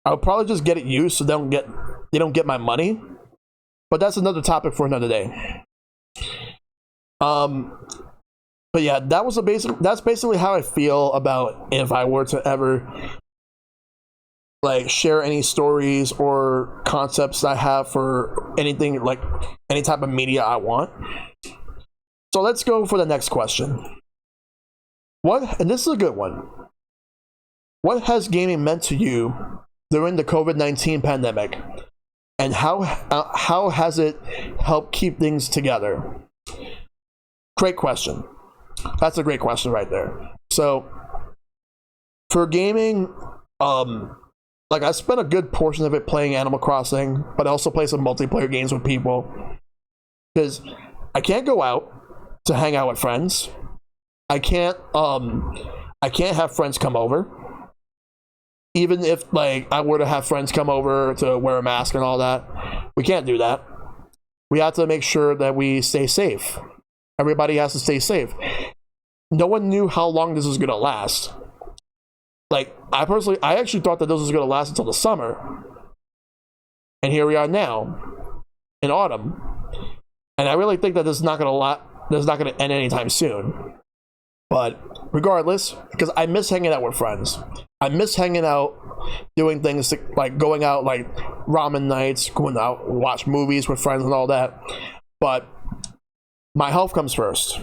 I'll probably just get it used so they don't get my money. But that's another topic for another day. But yeah, that's basically how I feel about if I were to ever like share any stories or concepts I have for anything, like any type of media I want. So let's go for the next question. And this is a good one. What has gaming meant to you during the COVID-19 pandemic? And how has it helped keep things together? Great question. That's a great question right there. So, for gaming, like I spent a good portion of it playing Animal Crossing, but I also play some multiplayer games with people. Because I can't go out to hang out with friends. I can't have friends come over. Even if like I were to have friends come over to wear a mask and all that, we can't do that. We have to make sure that we stay safe. Everybody has to stay safe. No one knew how long this was going to last. Like, I actually thought that this was going to last until the summer. And here we are now, in autumn. And I really think that this is not going to end anytime soon. But regardless, because I miss hanging out with friends. I miss hanging out, doing things like going out, like ramen nights, going out, watch movies with friends and all that. But my health comes first.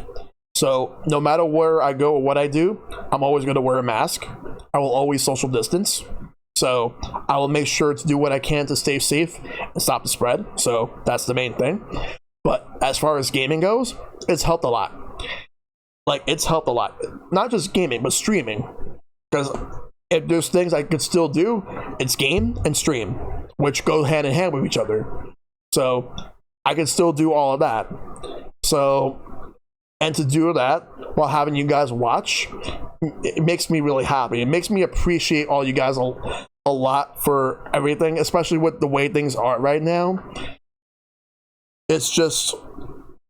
So no matter where I go or what I do, I'm always going to wear a mask. I will always social distance. So I will make sure to do what I can to stay safe and stop the spread. So that's the main thing. But as far as gaming goes, it's helped a lot. Like, it's helped a lot. Not just gaming, but streaming. Because if there's things I could still do, it's game and stream, which go hand in hand with each other. So I can still do all of that. So, and to do that while having you guys watch, it makes me really happy. It makes me appreciate all you guys a lot for everything, especially with the way things are right now. It's just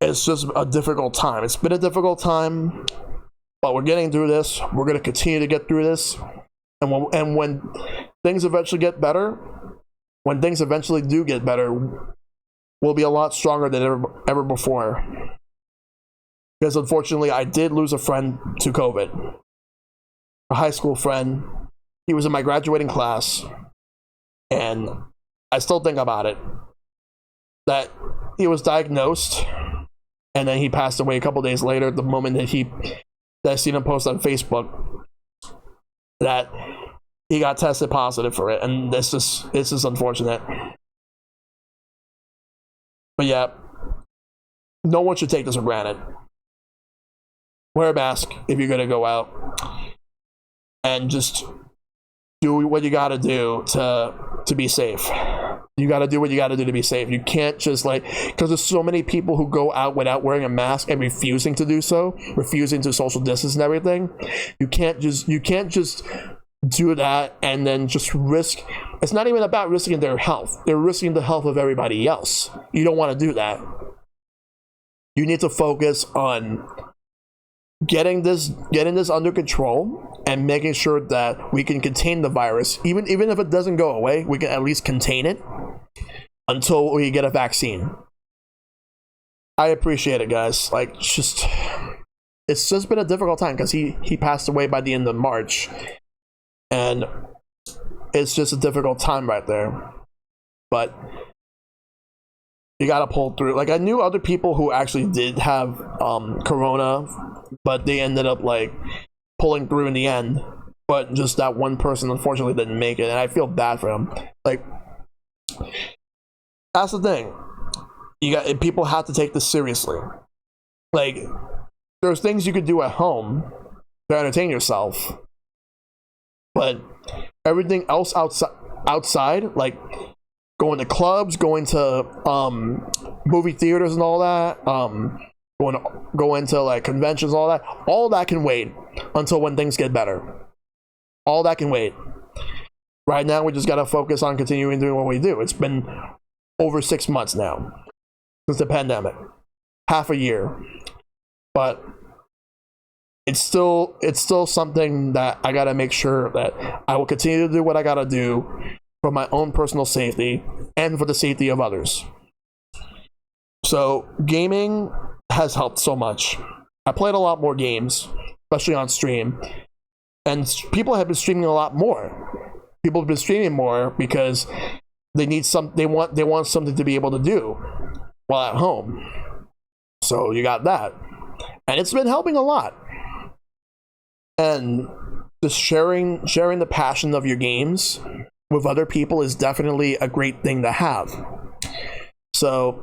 a difficult time. It's been a difficult time, but we're getting through this. We're going to continue to get through this. And when things eventually get better, when things eventually do get better, we'll be a lot stronger than ever before. Because unfortunately, I did lose a friend to COVID. A high school friend. He was in my graduating class. And I still think about it. That he was diagnosed. And then he passed away a couple days later. The moment that I seen him post on Facebook that he got tested positive for it. And this is unfortunate. But yeah, no one should take this for granted. Wear a mask if you're gonna go out, and just do what you gotta do to be safe. You gotta do what you gotta do to be safe. You can't just because there's so many people who go out without wearing a mask and refusing to do so, refusing to social distance and everything. You can't just do that and then just risk. It's not even about risking their health. They're risking the health of everybody else. You don't want to do that. You need to focus on getting this under control and making sure that we can contain the virus. Even if it doesn't go away, we can at least contain it until we get a vaccine. I appreciate it, guys. It's just been a difficult time because he passed away by the end of March, and it's just a difficult time right there. But you gotta pull through. I knew other people who actually did have corona, but they ended up pulling through in the end. But just that one person unfortunately didn't make it, and I feel bad for him. That's the thing. People have to take this seriously. There's things you could do at home to entertain yourself, but everything else outside, going to clubs, going to movie theaters and all that, going to conventions, all that can wait until when things get better. All that can wait. Right now, we just gotta focus on continuing doing what we do. It's been over 6 months now since the pandemic, half a year, but it's still something that I gotta make sure that I will continue to do what I gotta do for my own personal safety and for the safety of others. So gaming has helped so much. I played a lot more games, especially on stream, and people have been streaming a lot more. People have been streaming more because they want something to be able to do while at home. So you got that, and it's been helping a lot. And just sharing the passion of your games with other people is definitely a great thing to have. So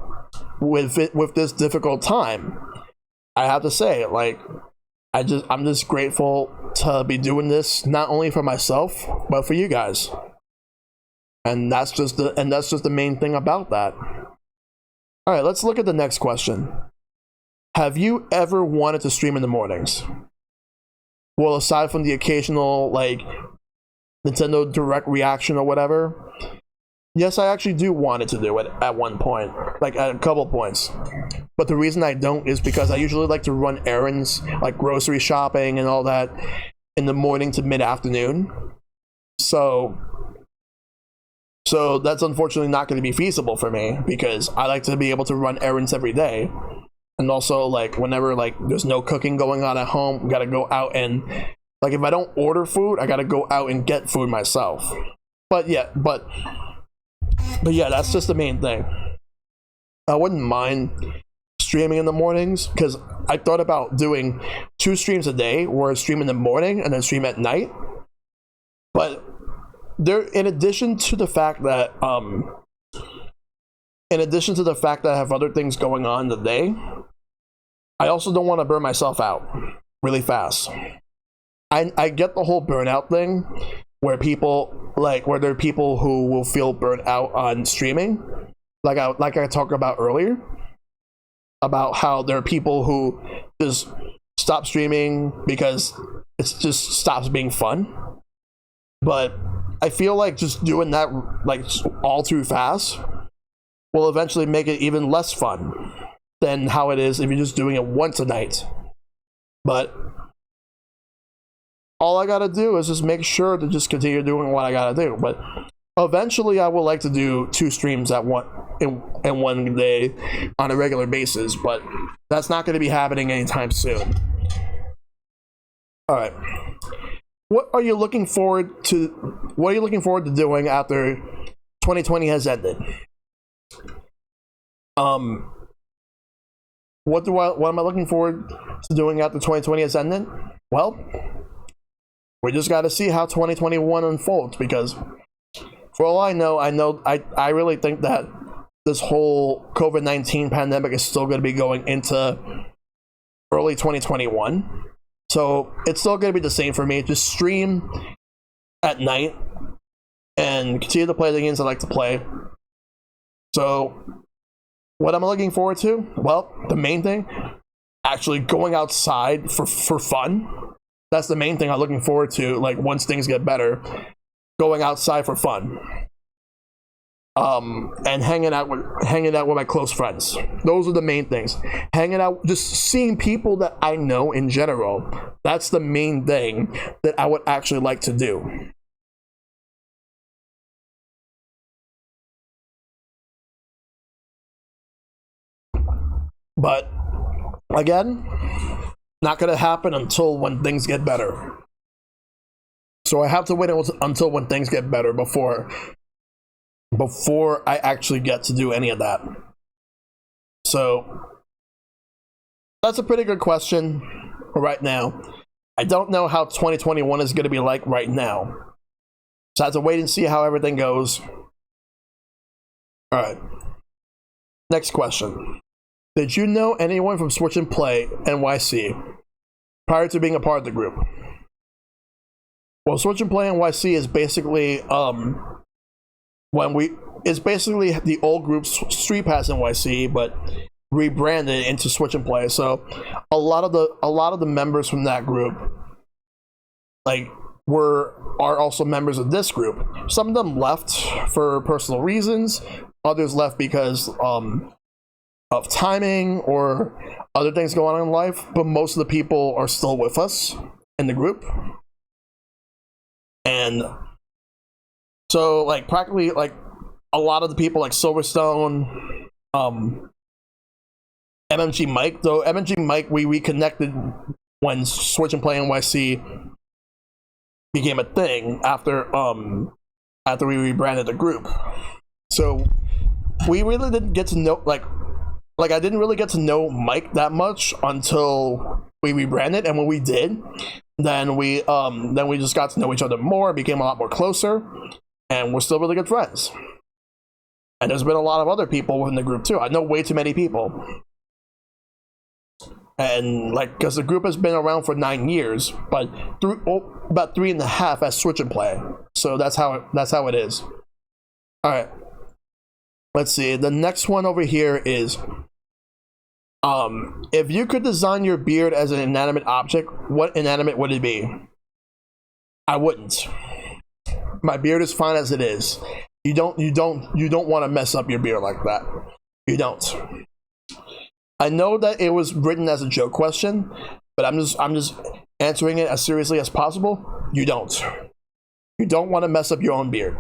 with this difficult time, I have to say, I'm just grateful to be doing this, not only for myself but for you guys. And that's just the main thing about that. All right, let's look at the next question. Have you ever wanted to stream in the mornings? Well, aside from the occasional Nintendo Direct reaction or whatever, yes, I actually do want to do it at one point, at a couple points. But the reason I don't is because I usually like to run errands, like grocery shopping and all that, in the morning to mid-afternoon. So that's unfortunately not going to be feasible for me, because I like to be able to run errands every day. And also, whenever there's no cooking going on at home, gotta go out and if I don't order food, I gotta go out and get food myself. But yeah, that's just the main thing. I wouldn't mind streaming in the mornings, because I thought about doing 2 streams a day, where I stream in the morning and then stream at night. But in addition to the fact that I have other things going on in the day, I also don't want to burn myself out really fast. I get the whole burnout thing, where there are people who will feel burnt out on streaming, like I talked about earlier, about how there are people who just stop streaming because it just stops being fun. But I feel just doing that all too fast will eventually make it even less fun than how it is if you're just doing it once a night. But all I gotta do is just make sure to just continue doing what I gotta do. But eventually, I would like to do 2 streams at in one day on a regular basis, but that's not going to be happening anytime soon. All right, what are you looking forward to? What are you looking forward to doing after 2020 has ended? What am I looking forward to doing after 2020 has ended? Well, we just got to see how 2021 unfolds, because for all I really think that this whole COVID-19 pandemic is still going to be going into early 2021. So it's still going to be the same for me. Just stream at night and continue to play the games I like to play. So what am I looking forward to? Well, the main thing, actually going outside for fun. That's the main thing I'm looking forward to, like once things get better. Going outside for fun. And hanging out with my close friends. Those are the main things. Hanging out, just seeing people that I know in general. That's the main thing that I would actually like to do. But again, not gonna happen until when things get better. So I have to wait until when things get better before I actually get to do any of that. So that's a pretty good question right now. I don't know how 2021 is going to be like right now. So I have to wait and see how everything goes. All right. Next question. Did you know anyone from Switch and Play NYC prior to being a part of the group? Well, Switch and Play NYC is basically it's basically the old group Street Pass NYC, but rebranded into Switch and Play. So a lot of the members from that group are also members of this group. Some of them left for personal reasons, others left because of timing or other things going on in life, but most of the people are still with us in the group. And so practically a lot of the people like Silverstone, MMG Mike, though MMG Mike we reconnected when Switch and Play NYC became a thing after we rebranded the group. So we really didn't get to know I didn't really get to know Mike that much until we rebranded, and when we did, then we just got to know each other more, became a lot more closer, and we're still really good friends. And there's been a lot of other people in the group too. I know way too many people. And because the group has been around for 9 years, but about 3.5 as Switch and Play. So that's how it is. All right. Let's see. The next one over here is, if you could design your beard as an inanimate object, what inanimate would it be? I wouldn't. My beard is fine as it is. You don't want to mess up your beard like that. You don't. I know that it was written as a joke question, but I'm just answering it as seriously as possible. You don't. You don't want to mess up your own beard.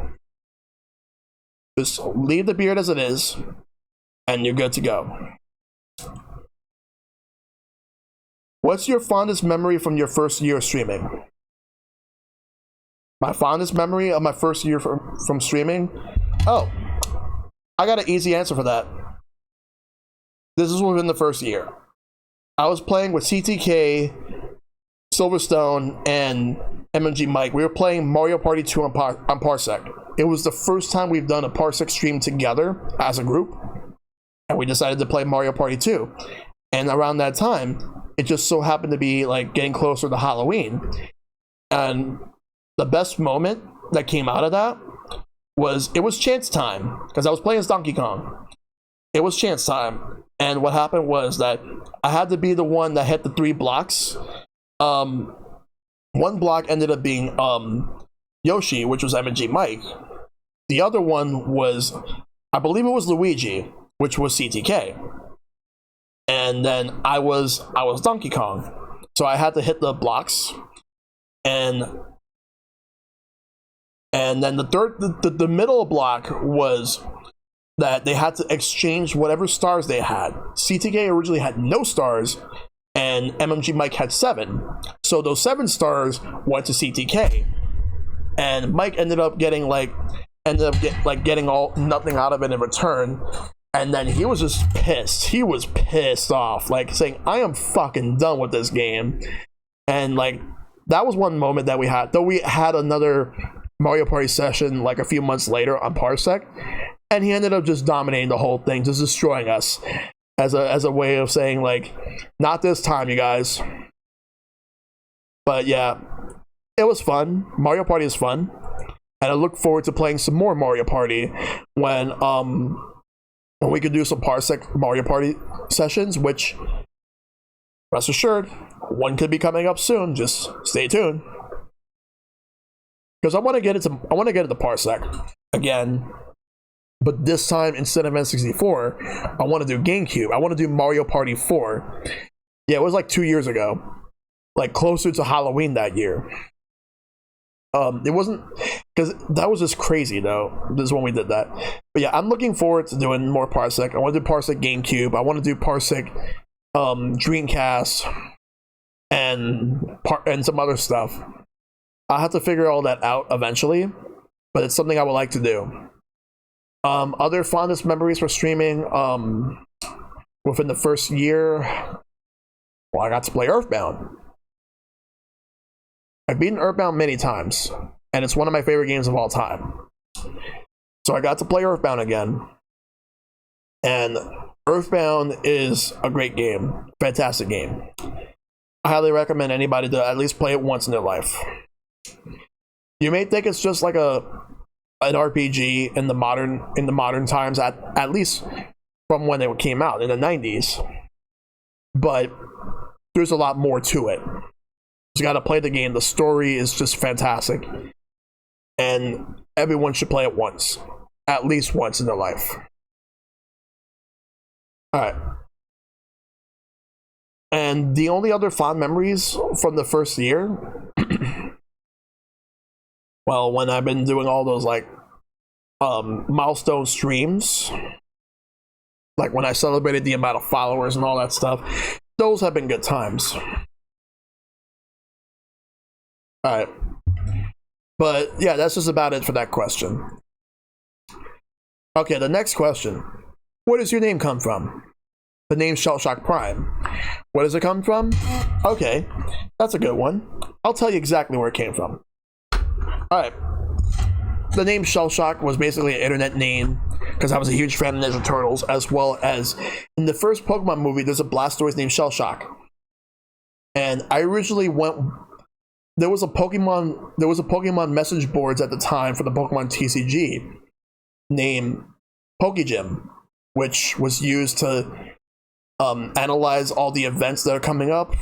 Just leave the beard as it is, and you're good to go. What's your fondest memory from your first year of streaming? My fondest memory of my first year from streaming? Oh, I got an easy answer for that. This is within the first year. I was playing with CTK, Silverstone, and MMG Mike. We were playing Mario Party 2 on Parsec. It was the first time we've done a Parsec stream together as a group, and we decided to play Mario Party 2. And around that time, it just so happened to be getting closer to Halloween. And the best moment that came out of that was chance time, because I was playing as Donkey Kong. It was chance time, and what happened was that I had to be the one that hit the 3 blocks. One block ended up being Yoshi, which was MG Mike. The other one was, I believe it was Luigi, which was CTK. And then I was Donkey Kong. So I had to hit the blocks. and then the middle block was that they had to exchange whatever stars they had. CTK originally had no stars, and MMG Mike had 7. So those 7 stars went to CTK, and Mike ended up getting getting all nothing out of it in return. And then he was just pissed. He was pissed off, like saying, "I am fucking done with this game." And like that was one moment that we had. Though we had another Mario Party session like a few months later on Parsec, and he ended up just dominating the whole thing, just destroying us as a way of saying like, "Not this time, you guys." But yeah, it was fun. Mario Party is fun, and I look forward to playing some more Mario Party when we could do some Parsec Mario Party sessions, which, rest assured, one could be coming up soon. Just stay tuned, because I want to get into Parsec again, but this time instead of N64, I want to do GameCube. I want to do Mario Party 4. Yeah, it was like 2 years ago, like closer to Halloween that year. It wasn't, because that was just crazy though. This is when we did that. But yeah, I'm looking forward to doing more Parsec. I want to do Parsec GameCube. I want to do Parsec Dreamcast and some other stuff. I'll have to figure all that out eventually, but it's something I would like to do. Other fondest memories for streaming within the first year. Well, I got to play Earthbound. I've beaten Earthbound many times, and it's one of my favorite games of all time. So I got to play Earthbound again, and Earthbound is a great game, fantastic game. I highly recommend anybody to at least play it once in their life. You may think it's just like an RPG in the modern times, at least from when it came out in the 90s, but there's a lot more to it. You got to play the game. The story is just fantastic, and everyone should play it once, at least once in their life. All right. And the only other fond memories from the first year, well, when I've been doing all those like milestone streams, like when I celebrated the amount of followers and all that stuff, those have been good times. Alright. But yeah, that's just about it for that question. Okay, the next question. Where does your name come from? The name ShellshockPrime. Where does it come from? Okay, that's a good one. I'll tell you exactly where it came from. Alright. The name Shellshock was basically an internet name because I was a huge fan of Ninja Turtles, as well as in the first Pokemon movie, there's a Blastoise named Shellshock. And I originally went... There was a Pokemon message boards at the time for the Pokemon TCG named Pokegym, which was used to analyze all the events that are coming up.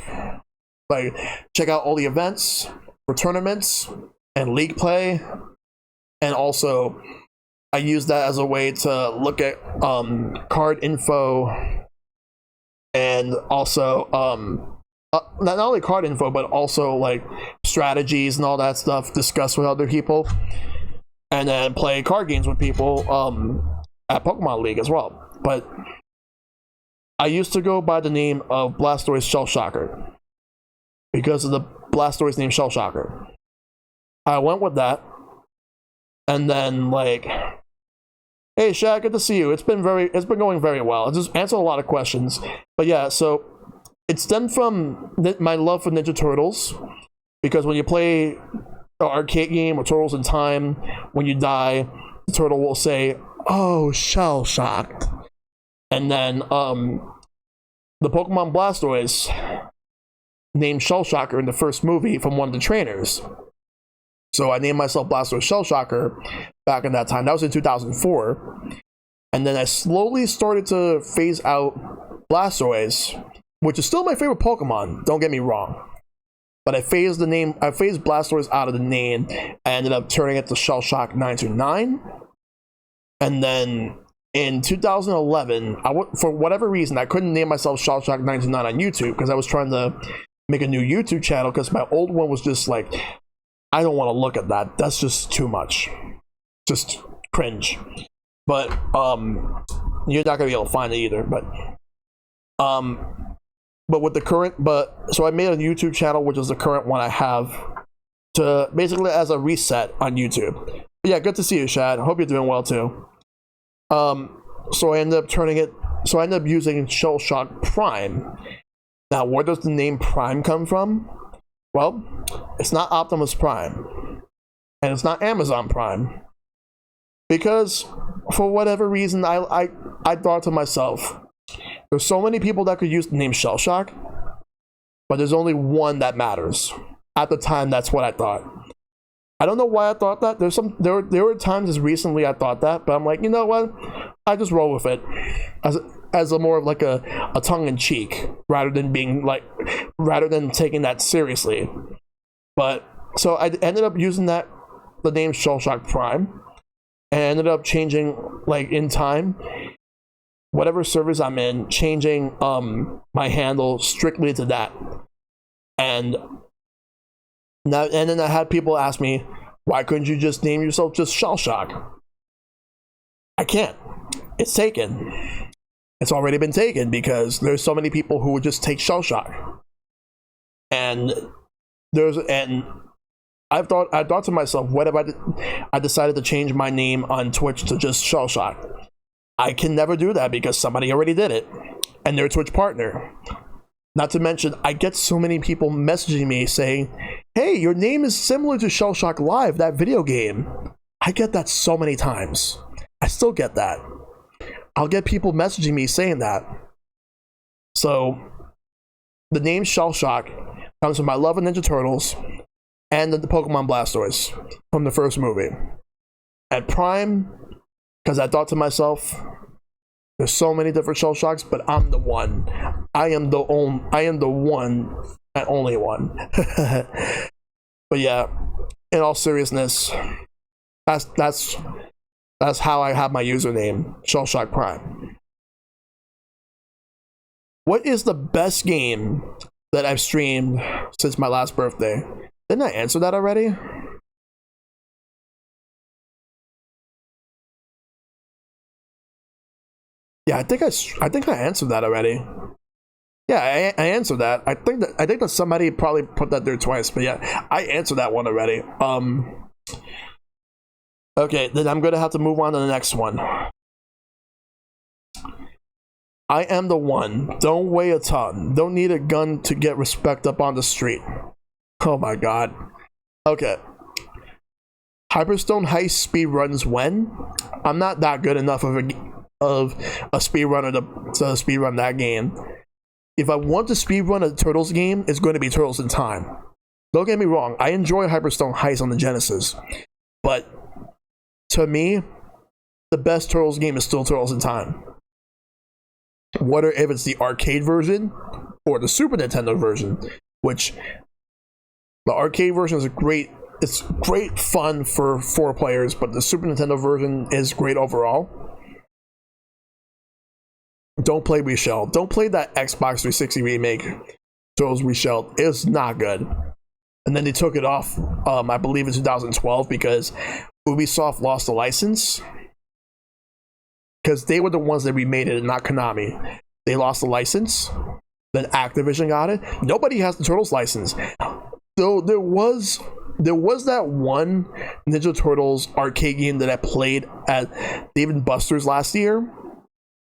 Like, check out all the events for tournaments and league play. And also, I used that as a way to look at card info, and also not only card info, but also like strategies and all that stuff, discuss with other people, and then play card games with people at Pokemon League as well. But I used to go by the name of Blastoise Shellshocker because of the Blastoise named Shellshocker. I went with that, and then like, hey Shaq, good to see you. It's been going very well. I just answered a lot of questions, but yeah, so it stemmed from my love for Ninja Turtles, because when you play an arcade game or Turtles in Time, when you die, the turtle will say, "Oh, shell shocked." And then the Pokemon Blastoise named Shellshocker in the first movie from one of the trainers. So I named myself Blastoise Shellshocker back in that time. That was in 2004. And then I slowly started to phase out Blastoise, which is still my favorite Pokemon, don't get me wrong. But I phased Blastoise out of the name. I ended up turning it to Shellshock 929. And then in 2011, for whatever reason, I couldn't name myself Shellshock 929 on YouTube because I was trying to make a new YouTube channel because my old one was just like, I don't want to look at that. That's just too much. Just cringe. But you're not gonna be able to find it either. But with the current, so I made a YouTube channel, which is the current one I have, to basically as a reset on YouTube. But yeah, good to see you, Shad. Hope you're doing well too. So I ended up using ShellshockPrime. Now, where does the name Prime come from? Well, it's not Optimus Prime, and it's not Amazon Prime, because for whatever reason, I thought to myself, there's so many people that could use the name Shellshock, but there's only one that matters. At the time, that's what I thought. I don't know why I thought that. There were times as recently I thought that, but I'm like, you know what? I just roll with it as a more of like a tongue in cheek rather than taking that seriously. But so I ended up using the name ShellshockPrime, and I ended up changing, like, in time, whatever service I'm in, changing my handle strictly to that. And then I had people ask me, why couldn't you just name yourself just Shellshock? I can't. It's taken. It's already been taken because there's so many people who would just take Shellshock. And I thought to myself, what if I decided to change my name on Twitch to just Shellshock? I can never do that because somebody already did it, and they're a Twitch partner. Not to mention, I get so many people messaging me saying, hey, your name is similar to Shellshock Live, that video game. I get that so many times. I still get that. I'll get people messaging me saying that. So, the name Shellshock comes from my love of Ninja Turtles and the Pokemon Blastoise from the first movie. And Prime, because I thought to myself, there's so many different Shellshocks, but I'm the one. I am the one and only one. But yeah, in all seriousness, that's how I have my username, ShellshockPrime. What is the best game that I've streamed since my last birthday? Didn't I answer that already? Yeah, I think I answered that already. Yeah, I answered that. I think that somebody probably put that there twice, but yeah, I answered that one already. Okay, then I'm gonna have to move on to the next one. I am the one. Don't weigh a ton. Don't need a gun to get respect up on the street. Oh my god. Okay. Hyperstone Heist speed runs when? I'm not that good enough of a speedrunner to speedrun that game. If I want to speedrun a Turtles game, it's going to be Turtles in Time. Don't get me wrong, I enjoy Hyperstone Heist on the Genesis, but to me, the best Turtles game is still Turtles in Time. Whether if it's the arcade version or the Super Nintendo version, which the arcade version is great. It's great fun for 4 players, but the Super Nintendo version is great overall. Don't play Reshelled. Don't play that Xbox 360 remake, Turtles Reshelled. It's not good. And then they took it off, I believe in 2012, because Ubisoft lost the license. Because they were the ones that remade it, and not Konami. They lost the license. Then Activision got it. Nobody has the Turtles license. So there was that one Ninja Turtles arcade game that I played at Dave & Buster's last year.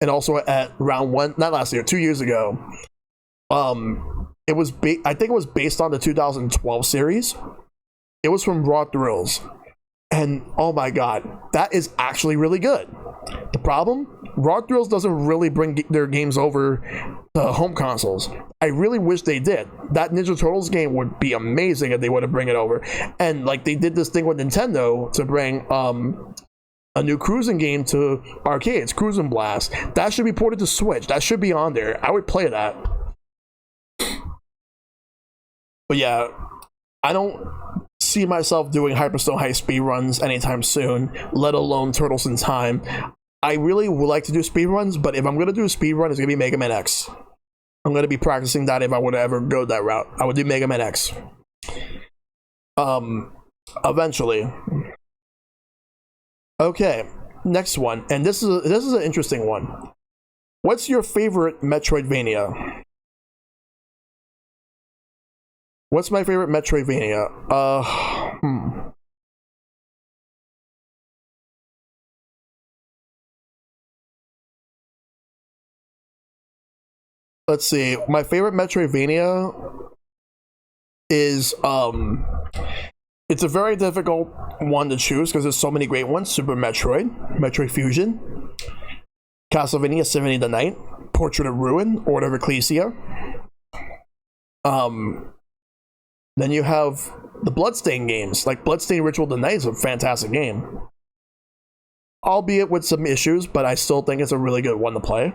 And also at round one, not last year, 2 years ago. It was I think it was based on the 2012 series. It was from Raw Thrills, and oh my god, that is actually really good. The problem, Raw Thrills doesn't really bring their games over to home consoles. I really wish they did. That Ninja Turtles game would be amazing if they would have bring it over. And like they did this thing with Nintendo to bring a new cruising game to arcades, Cruising Blast. That should be ported to Switch. That should be on there. I would play that. But yeah, I don't see myself doing Hyperstone Heist speedruns anytime soon, let alone Turtles in Time. I really would like to do speedruns, but if I'm going to do a speedrun, it's going to be Mega Man X. I'm gonna be practicing that if I would ever go that route. I would do Mega Man X. Eventually. Okay, next one, and this is an interesting one. What's your favorite Metroidvania? What's my favorite Metroidvania? Let's see. My favorite Metroidvania is it's a very difficult one to choose because there's so many great ones. Super Metroid, Metroid Fusion, Castlevania Symphony of the Night, Portrait of Ruin, Order of Ecclesia. Then you have the Bloodstained games, like Bloodstained Ritual of the Night is a fantastic game. Albeit with some issues, but I still think it's a really good one to play.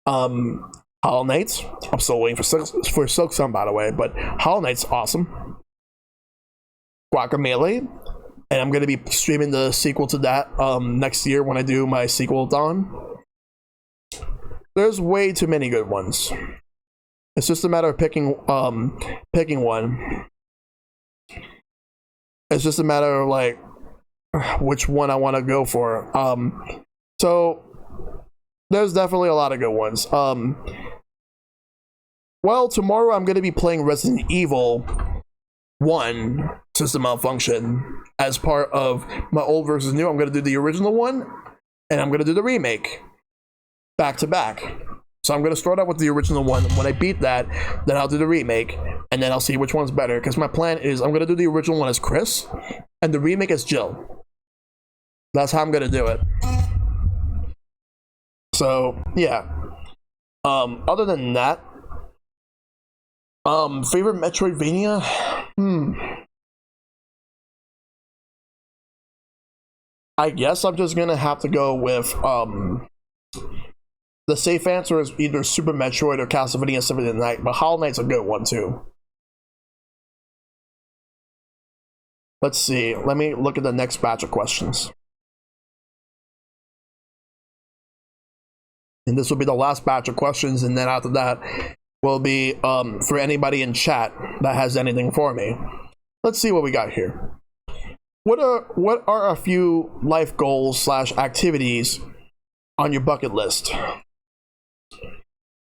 Hollow Knight, I'm still waiting for Silksong, by the way, but Hollow Knight's awesome. Guacamelee, and I'm going to be streaming the sequel to that next year when I do my sequel-thon. There's way too many good ones. It's just a matter of picking one. It's just a matter of like which one I want to go for. So there's definitely a lot of good ones. Well, tomorrow I'm going to be playing Resident Evil 1 System Malfunction as part of my old versus new. I'm going to do the original one, and I'm going to do the remake back to back. So I'm going to start out with the original one. When I beat that, then I'll do the remake, and then I'll see which one's better. Because my plan is I'm going to do the original one as Chris, and the remake as Jill. That's how I'm going to do it. So, yeah. Other than that, favorite Metroidvania? I guess I'm just going to have to go with, the safe answer is either Super Metroid or Castlevania Symphony of the Night, but Hollow Knight's a good one too. Let's see. Let me look at the next batch of questions. And this will be the last batch of questions, and then after that will be for anybody in chat that has anything for me. Let's see what we got here. What are a few life goals / activities on your bucket list?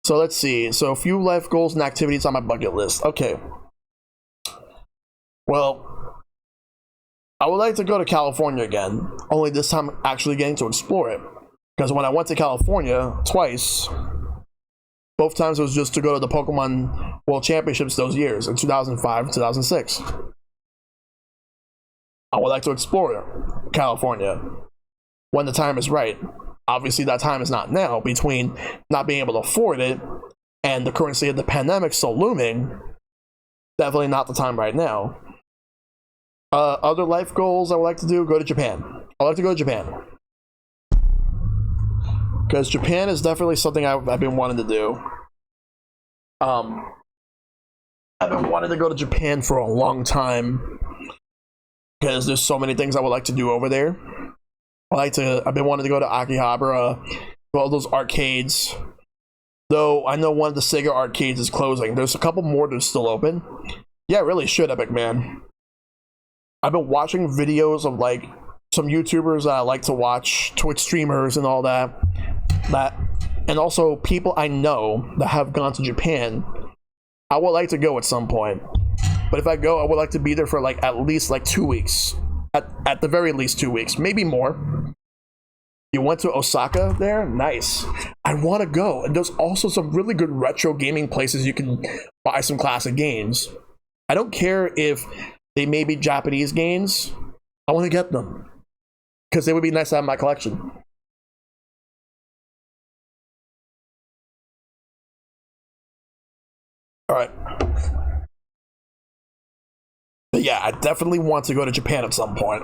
So let's see. So a few life goals and activities on my bucket list. Okay. Well, I would like to go to California again. Only this time actually getting to explore it. Because when I went to California twice, both times it was just to go to the Pokemon World Championships those years, in 2005 and 2006. I would like to explore California when the time is right. Obviously, that time is not now, between not being able to afford it and the current state of the pandemic still looming. Definitely not the time right now. Other life goals I would like to do, go to Japan. I'd like to go to Japan. Because Japan is definitely something I've been wanting to do. I've been wanting to go to Japan for a long time. Because there's so many things I would like to do over there. I've been wanting to go to Akihabara, to all those arcades. Though I know one of the Sega arcades is closing. There's a couple more that are still open. Yeah, it really should, Epic Man. I've been watching videos of like some YouTubers that I like to watch, Twitch streamers and all that. And also people I know that have gone to Japan. I would like to go at some point. But if I go, I would like to be there for like at least like 2 weeks. At the very least 2 weeks, maybe more. You went to Osaka there? Nice. I want to go. And there's also some really good retro gaming places you can buy some classic games. I don't care if they may be Japanese games. I want to get them. Because they would be nice to have in my collection. Alright. But yeah, I definitely want to go to Japan at some point.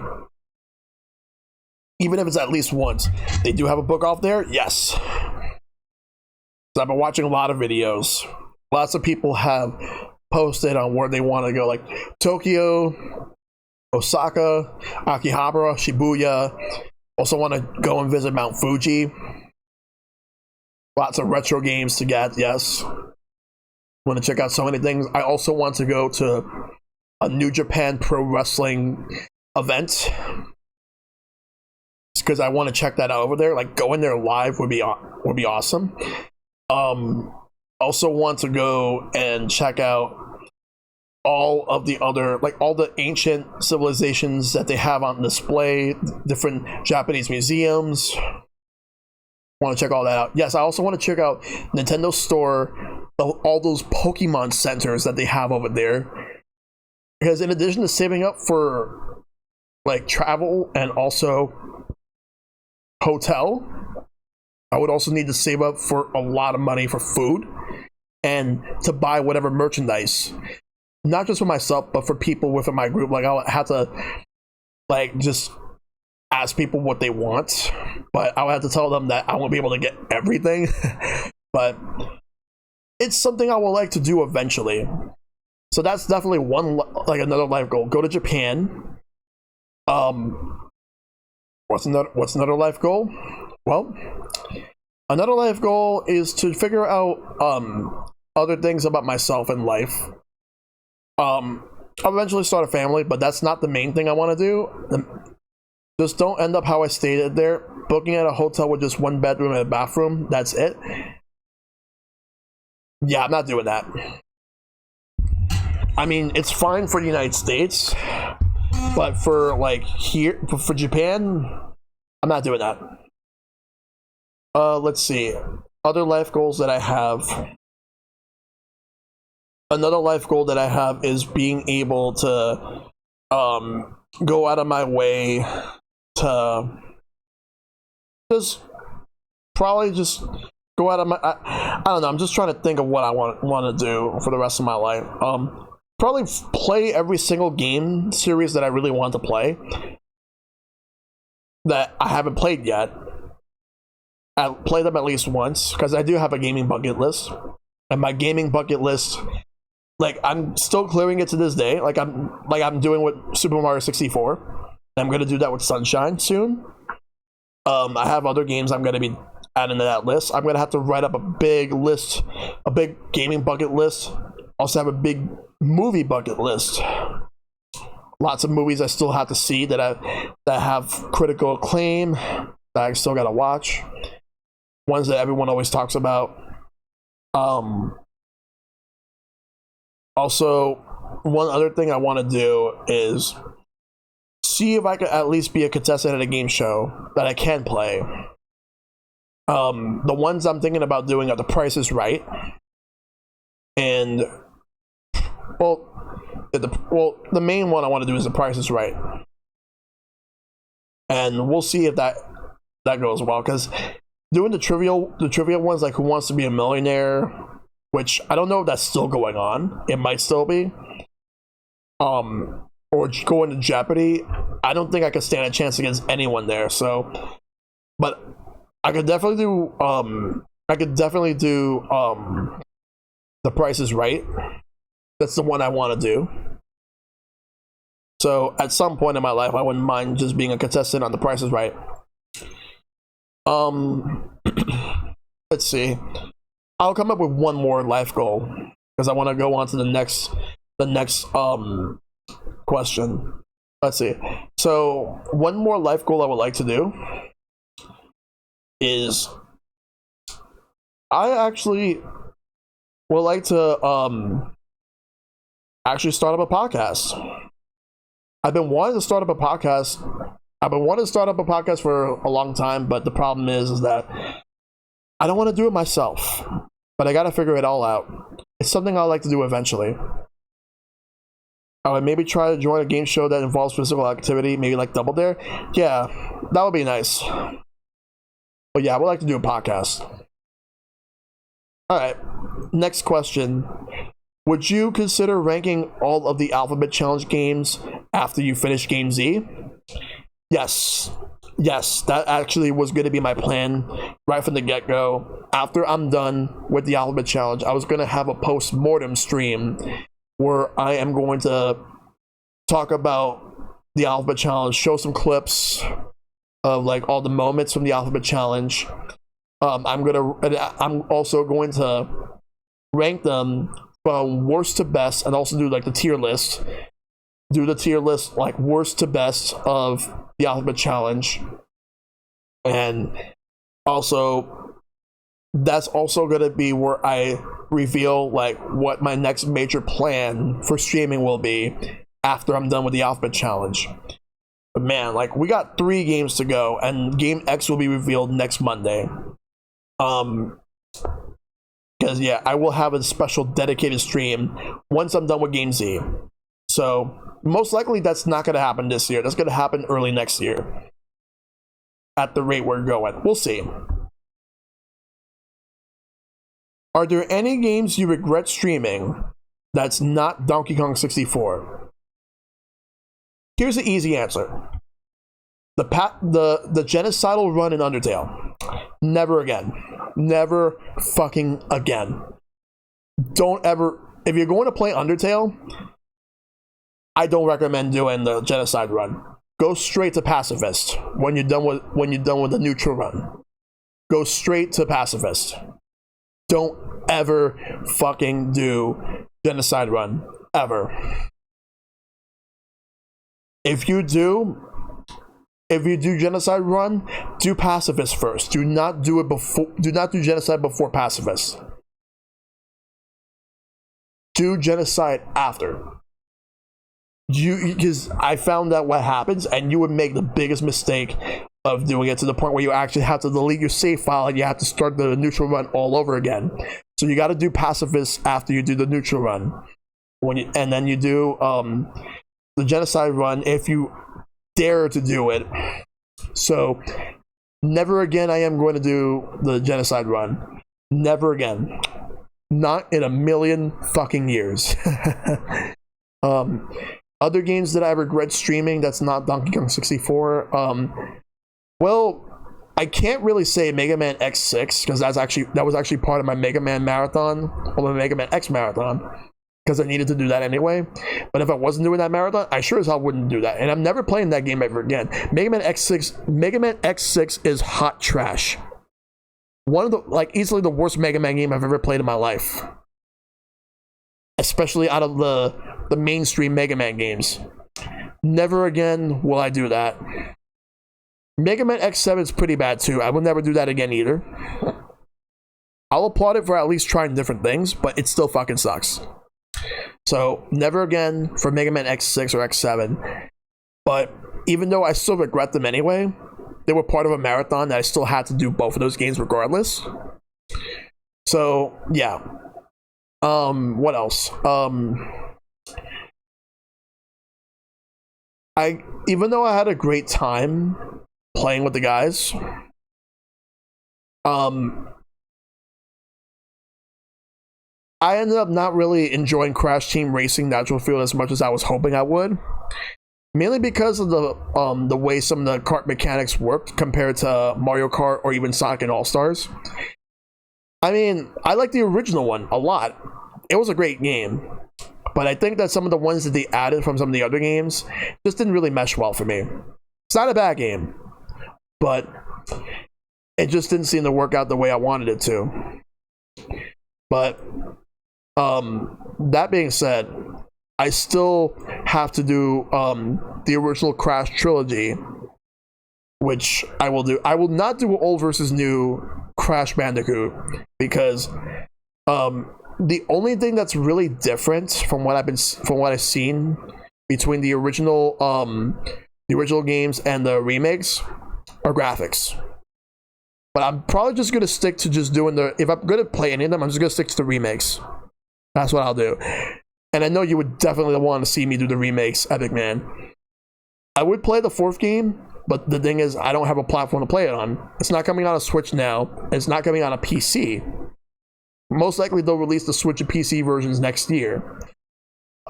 Even if it's at least once. They do have a book off there? Yes. So I've been watching a lot of videos. Lots of people have posted on where they want to go, like Tokyo, Osaka, Akihabara, Shibuya. Also want to go and visit Mount Fuji. Lots of retro games to get, yes. Want to check out so many things. I also want to go to a New Japan Pro Wrestling event because I want to check that out over there. Like going there live would be awesome. Also want to go and check out all of the other, like all the ancient civilizations that they have on display, different Japanese museums. Want to check all that out. Yes, I also want to check out Nintendo Store, all those Pokemon centers that they have over there. Because in addition to saving up for like travel and also hotel, I would also need to save up for a lot of money for food and to buy whatever merchandise. Not just for myself, but for people within my group. Like I'll have to like just ask people what they want, but I'll have to tell them that I won't be able to get everything. But it's something I would like to do eventually. So that's definitely another life goal. Go to Japan. What's another life goal? Well, another life goal is to figure out other things about myself in life. I'll eventually start a family, but that's not the main thing I want to do. Just don't end up how I stated there, booking at a hotel with just one bedroom and a bathroom. That's it. Yeah, I'm not doing that. I mean, it's fine for the United States, but for like here, for Japan, I'm not doing that. Let's see. Other life goals that I have. Another life goal that I have is being able to go out of my way to just probably just go out of my I don't know, I'm just trying to think of what I want to do for the rest of my life. Probably play every single game series that I really want to play that I haven't played yet. I'll play them at least once because I do have a gaming bucket list, and my gaming bucket list, like I'm still clearing it to this day. Like I'm doing with Super Mario 64. I'm gonna do that with Sunshine soon. I have other games I'm gonna be adding to that list. I'm gonna have to write up a big list, a big gaming bucket list. Also have a big movie bucket list. Lots of movies I still have to see that have critical acclaim that I still gotta watch. Ones that everyone always talks about. Also, one other thing I want to do is see if I could at least be a contestant at a game show that I can play. The ones I'm thinking about doing are The Price is Right, and the main one I want to do is The Price is Right, and we'll see if that goes well. Because doing the trivia ones, like Who Wants to Be a Millionaire, which I don't know if that's still going on. It might still be. Or going to Jeopardy. I don't think I could stand a chance against anyone there. So, but I could definitely do. The Price is Right. That's the one I want to do. So at some point in my life, I wouldn't mind just being a contestant on The Price is Right. Let's see. I'll come up with one more life goal because I want to go on to the next question. Let's see. So one more life goal I would like to do is I actually would like to actually start up a podcast. I've been wanting to start up a podcast. For a long time, but the problem is that I don't want to do it myself. But I gotta figure it all out. It's something I'd like to do eventually. I would maybe try to join a game show that involves physical activity, maybe like Double Dare. Yeah, that would be nice. But yeah, I would like to do a podcast. Alright, next question. Would you consider ranking all of the Alphabet Challenge games after you finish Game Z? Yes, that actually was going to be my plan right from the get-go. After I'm done with the Alphabet Challenge, I was going to have a post-mortem stream where I am going to talk about the Alphabet Challenge, show some clips of like all the moments from the Alphabet Challenge, I'm also going to rank them from worst to best, and also do like the tier list. Do the tier list like worst to best of the Alphabet Challenge, and also that's also going to be where I reveal like what my next major plan for streaming will be after I'm done with the Alphabet Challenge. But man, like we got 3 games to go, and Game X will be revealed next Monday. Because yeah, I will have a special dedicated stream once I'm done with Game Z. So most likely that's not going to happen this year. That's going to happen early next year. At the rate we're going, we'll see. Are there any games you regret streaming that's not Donkey Kong 64? Here's the easy answer. The genocidal run in Undertale. Never again. Never fucking again. Don't ever. If you're going to play Undertale, I don't recommend doing the genocide run. Go straight to pacifist when you're done with the neutral run. Go straight to pacifist. Don't ever fucking do genocide run ever. If you do genocide run, do pacifist first. Do not do genocide before pacifist. Do genocide after. Because I found out what happens, and you would make the biggest mistake of doing it to the point where you actually have to delete your save file and you have to start the neutral run all over again. So you got to do pacifist after you do the neutral run, and then you do the genocide run if you dare to do it. So never again I am going to do the genocide run. Never again. Not in a million fucking years. Other games that I regret streaming that's not Donkey Kong 64. Well, I can't really say Mega Man X6 because that was actually part of my Mega Man marathon, or my Mega Man X marathon, because I needed to do that anyway. But if I wasn't doing that marathon, I sure as hell wouldn't do that. And I'm never playing that game ever again. Mega Man X6 is hot trash. One of the easily the worst Mega Man game I've ever played in my life. Especially out of the mainstream Mega Man games. Never again will I do that. Mega Man X7 is pretty bad too. I will never do that again either. I'll applaud it for at least trying different things, but it still fucking sucks. So never again for Mega Man X6 or X7. But even though I still regret them anyway, they were part of a marathon that I still had to do both of those games regardless. So yeah. What else? Even though I had a great time playing with the guys, I ended up not really enjoying Crash Team Racing Natural Field as much as I was hoping I would. Mainly because of the way some of the kart mechanics worked compared to Mario Kart or even Sonic and All-Stars. I mean, I like the original one a lot. It was a great game. But I think that some of the ones that they added from some of the other games just didn't really mesh well for me. It's not a bad game, but it just didn't seem to work out the way I wanted it to. But that being said, I still have to do the original Crash trilogy, which I will do. I will not do old versus new Crash Bandicoot because the only thing that's really different from what I've seen between the original games and the remakes are graphics. But I'm probably just gonna stick to just doing if I'm gonna play any of them, I'm just gonna stick to the remakes. That's what I'll do. And I know you would definitely want to see me do the remakes, Epic Man. I would play the fourth game, but the thing is, I don't have a platform to play it on. It's not coming on a Switch now. It's not coming on a PC. Most likely they'll release the Switch and PC versions next year.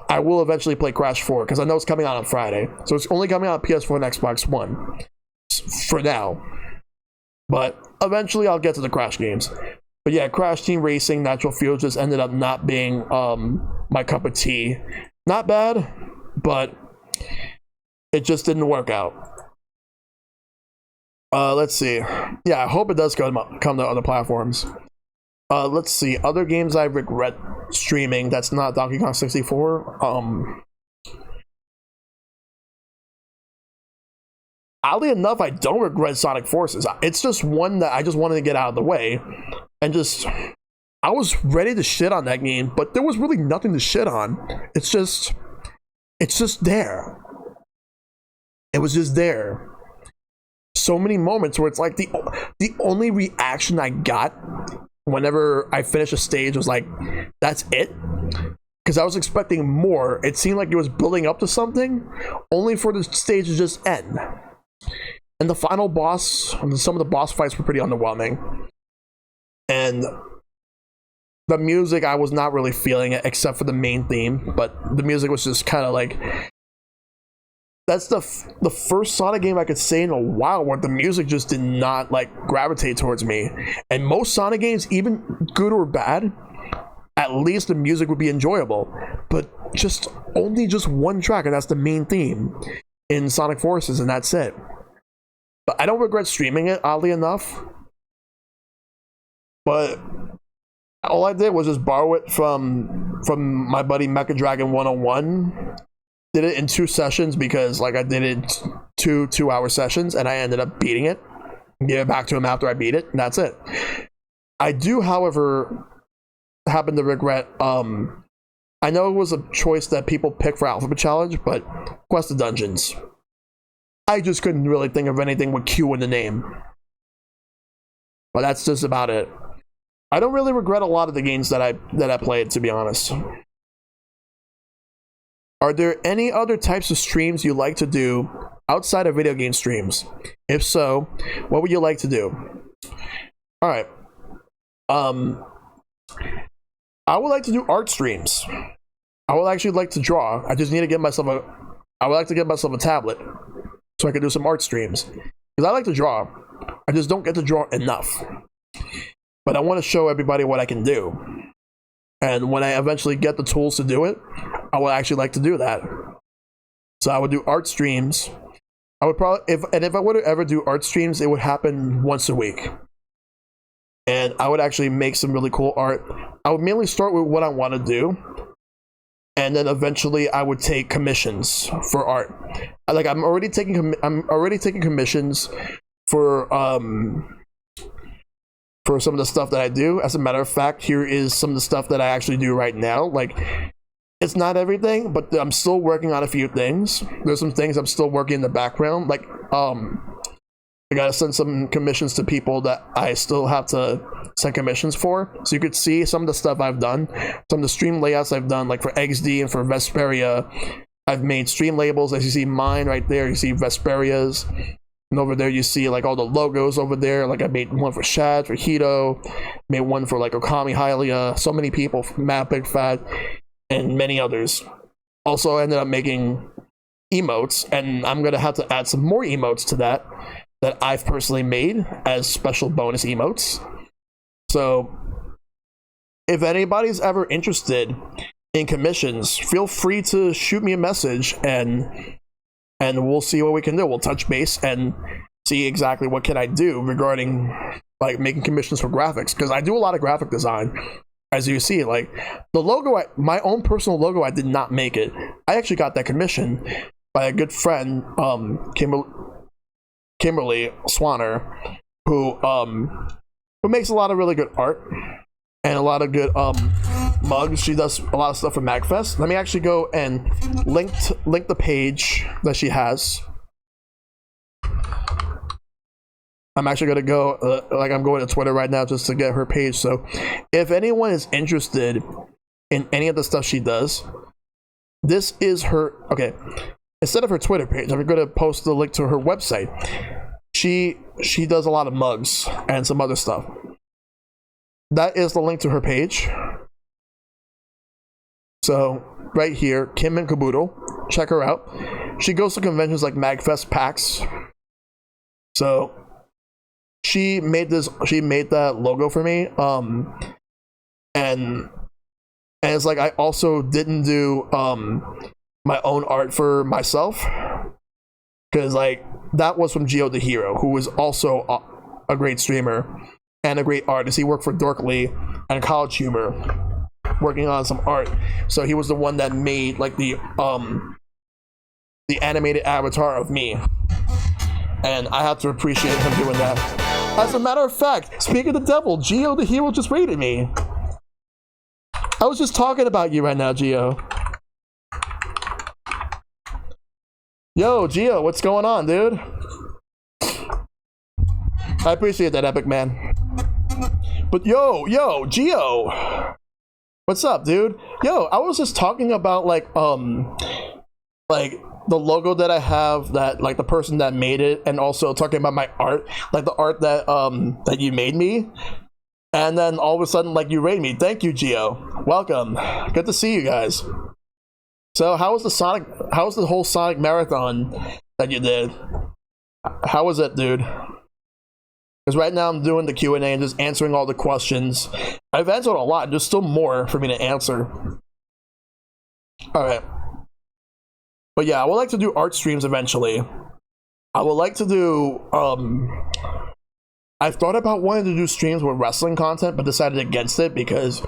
I will eventually play Crash 4 because I know it's coming out on Friday. So it's only coming out on PS4 and Xbox One for now. But eventually I'll get to the Crash games. But yeah, Crash Team Racing Natural Field just ended up not being my cup of tea. Not bad, but it just didn't work out. Let's see. Yeah, I hope it does come to other platforms. Let's see. Other games I regret streaming that's not Donkey Kong 64. Oddly enough, I don't regret Sonic Forces. It's just one that I just wanted to get out of the way, and just I was ready to shit on that game, but there was really nothing to shit on. It's just there. It was just there. So many moments where it's like the only reaction I got whenever I finished a stage was like, that's it? Because I was expecting more. It seemed like it was building up to something, only for the stage to just end. And the final boss, some of the boss fights were pretty underwhelming. And the music, I was not really feeling it, except for the main theme. But the music was just kind of like... That's the first Sonic game I could say in a while where the music just did not like gravitate towards me. And most Sonic games, even good or bad, at least the music would be enjoyable. But only just one track, and that's the main theme in Sonic Forces, and that's it. But I don't regret streaming it, oddly enough. But all I did was just borrow it from my buddy Mecha Dragon 101. Did it in 2 sessions because like I did it two-hour sessions, and I ended up beating it. Gave it back to him after I beat it, and that's it. I do, however, happen to regret. I know it was a choice that people pick for Alphabet Challenge, but Quest of Dungeons. I just couldn't really think of anything with Q in the name. But that's just about it. I don't really regret a lot of the games that I played, to be honest. Are there any other types of streams you like to do outside of video game streams? If so, what would you like to do? All right. I would like to do art streams. I would actually like to draw. I just need to get myself I would like to get myself a tablet so I can do some art streams. Because I like to draw. I just don't get to draw enough. But I want to show everybody what I can do. And when I eventually get the tools to do it, I would actually like to do that. So I would do art streams. I would probably, if I were to ever do art streams, it would happen once a week. And I would actually make some really cool art. I would mainly start with what I want to do, and then eventually I would take commissions for art. Like I'm already taking commissions for some of the stuff that I do. As a matter of fact, here is some of the stuff that I actually do right now. Like, it's not everything, but I'm still working on a few things. There's some things I'm still working in the background. Like, I gotta send some commissions to people that I still have to send commissions for. So you could see some of the stuff I've done. Some of the stream layouts I've done, like for XD and for Vesperia. I've made stream labels. As you see mine right there, you see Vesperia's. And over there you see like all the logos over there. Like I made one for Shad, for Hito, made one for like Okami Hylia, so many people, Matt Big Fat, and many others. Also ended up making emotes, and I'm gonna have to add some more emotes to that I've personally made as special bonus emotes. So if anybody's ever interested in commissions, feel free to shoot me a message, and we'll see what we can do. We'll touch base and see exactly what can I do regarding like making commissions for graphics, because I do a lot of graphic design. As you see, like the logo, my own personal logo, I did not make it. I actually got that commission by a good friend, Kimberly Swanner, who makes a lot of really good art and a lot of good mugs. She does a lot of stuff for MagFest. Let me actually go and link the page that she has. I'm actually going to go, I'm going to Twitter right now just to get her page. So if anyone is interested in any of the stuff she does, this is her, okay, instead of her Twitter page, I'm going to post the link to her website. She does a lot of mugs and some other stuff. That is the link to her page. So right here, Kim and Caboodle, check her out. She goes to conventions like MagFest, PAX. So she made that logo for me. And it's like I also didn't do my own art for myself. because like that was from Geo the Hero, who was also a great streamer and a great artist. He worked for Dorkly and College Humor, working on some art. So he was the one that made like the animated avatar of me, and I have to appreciate him doing that. As a matter of fact, speaking of the devil, Geo the Hero just raided me. I was just talking about you right now, Geo. Yo, Geo, what's going on, dude? I appreciate that, Epic Man. But yo, Geo, what's up, dude? Yo, I was just talking about like the logo that I have, that like the person that made it, and also talking about my art, like the art that that you made me. And then all of a sudden, like, you raid me. Thank you, Geo. Welcome. Good to see you guys. So how was the whole Sonic marathon that you did? How was it, dude? Because right now I'm doing the Q&A and just answering all the questions. I've answered a lot. There's still more for me to answer. Alright. But yeah, I would like to do art streams eventually. I would like to do, I've thought about wanting to do streams with wrestling content, but decided against it because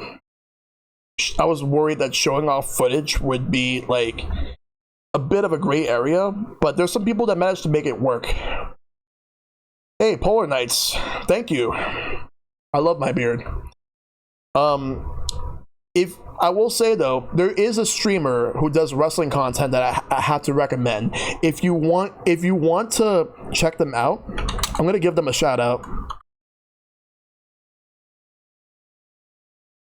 I was worried that showing off footage would be like a bit of a gray area, but there's some people that managed to make it work. Hey, Polar Knights, thank you. I love my beard. If I will say though, there is a streamer who does wrestling content that I have to recommend. If you want to check them out, I'm gonna give them a shout out.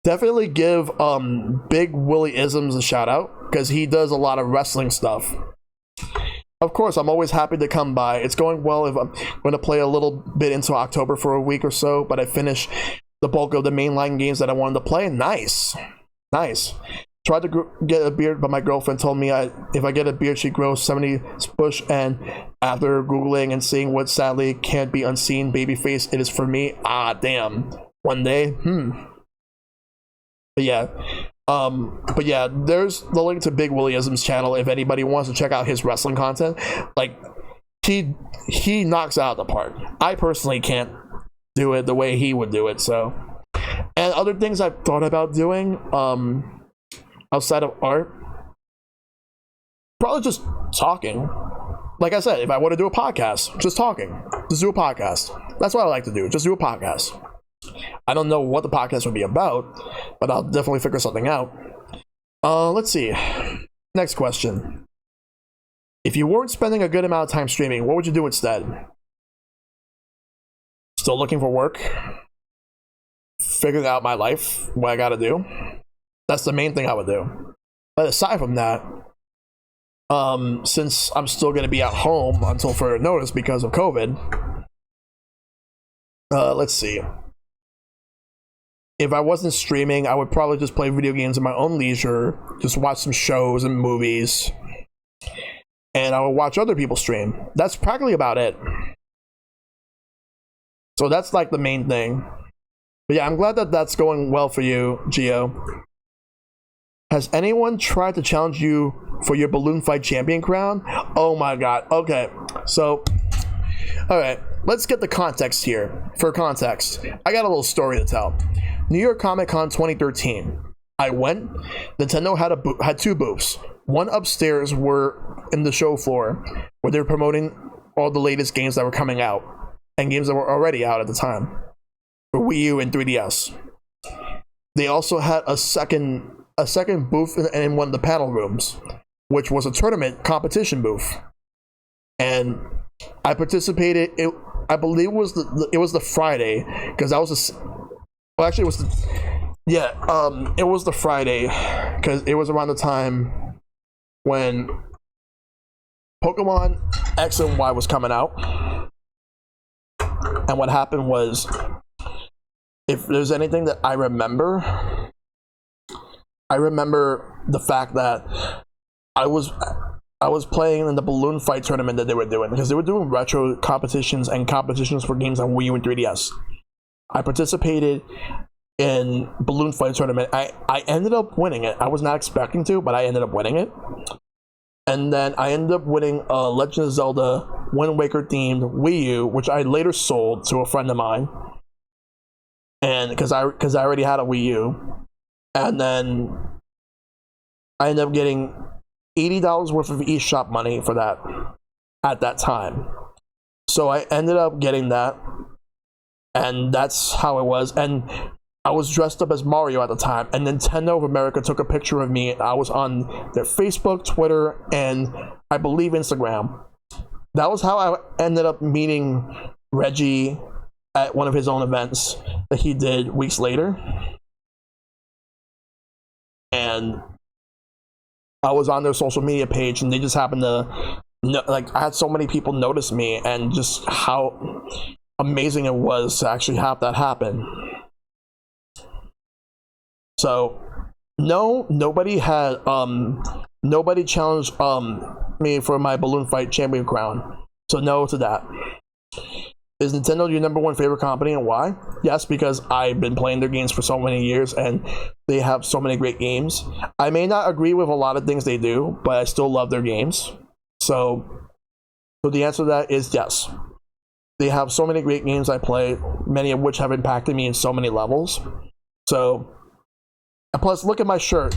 Definitely give Big Willie Isms a shout out, because he does a lot of wrestling stuff. Of course, I'm always happy to come by. It's going well if I'm going to play a little bit into October for a week or so, but I finish the bulk of the mainline games that I wanted to play. Nice. Tried to get a beard, but my girlfriend told me if I get a beard, she grows 70 bush, and after Googling and seeing what sadly can't be unseen babyface it is for me, damn. One day, But yeah, there's the link to Big William's channel if anybody wants to check out his wrestling content. Like, he knocks out the park. I personally can't do it the way he would do it, so. And other things I've thought about doing, outside of art, probably just talking. Like I said, if I want to do a podcast, just talking. Just do a podcast. That's what I like to do. Just do a podcast. I don't know what the podcast would be about, but I'll definitely figure something out. Let's see. Next question. If you weren't spending a good amount of time streaming, what would you do instead? Still looking for work? Figuring out my life, what I gotta do? That's the main thing I would do. But aside from that, since I'm still gonna be at home until further notice because of COVID, let's see. If I wasn't streaming, I would probably just play video games at my own leisure, just watch some shows and movies, and I would watch other people stream. That's practically about it. So that's like the main thing. But yeah, I'm glad that that's going well for you, Geo. Has anyone tried to challenge you for your balloon fight champion crown? Oh my god. Okay, so, alright, let's get the context here. For context, I got a little story to tell. New York Comic Con 2013. I went. Nintendo had two booths. One upstairs were in the show floor, where they were promoting all the latest games that were coming out, and games that were already out at the time, for Wii U and 3DS. They also had a second booth in one of the panel rooms, which was a tournament competition booth, and I participated. I believe it was the Friday, because that was well, actually, it was it was the Friday, because it was around the time when Pokemon X and Y was coming out. And what happened was, if there's anything that I remember the fact that I was playing in the balloon fight tournament that they were doing, because they were doing retro competitions and competitions for games on Wii U and 3DS. I participated in balloon fight tournament. I ended up winning it. I was not expecting to, but I ended up winning it. And then I ended up winning a Legend of Zelda Wind Waker themed Wii U, which I later sold to a friend of mine, and because I already had a Wii U. And then I ended up getting $80 worth of eShop money for that at that time. So I ended up getting that, and that's how it was. And I was dressed up as Mario at the time, and Nintendo of America took a picture of me. I was on their Facebook, Twitter, and I believe Instagram. That was how I ended up meeting Reggie at one of his own events that he did weeks later. And I was on their social media page, and they just happened to, like, I had so many people notice me, and just how amazing it was to actually have that happen. So, no, nobody challenged me for my balloon fight champion crown. So no to that. Is Nintendo your number one favorite company, and why? Yes, because I've been playing their games for so many years, and they have so many great games. I may not agree with a lot of things they do, but I still love their games. So the answer to that is yes. They have so many great games I play, many of which have impacted me in so many levels. So, and plus, look at my shirt.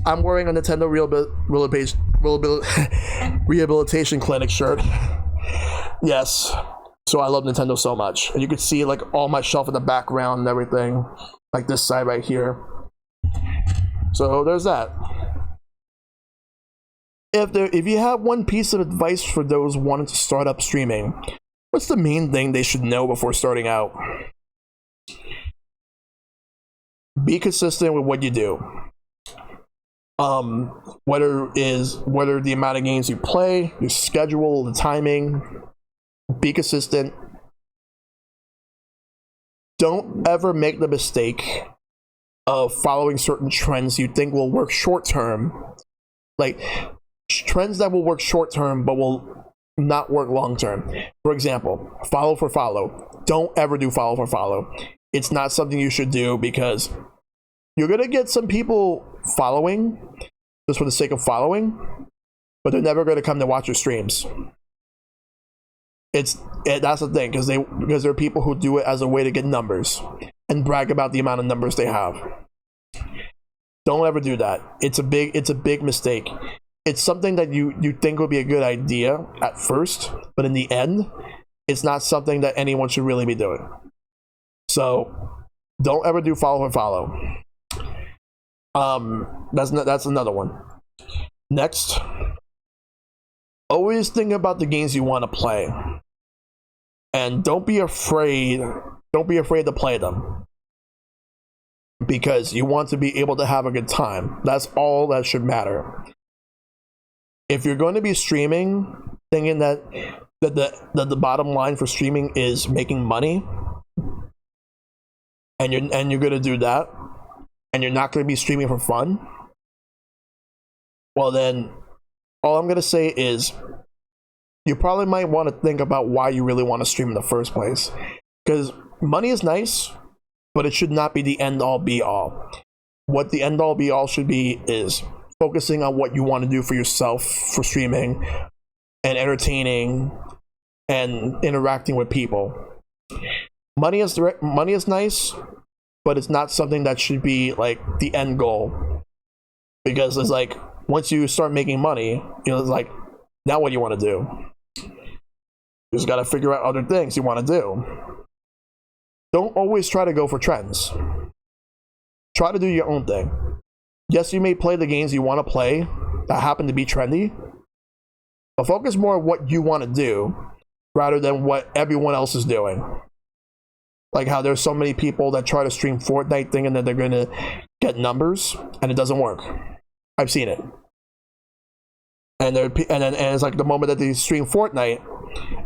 I'm wearing a Nintendo Rehabilitation Clinic shirt. Yes. So I love Nintendo so much. And you could see like all my shelf in the background and everything. Like this side right here. So there's that. If you have one piece of advice for those wanting to start up streaming, what's the main thing they should know before starting out? Be consistent with what you do. Whether the amount of games you play, your schedule, the timing. Be consistent. Don't ever make the mistake of following certain trends you think will work short term. Like trends that will work short term but will not work long term. For example, follow for follow. Don't ever do follow for follow. It's not something you should do, because you're gonna get some people following just for the sake of following, but they're never gonna come to watch your streams. That's the thing, because there are people who do it as a way to get numbers and brag about the amount of numbers they have. Don't ever do that. It's a big mistake. It's something that you think would be a good idea at first, but in the end, it's not something that anyone should really be doing. So don't ever do follow for follow. That's another one. Next, always think about the games you want to play, and don't be afraid to play them, because you want to be able to have a good time. That's all that should matter. If you're going to be streaming thinking that the bottom line for streaming is making money, and you're going to do that, and you're not going to be streaming for fun, well then all I'm going to say is you probably might want to think about why you really want to stream in the first place. Because money is nice, but it should not be the end all be all. What the end all be all should be is focusing on what you want to do for yourself for streaming and entertaining and interacting with people. Money is nice, but it's not something that should be like the end goal. Because it's like once you start making money, it's like, now what do you want to do? You just got to figure out other things you want to do. Don't always try to go for trends. Try to do your own thing. Yes, you may play the games you want to play that happen to be trendy, but focus more on what you want to do rather than what everyone else is doing. Like how there's so many people that try to stream Fortnite thinking that they're going to get numbers, and it doesn't work. I've seen it. And it's like the moment that they stream Fortnite,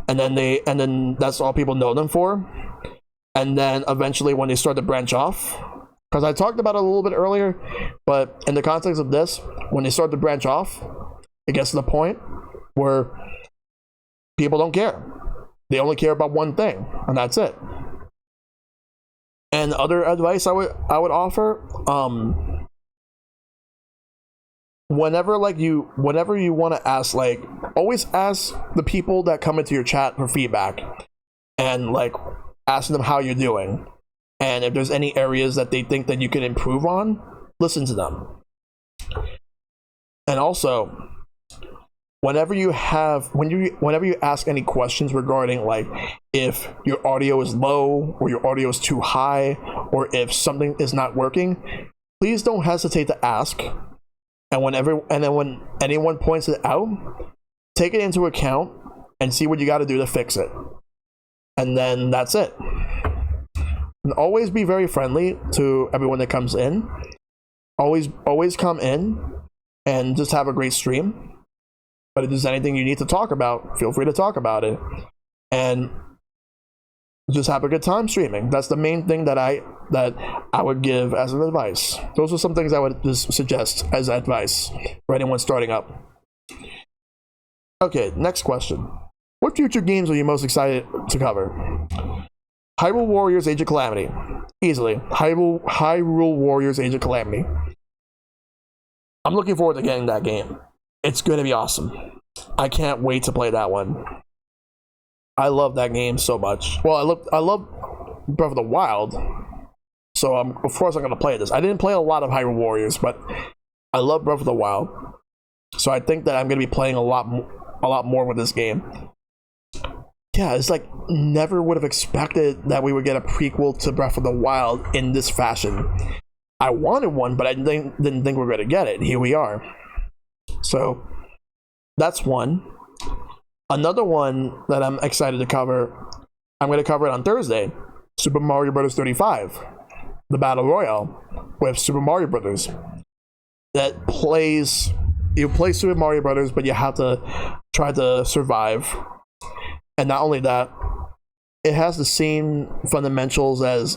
and then that's all people know them for. And then eventually when they start to branch off, because I talked about it a little bit earlier, but in the context of this, when they start to branch off, it gets to the point where people don't care. They only care about one thing, and that's it. And other advice I would offer, whenever you want to ask, like, always ask the people that come into your chat for feedback, and like asking them how you're doing, and if there's any areas that they think that you can improve on, listen to them. And also, whenever you ask any questions regarding, like, if your audio is low or your audio is too high, or if something is not working, please don't hesitate to ask. And when anyone points it out, take it into account and see what you got to do to fix it. And then that's it. And always be very friendly to everyone that comes in. Always come in and just have a great stream. But if there's anything you need to talk about, feel free to talk about it. And just have a good time streaming. That's the main thing that I would give as an advice. Those are some things I would just suggest as advice for anyone starting up. Okay, next question. What future games are you most excited to cover? Hyrule Warriors Age of Calamity. Easily. Hyrule Warriors Age of Calamity. I'm looking forward to getting that game. It's going to be awesome. I can't wait to play that one. I love that game so much. Well, I love Breath of the Wild, so of course I'm going to play this. I didn't play a lot of Hyrule Warriors, but I love Breath of the Wild, so I think that I'm going to be playing a lot more with this game. Yeah, it's like, never would have expected that we would get a prequel to Breath of the Wild in this fashion. I wanted one, but I didn't think we were going to get it. Here we are. So that's one. Another one that I'm excited to cover, I'm going to cover it on Thursday, Super Mario Bros. 35, the Battle Royale with Super Mario Bros. That plays, you play Super Mario Bros., but you have to try to survive. And not only that, it has the same fundamentals as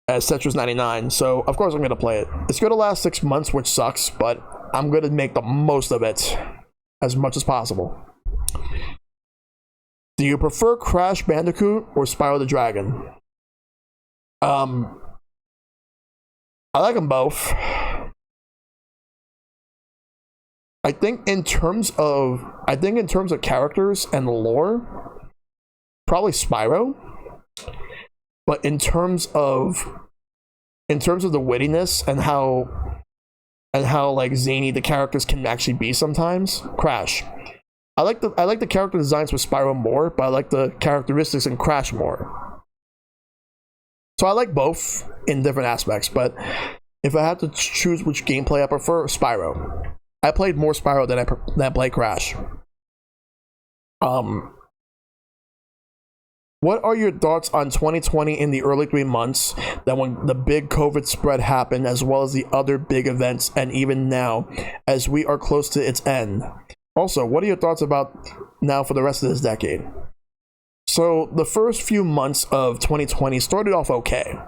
Tetris 99, so of course I'm going to play it. It's going to last 6 months, which sucks, but I'm going to make the most of it as much as possible. Do you prefer Crash Bandicoot or Spyro the Dragon? I like them both. I think in terms of characters and lore, probably Spyro. But in terms of the wittiness and how like zany the characters can actually be sometimes, Crash. I like the character designs for Spyro more, but I like the characteristics in Crash more. So I like both in different aspects, but if I had to choose which gameplay I prefer, Spyro. I played more Spyro than I played Crash. What are your thoughts on 2020 in the early 3 months, that when the big COVID spread happened, as well as the other big events, and even now, as we are close to its end? Also, what are your thoughts about now for the rest of this decade? So, the first few months of 2020 started off okay.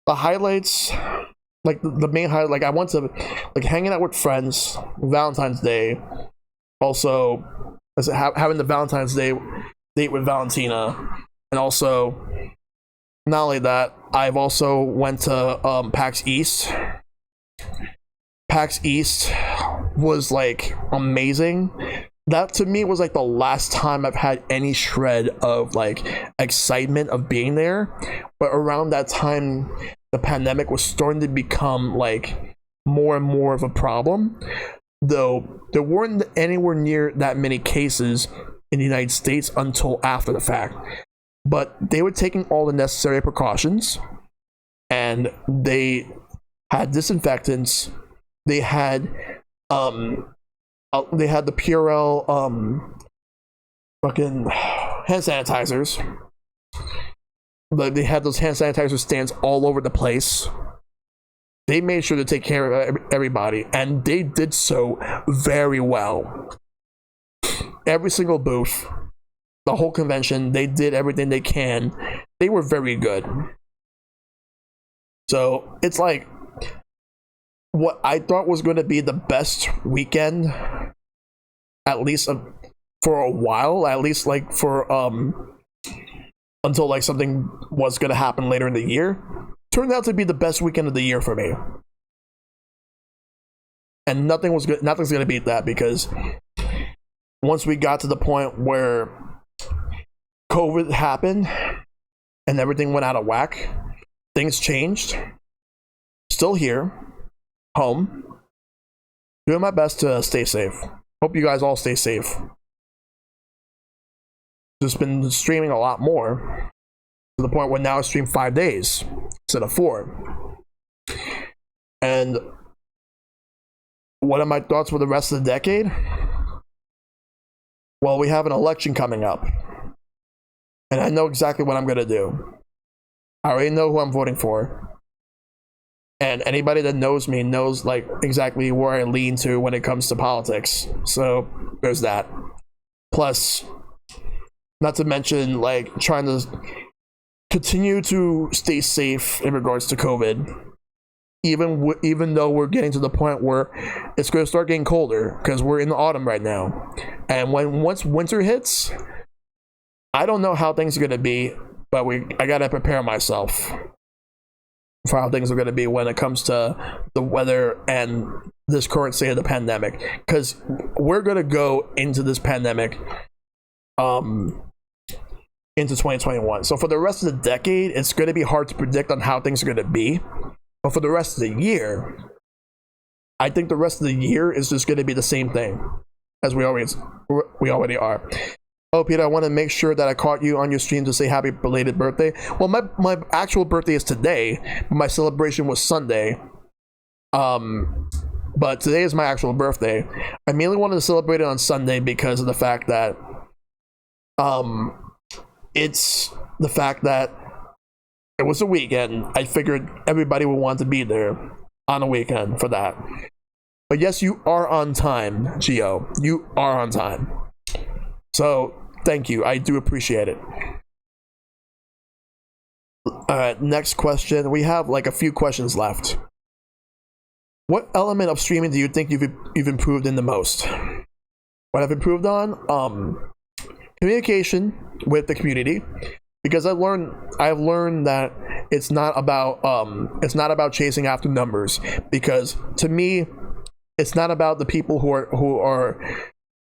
The highlights, like the main highlight, like I went to, like, hanging out with friends, Valentine's Day, also having the Valentine's Day date with Valentina, and also, not only that, I've also went to PAX East. PAX East was like amazing. That to me was like the last time I've had any shred of like excitement of being there. But around that time, the pandemic was starting to become like more and more of a problem, though there weren't anywhere near that many cases in the United States until after the fact. But they were taking all the necessary precautions, and they had disinfectants. They had the Purell fucking hand sanitizers. But they had those hand sanitizer stands all over the place. They made sure to take care of everybody, and they did so very well. Every single booth, the whole convention, they did everything they can. They were very good. So it's like what I thought was going to be the best weekend, at least for a while, at least like for until like something was going to happen later in the year, turned out to be the best weekend of the year for me. and nothing's gonna beat that, because once we got to the point where COVID happened and everything went out of whack, things changed. Still here, home, doing my best to stay safe. Hope you guys all stay safe. Just been streaming a lot more, to the point where now I stream 5 days instead of 4. And what are my thoughts for the rest of the decade? Well, we have an election coming up, and I know exactly what I'm going to do. I already know who I'm voting for. And anybody that knows me knows like exactly where I lean to when it comes to politics. So there's that. Plus, not to mention like trying to continue to stay safe in regards to COVID. Even though we're getting to the point where it's going to start getting colder, because we're in the autumn right now. And once winter hits, I don't know how things are going to be, but I got to prepare myself for how things are going to be when it comes to the weather and this current state of the pandemic, because we're going to go into this pandemic into 2021. So for the rest of the decade, it's going to be hard to predict on how things are going to be. But for the rest of the year, I think the rest of the year is just going to be the same thing as we already are. Oh, Peter, I want to make sure that I caught you on your stream to say happy belated birthday. Well, my actual birthday is today, but my celebration was Sunday. But today is my actual birthday. I mainly wanted to celebrate it on Sunday because of the fact that it was a weekend. I figured everybody would want to be there on a weekend for that. But yes, you are on time, Gio. You are on time. So, thank you. I do appreciate it. Alright, next question. We have like a few questions left. What element of streaming do you think you've improved in the most? What I've improved on? Communication with the community. Because I've learned that it's not about chasing after numbers. Because to me, it's not about the people who are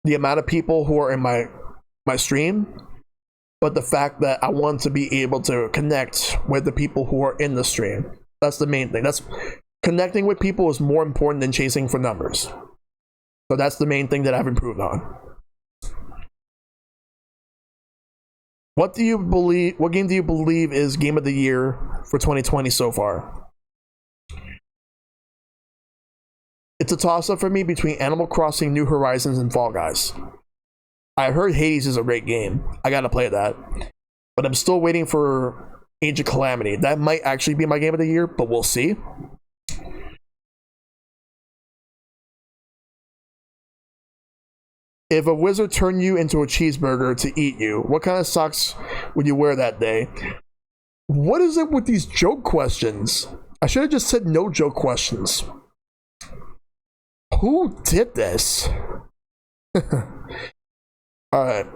the amount of people who are in my stream, but the fact that I want to be able to connect with the people who are in the stream. That's the main thing. That's connecting with people is more important than chasing for numbers. So that's the main thing that I've improved on. What game do you believe is game of the year for 2020 so far? It's a toss-up for me between Animal Crossing, New Horizons, and Fall Guys. I heard Hades is a great game. I gotta play that. But I'm still waiting for Age of Calamity. That might actually be my game of the year, but we'll see. If a wizard turned you into a cheeseburger to eat you, what kind of socks would you wear that day? What is it with these joke questions? I should have just said no joke questions. Who did this? Alright.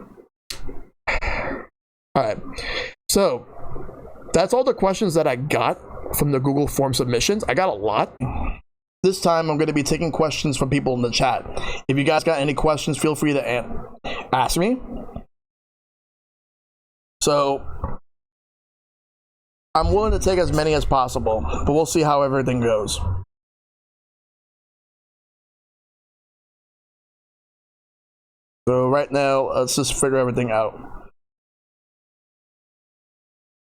So, that's all the questions that I got from the Google form submissions. I got a lot. This time, I'm going to be taking questions from people in the chat. If you guys got any questions, feel free to ask me. So, I'm willing to take as many as possible, but we'll see how everything goes. So right now, let's just figure everything out.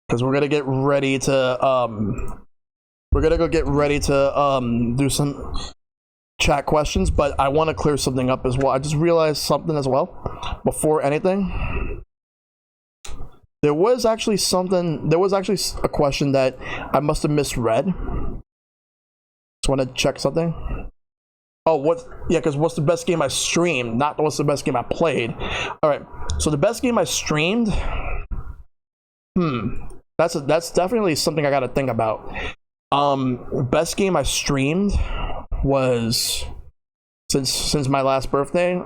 Because we're going to get ready to... We're gonna go get ready to do some chat questions, but I want to clear something up as well. I just realized something as well before anything. There was actually a question that I must have misread. Just want to check something. Oh, because what's the best game I streamed, not what's the best game I played. All right, so the best game I streamed. That's definitely something I got to think about. Best game I streamed was since my last birthday.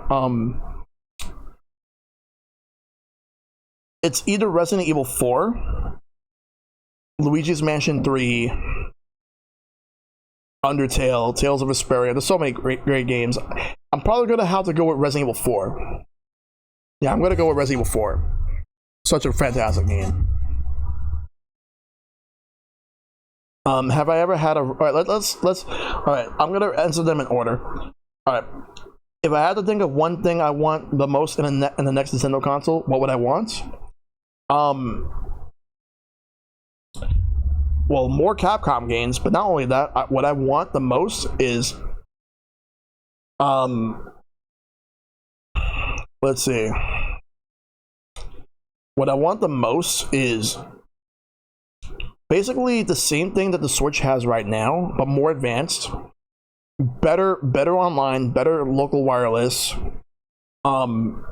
It's either Resident Evil 4, Luigi's Mansion 3, Undertale, Tales of Vesperia. There's so many great games. I'm probably gonna have to go with Resident Evil 4. Yeah, I'm gonna go with Resident Evil 4. Such a fantastic game. Have I ever had a? All right, let's. All right, I'm gonna answer them in order. All right, if I had to think of one thing I want the most in the next Nintendo console, what would I want? Well, more Capcom games, but not only that, what I want the most is, let's see. What I want the most is basically the same thing that the Switch has right now, but more advanced, better online, better local wireless, and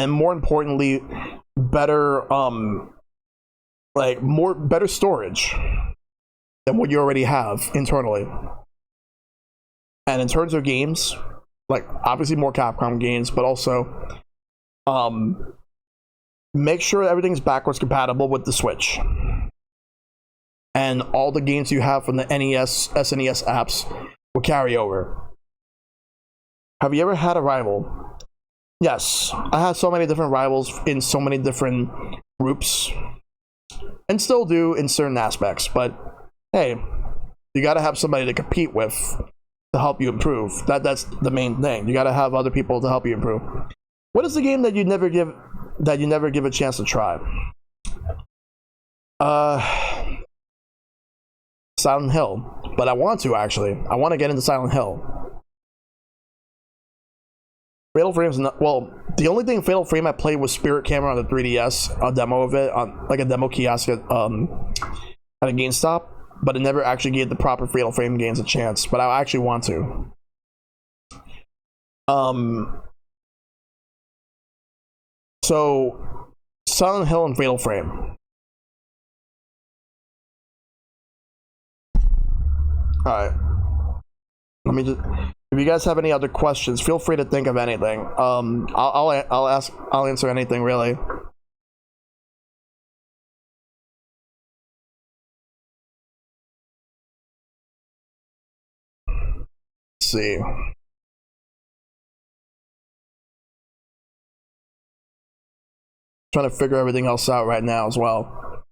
more importantly, better better storage than what you already have internally. And in terms of games, like obviously more Capcom games, but also make sure everything's backwards compatible with the Switch. And all the games you have from the NES, SNES apps will carry over. Have you ever had a rival? Yes, I had so many different rivals in so many different groups, and still do in certain aspects, but hey, you gotta have somebody to compete with to help you improve. That's the main thing. You gotta have other people to help you improve. What is the game that you never give a chance to try? Silent Hill, but I want to actually. I want to get into Silent Hill. Fatal Frame's not, well, the only thing Fatal Frame I played was Spirit Camera on the 3DS, a demo of it on like a demo kiosk at a GameStop, but it never actually gave the proper Fatal Frame games a chance. But I actually want to. So Silent Hill and Fatal Frame. All right. Let me just. If you guys have any other questions, feel free to think of anything. I'll answer anything really. Let's see. Trying to figure everything else out right now as well.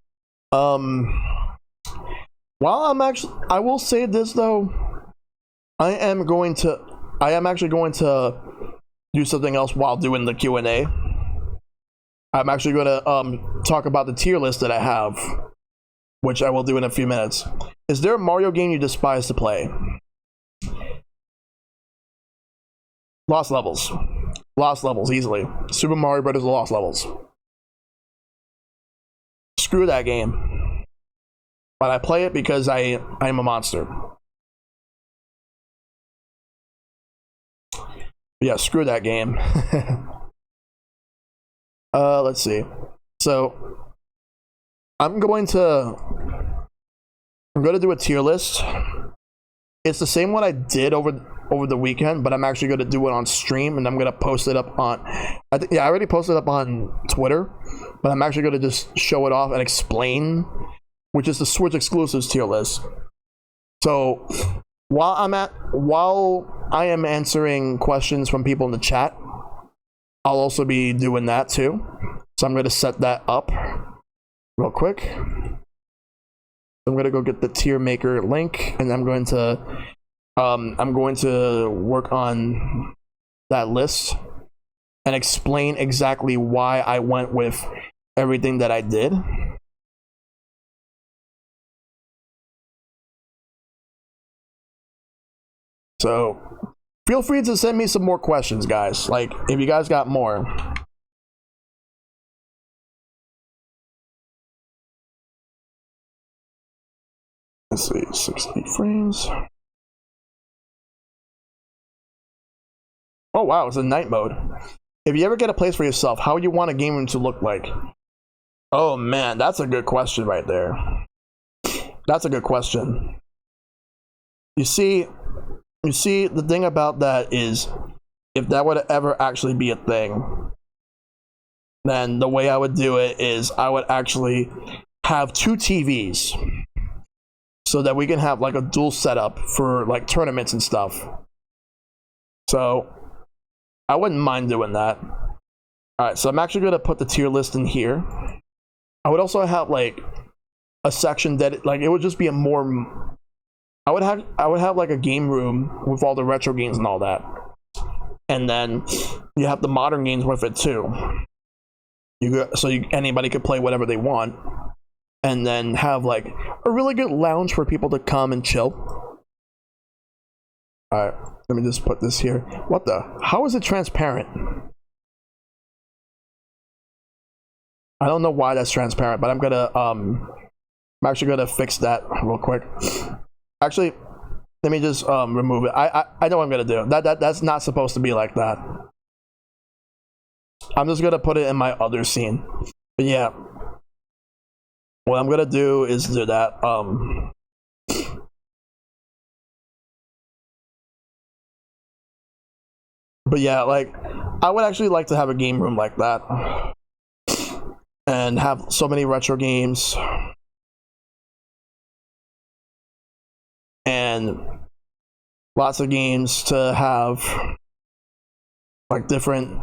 While I will say this though, I am actually going to do something else while doing the Q&A. I'm actually going to talk about the tier list that I have, which I will do in a few minutes. Is there a Mario game you despise to play? Lost Levels. Lost Levels, easily. Super Mario Brothers Lost Levels. Screw that game. But I play it because I am a monster. Yeah, screw that game. Let's see. So I'm going to do a tier list. It's the same one I did over the weekend, but I'm actually going to do it on stream, and I'm going to post it up on. I already posted it up on Twitter, but I'm actually going to just show it off and explain, which is the Switch exclusives tier list. So while I am answering questions from people in the chat, I'll also be doing that too. So I'm going to set that up real quick. I'm going to go get the tier maker link, and I'm going to work on that list and explain exactly why I went with everything that I did. So feel free to send me some more questions, guys. Like, if you guys got more. Let's see, 60 frames. Oh wow, it's in night mode. If you ever get a place for yourself, how would you want a game room to look like? Oh man, that's a good question right there. That's a good question. You see, the thing about that is, if that would ever actually be a thing, then the way I would do it is I would actually have two TVs. so that we can have like a dual setup for like tournaments and stuff. So I wouldn't mind doing that. All right, so I'm actually gonna put the tier list in here. I would also have like a section that like it would just be a more. I would have like a game room with all the retro games and all that, and then you have the modern games with it too. Anybody could play whatever they want, and then have like a really good lounge for people to come and chill. All right, let me just put this here. What the? How is it transparent? I don't know why that's transparent, but I'm actually gonna fix that real quick. Actually, let me just remove it. I know what I'm gonna do. That's not supposed to be like that. I'm just gonna put it in my other scene. But yeah, what I'm gonna do is do that. But yeah, like I would actually like to have a game room like that, and have so many retro games. And lots of games to have like different.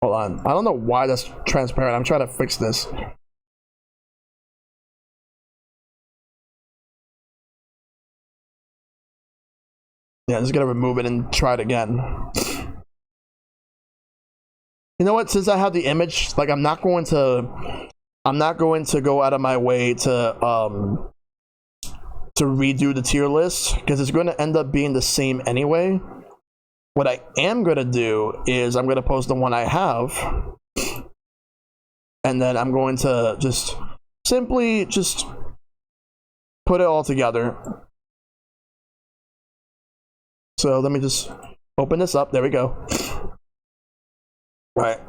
Hold on, I don't know why that's transparent. I'm trying to fix this. Yeah, I'm just gonna remove it and try it again. You know what, since I have the image, like I'm not going to go out of my way to redo the tier list, because it's going to end up being the same anyway. What I am going to do is I'm going to post the one I have, and then I'm going to just simply just put it all together. So let me just open this up. There we go. All right.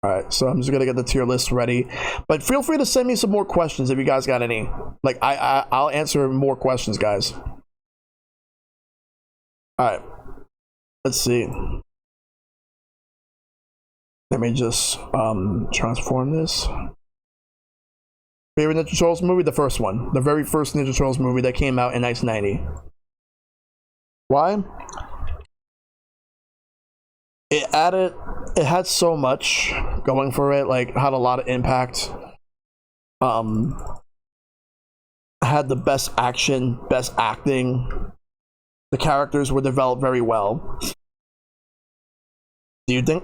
Alright, so I'm just gonna get the tier list ready. But feel free to send me some more questions if you guys got any. Like, I'll answer more questions, guys. Alright. Let's see. Let me just transform this. Favorite Ninja Turtles movie? The first one. The very first Ninja Turtles movie that came out in 1990. Why? It had so much going for it, like had a lot of impact. Had the best action, best acting. The characters were developed very well. Do you think?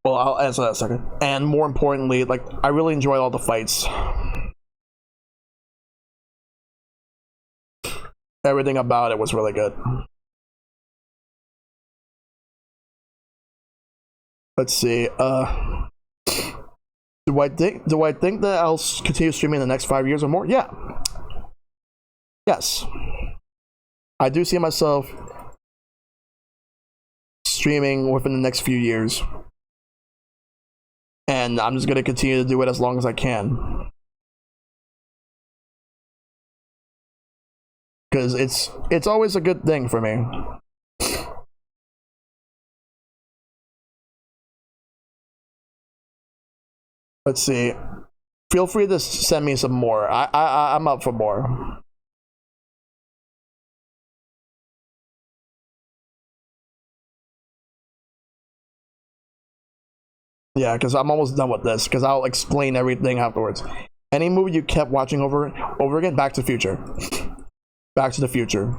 Well, I'll answer that in a second. And more importantly, like I really enjoyed all the fights. Everything about it was really good. Let's see. Do I think that I'll continue streaming in the next 5 years or more? Yeah. Yes. I do see myself streaming within the next few years. And I'm just gonna continue to do it as long as I can. Because it's always a good thing for me. Let's see. Feel free to send me some more. I'm up for more. Yeah, because I'm almost done with this. Because I'll explain everything afterwards. Any movie you kept watching over again? Back to the Future. Back to the Future.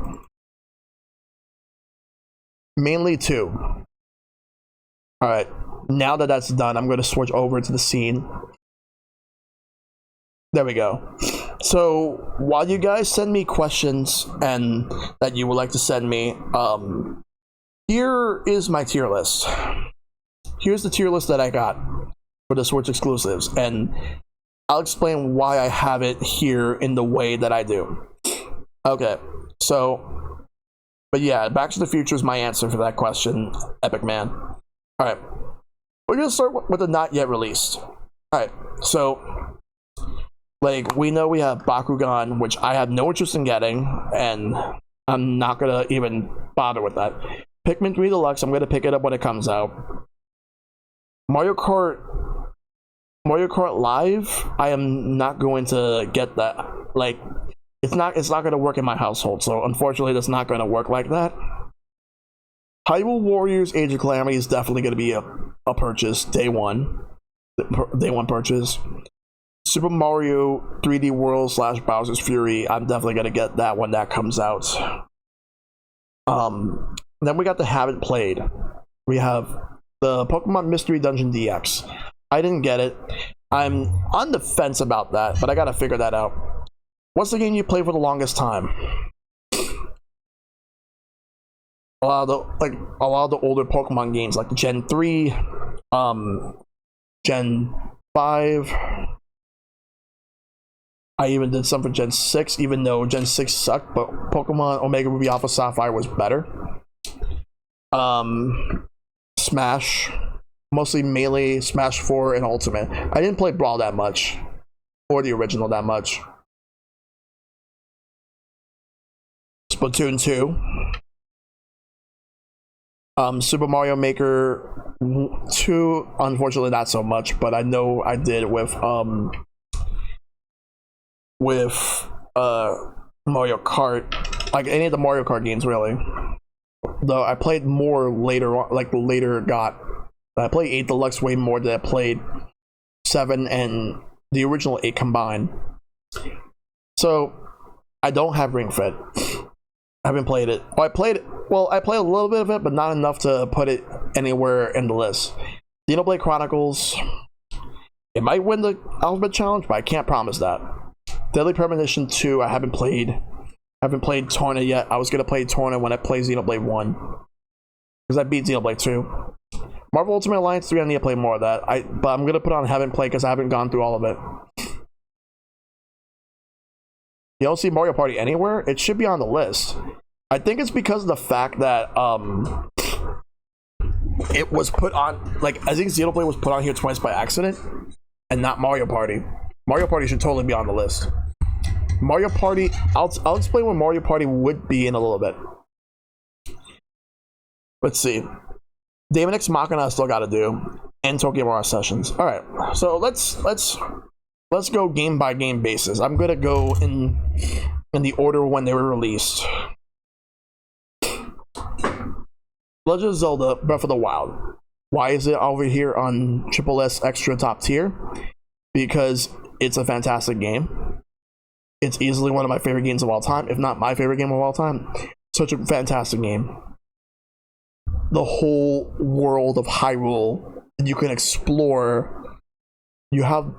Mainly 2. All right. Now that that's done, I'm going to switch over to the scene. There we go. So while you guys send me questions and that you would like to send me, here is my tier list. Here's the tier list that I got for the Switch exclusives, and I'll explain why I have it here in the way that I do. Okay, so, but yeah, Back to the Future is my answer for that question, Epic Man. All right, we're gonna start with the not yet released. All right, so like we know we have Bakugan, which I have no interest in getting, and I'm not gonna even bother with that. Pikmin 3 Deluxe, I'm gonna pick it up when it comes out. Mario Kart Mario Kart Live, I am not going to get that. Like, it's not going to work in my household, so unfortunately that's not going to work like that. Hyrule Warriors Age of Calamity is definitely going to be a purchase, day one purchase. Super Mario 3D World / Bowser's Fury, I'm definitely going to get that when that comes out. Then we got the haven't played. We have the Pokemon Mystery Dungeon DX. I didn't get it. I'm on the fence about that, but I gotta figure that out. What's the game you played for the longest time? A lot of the older Pokemon games, like Gen 3, Gen 5. I even did some for Gen 6, even though Gen 6 sucked, but Pokemon Omega Ruby Alpha Sapphire was better. Smash. Mostly Melee, Smash 4, and Ultimate. I didn't play Brawl that much. Or the original that much. Splatoon 2. Super Mario Maker 2, unfortunately not so much, but I know I did with Mario Kart. Like any of the Mario Kart games, really. Though I played more later on, like later got. I played 8 Deluxe way more than I played 7 and the original 8 combined. So I don't have Ring Fit. I haven't played it. I played a little bit of it, but not enough to put it anywhere in the list. Xenoblade Chronicles. It might win the Alphabet Challenge, but I can't promise that. Deadly Premonition 2, I haven't played. I haven't played Torna yet. I was gonna play Torna when I play Xenoblade 1. Because I beat Xenoblade 2. Marvel Ultimate Alliance 3, I need to play more of that. But I'm gonna put on haven't played because I haven't gone through all of it. You don't see Mario Party anywhere? It should be on the list. I think it's because of the fact that it was put on, like, I think Xenoblade was put on here twice by accident and not Mario Party. Mario Party should totally be on the list. Mario Party, I'll explain what Mario Party would be in a little bit. Let's see. Daemon X Machina I still got to do, and Tokyo Mirage Sessions. All right, so let's go game by game basis. I'm gonna go in the order when they were released. Legend of Zelda: Breath of the Wild. Why is it over here on Triple S Extra Top Tier? Because it's a fantastic game. It's easily one of my favorite games of all time, if not my favorite game of all time. Such a fantastic game. The whole world of Hyrule that you can explore. You have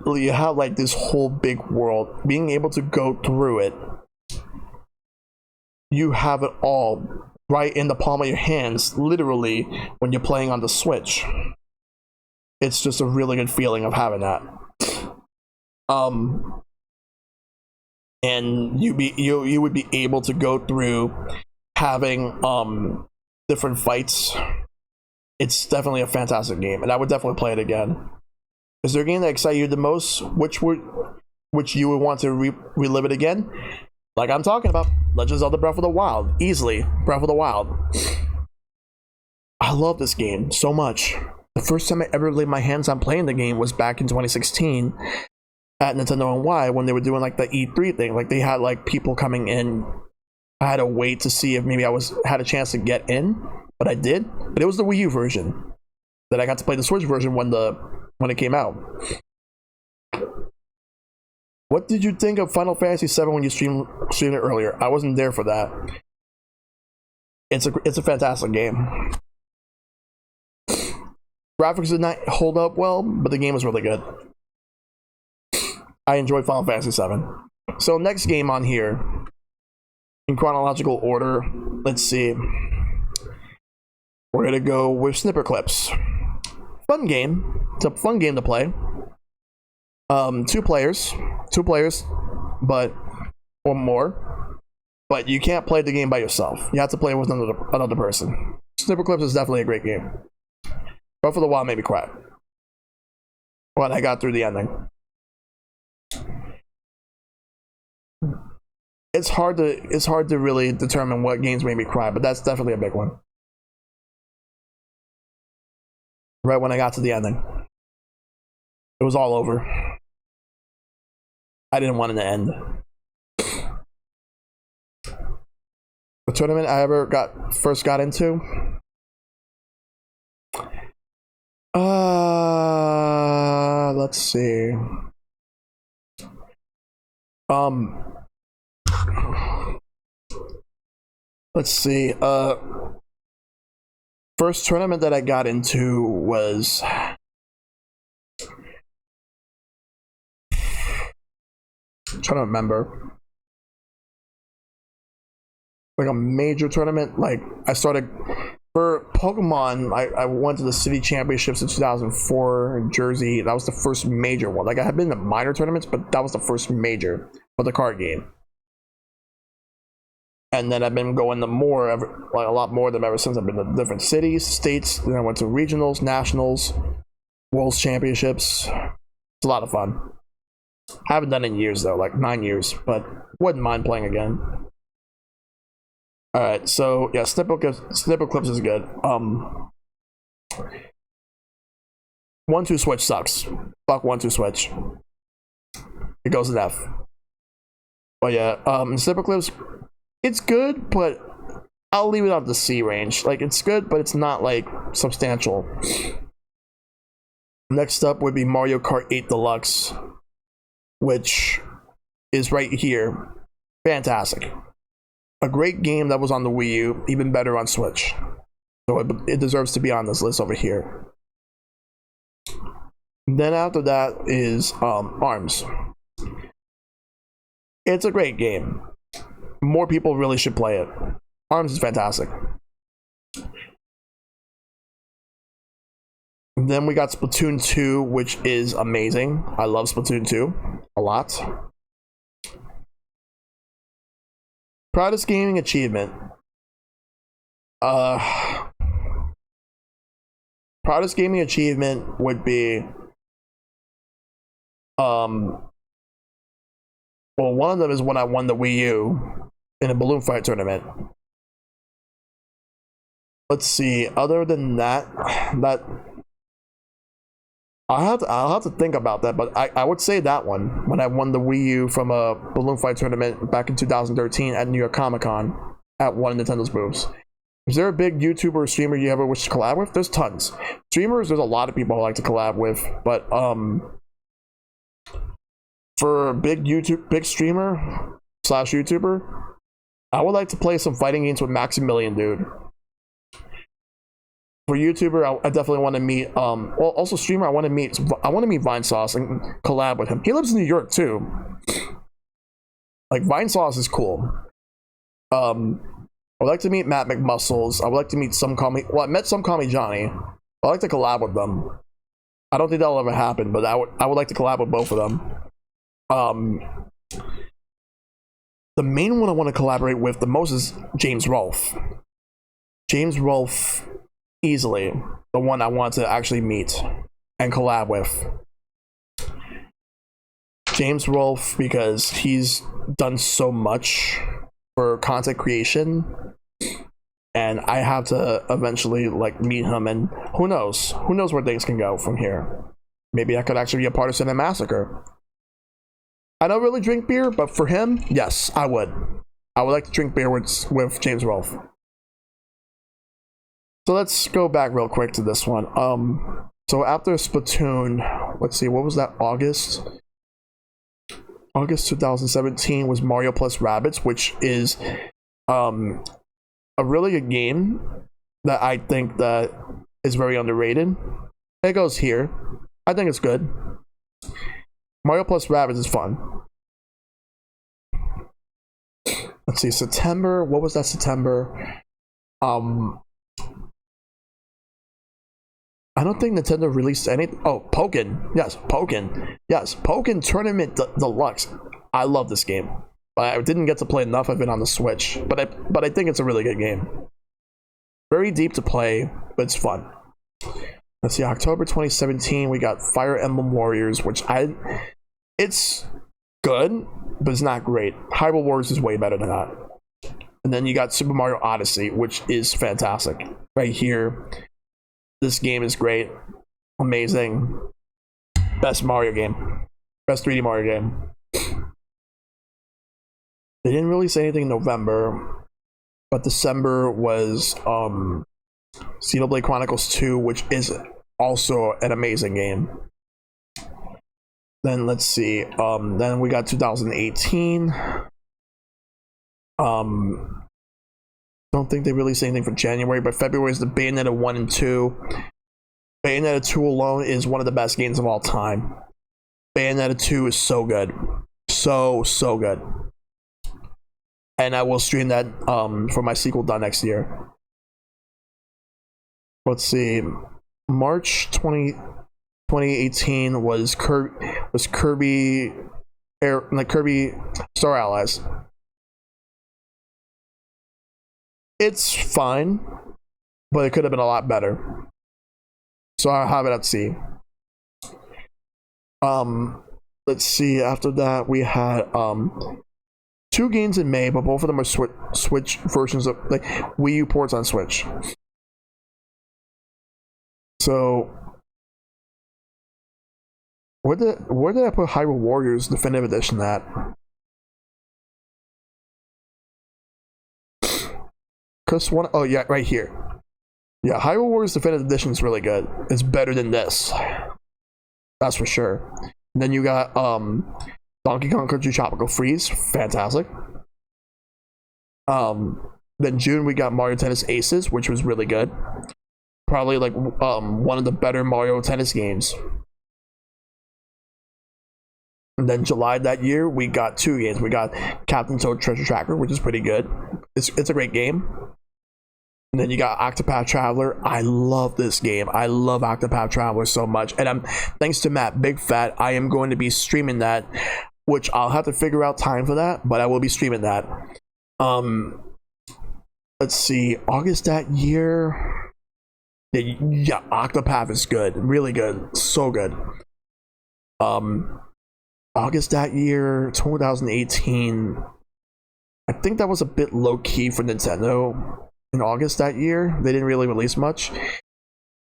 like this whole big world. Being able to go through it, you have it all right in the palm of your hands, literally, when you're playing on the Switch. It's just a really good feeling of having that. And you would be able to go through having different fights. It's definitely a fantastic game, and I would definitely play it again. Is there a game that excited you the most? Which you would want to relive it again? Like I'm talking about, Legend of Zelda: Breath of the Wild. Easily, Breath of the Wild. I love this game so much. The first time I ever laid my hands on playing the game was back in 2016 at Nintendo NY when they were doing like the E3 thing. Like they had like people coming in. I had to wait to see if maybe I had a chance to get in, but I did. But it was the Wii U version that I got to play the Switch version when it came out. What did you think of Final Fantasy VII when you streamed it earlier? I wasn't there for that. It's a fantastic game. Graphics did not hold up well, but the game was really good. I enjoyed Final Fantasy VII. So next game on here, in chronological order, let's see. We're gonna go with Snipper Clips. Fun game. It's a fun game to play. Two players, but or more. But you can't play the game by yourself. You have to play with another person. Snipper Clips is definitely a great game. Breath of the Wild made me cry, but I got through the ending. It's hard to really determine what games made me cry, but that's definitely a big one. Right when I got to the ending. It was all over. I didn't want it to end. The tournament I ever first got into. Let's see. Let's see. First tournament that I got into was I'm trying to remember. Like a major tournament. Like I started for Pokemon. I went to the City Championships in 2004 in Jersey. That was the first major one. Like I had been to minor tournaments, but that was the first major for the card game. And then I've been going to like a lot more of them ever since. I've been to different cities, states. Then I went to regionals, nationals, World's Championships. It's a lot of fun. Haven't done it in years though, like 9 years, but wouldn't mind playing again. All right, so yeah, Snipple Clips is good. 1-2 switch sucks. Fuck 1-2 switch. It goes to F. But yeah, Snipple Clips, it's good, but I'll leave it on the C range. Like it's good, but it's not like substantial. Next up would be Mario Kart 8 Deluxe, which is right here. Fantastic. A great game that was on the Wii U, even better on Switch. So it deserves to be on this list over here. Then after that is ARMS. It's a great game. More people really should play it. ARMS is fantastic. Then we got Splatoon 2, which is amazing. I love Splatoon 2 a lot. Proudest gaming achievement. Proudest gaming achievement would be well, one of them is when I won the Wii U in a balloon fight tournament. Let's see, other than that I'll have to think about that, but I would say that one, when I won the Wii U from a balloon fight tournament back in 2013 at New York Comic Con at one of Nintendo's booths. Is there a big YouTuber or streamer you ever wish to collab with? There's tons. Streamers, there's a lot of people I like to collab with, but for a big streamer / YouTuber, I would like to play some fighting games with Maximilian, dude. For YouTuber, I definitely want to meet well, also streamer, I want to meet Vinesauce and collab with him. He lives in New York too. Like Vinesauce is cool. I would like to meet Matt McMuscles. I would like to meet I met Some Call Me Johnny. I'd like to collab with them. I don't think that'll ever happen, but I would like to collab with both of them. The main one I want to collaborate with the most is James Rolfe. James Rolfe, easily the one I want to actually meet and collab with. James Rolfe, because he's done so much for content creation, and I have to eventually like meet him, and who knows where things can go from here. Maybe I could actually be a part of Cinema Massacre. I don't really drink beer, but for him, yes, I would like to drink beer with James Rolfe. So let's go back real quick to this one. So after Splatoon, let's see, what was that? August 2017 was Mario plus Rabbids, which is a really good game that I think that is very underrated. It goes here. I think it's good. Mario plus Rabbids is fun. Let's see, September. What was that September? I don't think Nintendo released any. Oh, Pokken. Yes, Pokken. Yes, Pokken Tournament Deluxe. I love this game. I didn't get to play enough of it on the Switch, but I think it's a really good game. Very deep to play, but it's fun. Let's see, October 2017, we got Fire Emblem Warriors, which it's good, but it's not great. Hyrule Warriors is way better than that. And then you got Super Mario Odyssey, which is fantastic. Right here. This game is great. Amazing. best Mario game, best 3D Mario game. They didn't really say anything in November, but December was Xenoblade Chronicles 2, which is also an amazing game. Then let's see. Then we got 2018. Don't think they released anything for January, but February is the Bayonetta 1 and 2. Bayonetta 2 alone is one of the best games of all time. Bayonetta 2 is so good. So good. And I will stream that for my sequel done next year. Let's see. March 2018 was Kirby Star Allies. It's fine, but it could have been a lot better. So I'll have it at C. Let's see. After that, we had 2 games in May, but both of them are Switch versions of like Wii U ports on Switch. So where did I put Hyrule Warriors Definitive Edition at? Oh yeah, right here. Yeah, Hyrule Warriors Definitive Edition is really good. It's better than this. That's for sure. And then you got Donkey Kong Country Tropical Freeze, fantastic. Then June we got Mario Tennis Aces, which was really good. Probably like one of the better Mario Tennis games. And then July that year we got 2 games. We got Captain Toad Treasure Tracker, which is pretty good. It's a great game. And then you got Octopath Traveler. I love this game. I love Octopath Traveler so much. And thanks to Matt Big Fat, I am going to be streaming that, which I'll have to figure out time for that, but I will be streaming that. Let's see, August that year. Yeah, Octopath is good. Really good. So good. August that year, 2018. I think that was a bit low key for Nintendo. In August that year, they didn't really release much.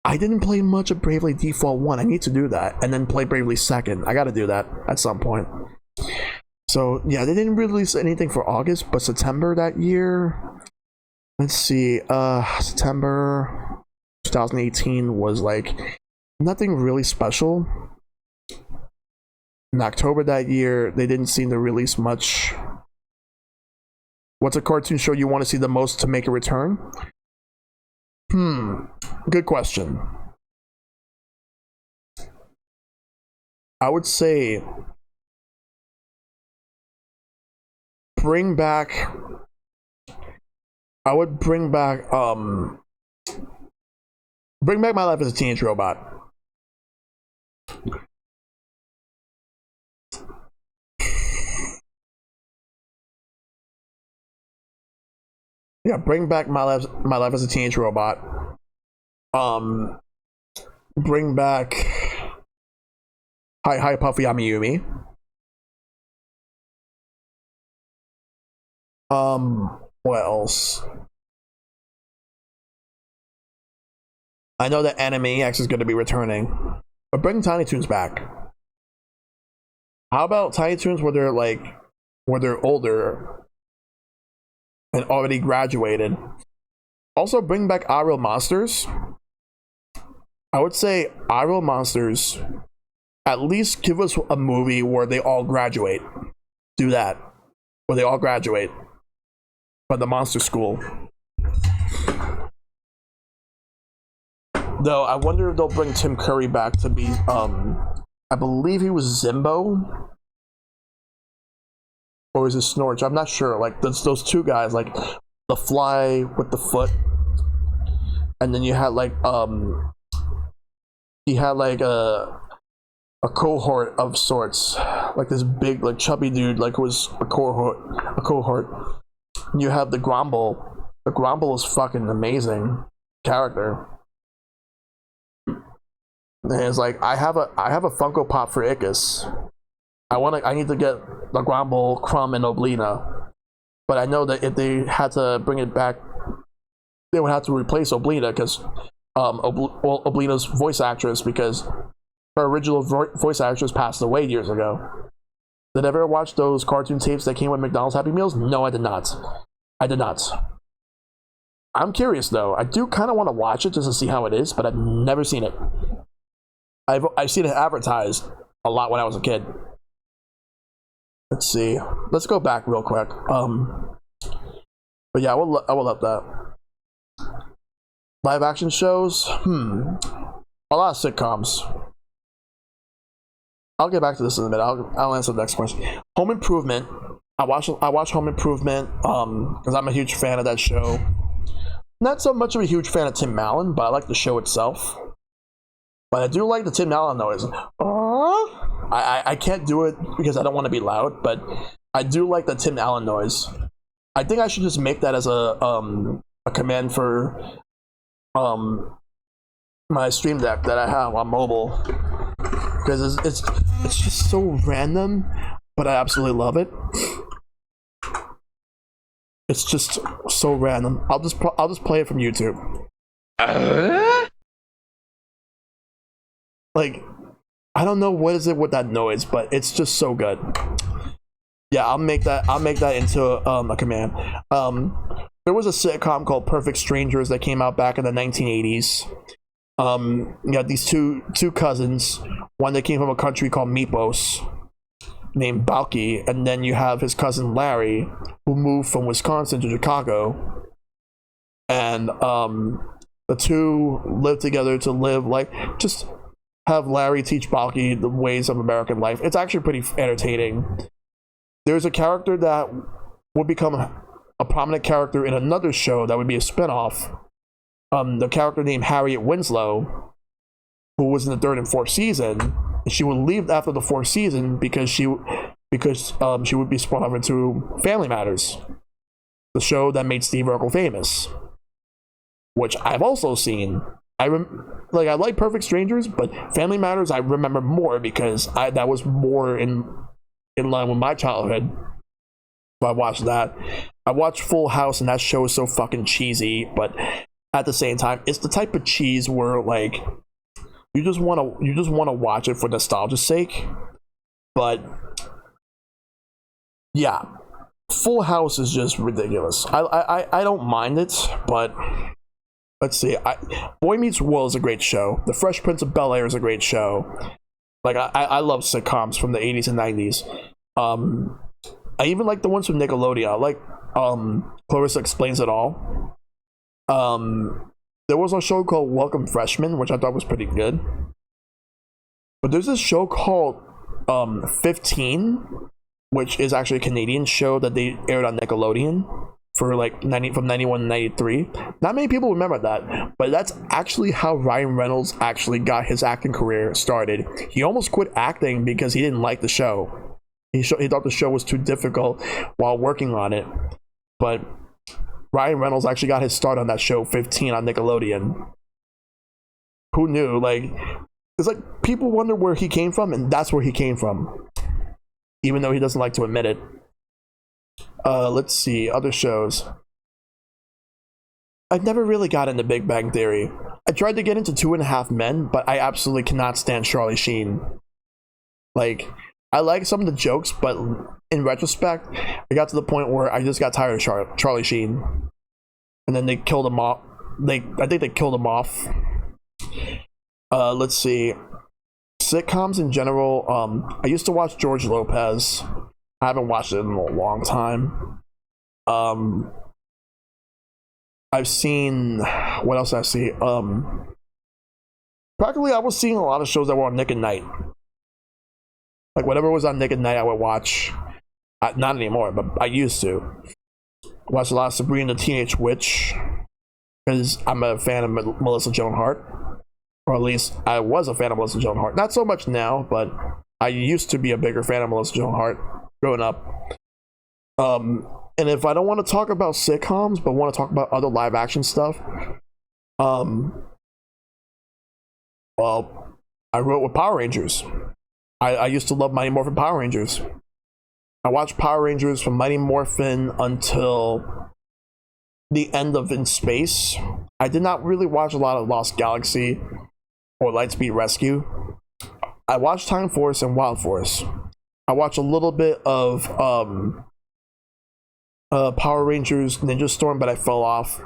I didn't play much of Bravely Default 1. I need to do that. And then play Bravely 2nd. I gotta do that at some point. So, yeah, they didn't release anything for August, but September that year... Let's see, September 2018 was, like, nothing really special. In October that year, they didn't seem to release much. What's a cartoon show you want to see the most to make a return? Good question. I would say bring back My Life as a Teenage Robot. Yeah, bring back my life as a teenage robot. Bring back Hi Puffy Amiyumi. What else? I know that Animaniacs is going to be returning, but bring Tiny Toons back. How about Tiny Toons where they're older and already graduated? Also bring back Real Monsters. I would say Real Monsters, at least give us a movie where they all graduate. Do that. Where they all graduate from the monster school. Though I wonder if they'll bring Tim Curry back to be I believe he was Zimbo. Or is it Snorch? I'm not sure. Like those 2 guys, like the fly with the foot, and then you had like he had like a cohort of sorts, like this big like chubby dude, like was a cohort. And you have the Grumble. The Grumble is fucking amazing character. And it's like I have a Funko Pop for Ickis. I need to get the Grumble, Crumb, and Oblina. But I know that if they had to bring it back, they would have to replace Oblina because Oblina's voice actress, because Her original voice actress passed away years ago. Did I ever watch those cartoon tapes that came with McDonald's Happy Meals? No, I did not. I did not. I'm curious though. I do kind of want to watch it just to see how it is, but I've never seen it. I've seen it advertised a lot when I was a kid. Let's see. Let's go back real quick. But yeah, I will love that. Live action shows. A lot of sitcoms. I'll get back to this in a minute. I'll answer the next question. Home Improvement. I watch Home Improvement because I'm a huge fan of that show. Not so much of a huge fan of Tim Allen, but I like the show itself. But I do like the Tim Allen noise. I can't do it because I don't want to be loud, but I do like the Tim Allen noise. I think I should just make that as a command for my Stream Deck that I have on mobile, because it's just so random, but I absolutely love it. It's just so random. I'll just play it from YouTube. Like, I don't know what is it with that noise, but it's just so good. Yeah, I'll make that into a command. There was a sitcom called Perfect Strangers that came out back in the 1980s. You got these two cousins, one that came from a country called Mypos, named Balky, and then you have his cousin Larry, who moved from Wisconsin to Chicago, and the two live together to live like, just have Larry teach Balky the ways of American life. It's actually pretty entertaining. There's a character that would become a prominent character in another show that would be a spinoff. The character named Harriet Winslow, who was in the 3rd and 4th season. She would leave after the 4th season because she would be spun off into Family Matters, the show that made Steve Urkel famous, which I've also seen. I like Perfect Strangers, but Family Matters I remember more because that was more in line with my childhood. So I watched that. I watched Full House, and that show is so fucking cheesy, but at the same time, it's the type of cheese where like you just want to watch it for nostalgia's sake. But yeah, Full House is just ridiculous. I don't mind it, but let's see. Boy Meets World is a great show. The Fresh Prince of Bel-Air is a great show. Like I love sitcoms from the 80s and 90s. I even like the ones from Nickelodeon. I like Clarissa Explains It All. There was a show called Welcome Freshman, which I thought was pretty good. But there's this show called 15, which is actually a Canadian show that they aired on Nickelodeon for like from 91 to 93. Not many people remember that, but that's actually how Ryan Reynolds actually got his acting career started. He almost quit acting because he didn't like the show. He thought the show was too difficult while working on it. But Ryan Reynolds actually got his start on that show 15 on Nickelodeon. Who knew? Like, it's like people wonder where he came from, and that's where he came from, even though he doesn't like to admit it. Let's see, other shows. I've never really got into Big Bang Theory. I tried to get into 2.5 Men, but I absolutely cannot stand Charlie Sheen. Like, I like some of the jokes, but in retrospect, I got to the point where I just got tired of Charlie Sheen. And then they killed him off. I think they killed him off. Let's see. Sitcoms in general. I used to watch George Lopez. I haven't watched it in a long time. I've seen, what else did I see? Practically I was seeing a lot of shows that were on Nick at Night. Like whatever was on Nick at Night I would watch. Not anymore, but I used to. I watched a lot of Sabrina the Teenage Witch, because I'm a fan of Melissa Joan Hart. Or at least I was a fan of Melissa Joan Hart. Not so much now, but I used to be a bigger fan of Melissa Joan Hart growing up. And if I don't want to talk about sitcoms, but want to talk about other live action stuff, well, I wrote with Power Rangers. I used to love Mighty Morphin Power Rangers. I watched Power Rangers from Mighty Morphin until the end of In Space. I did not really watch a lot of Lost Galaxy or Lightspeed Rescue. I watched Time Force and Wild Force. I watched a little bit of Power Rangers Ninja Storm, but I fell off.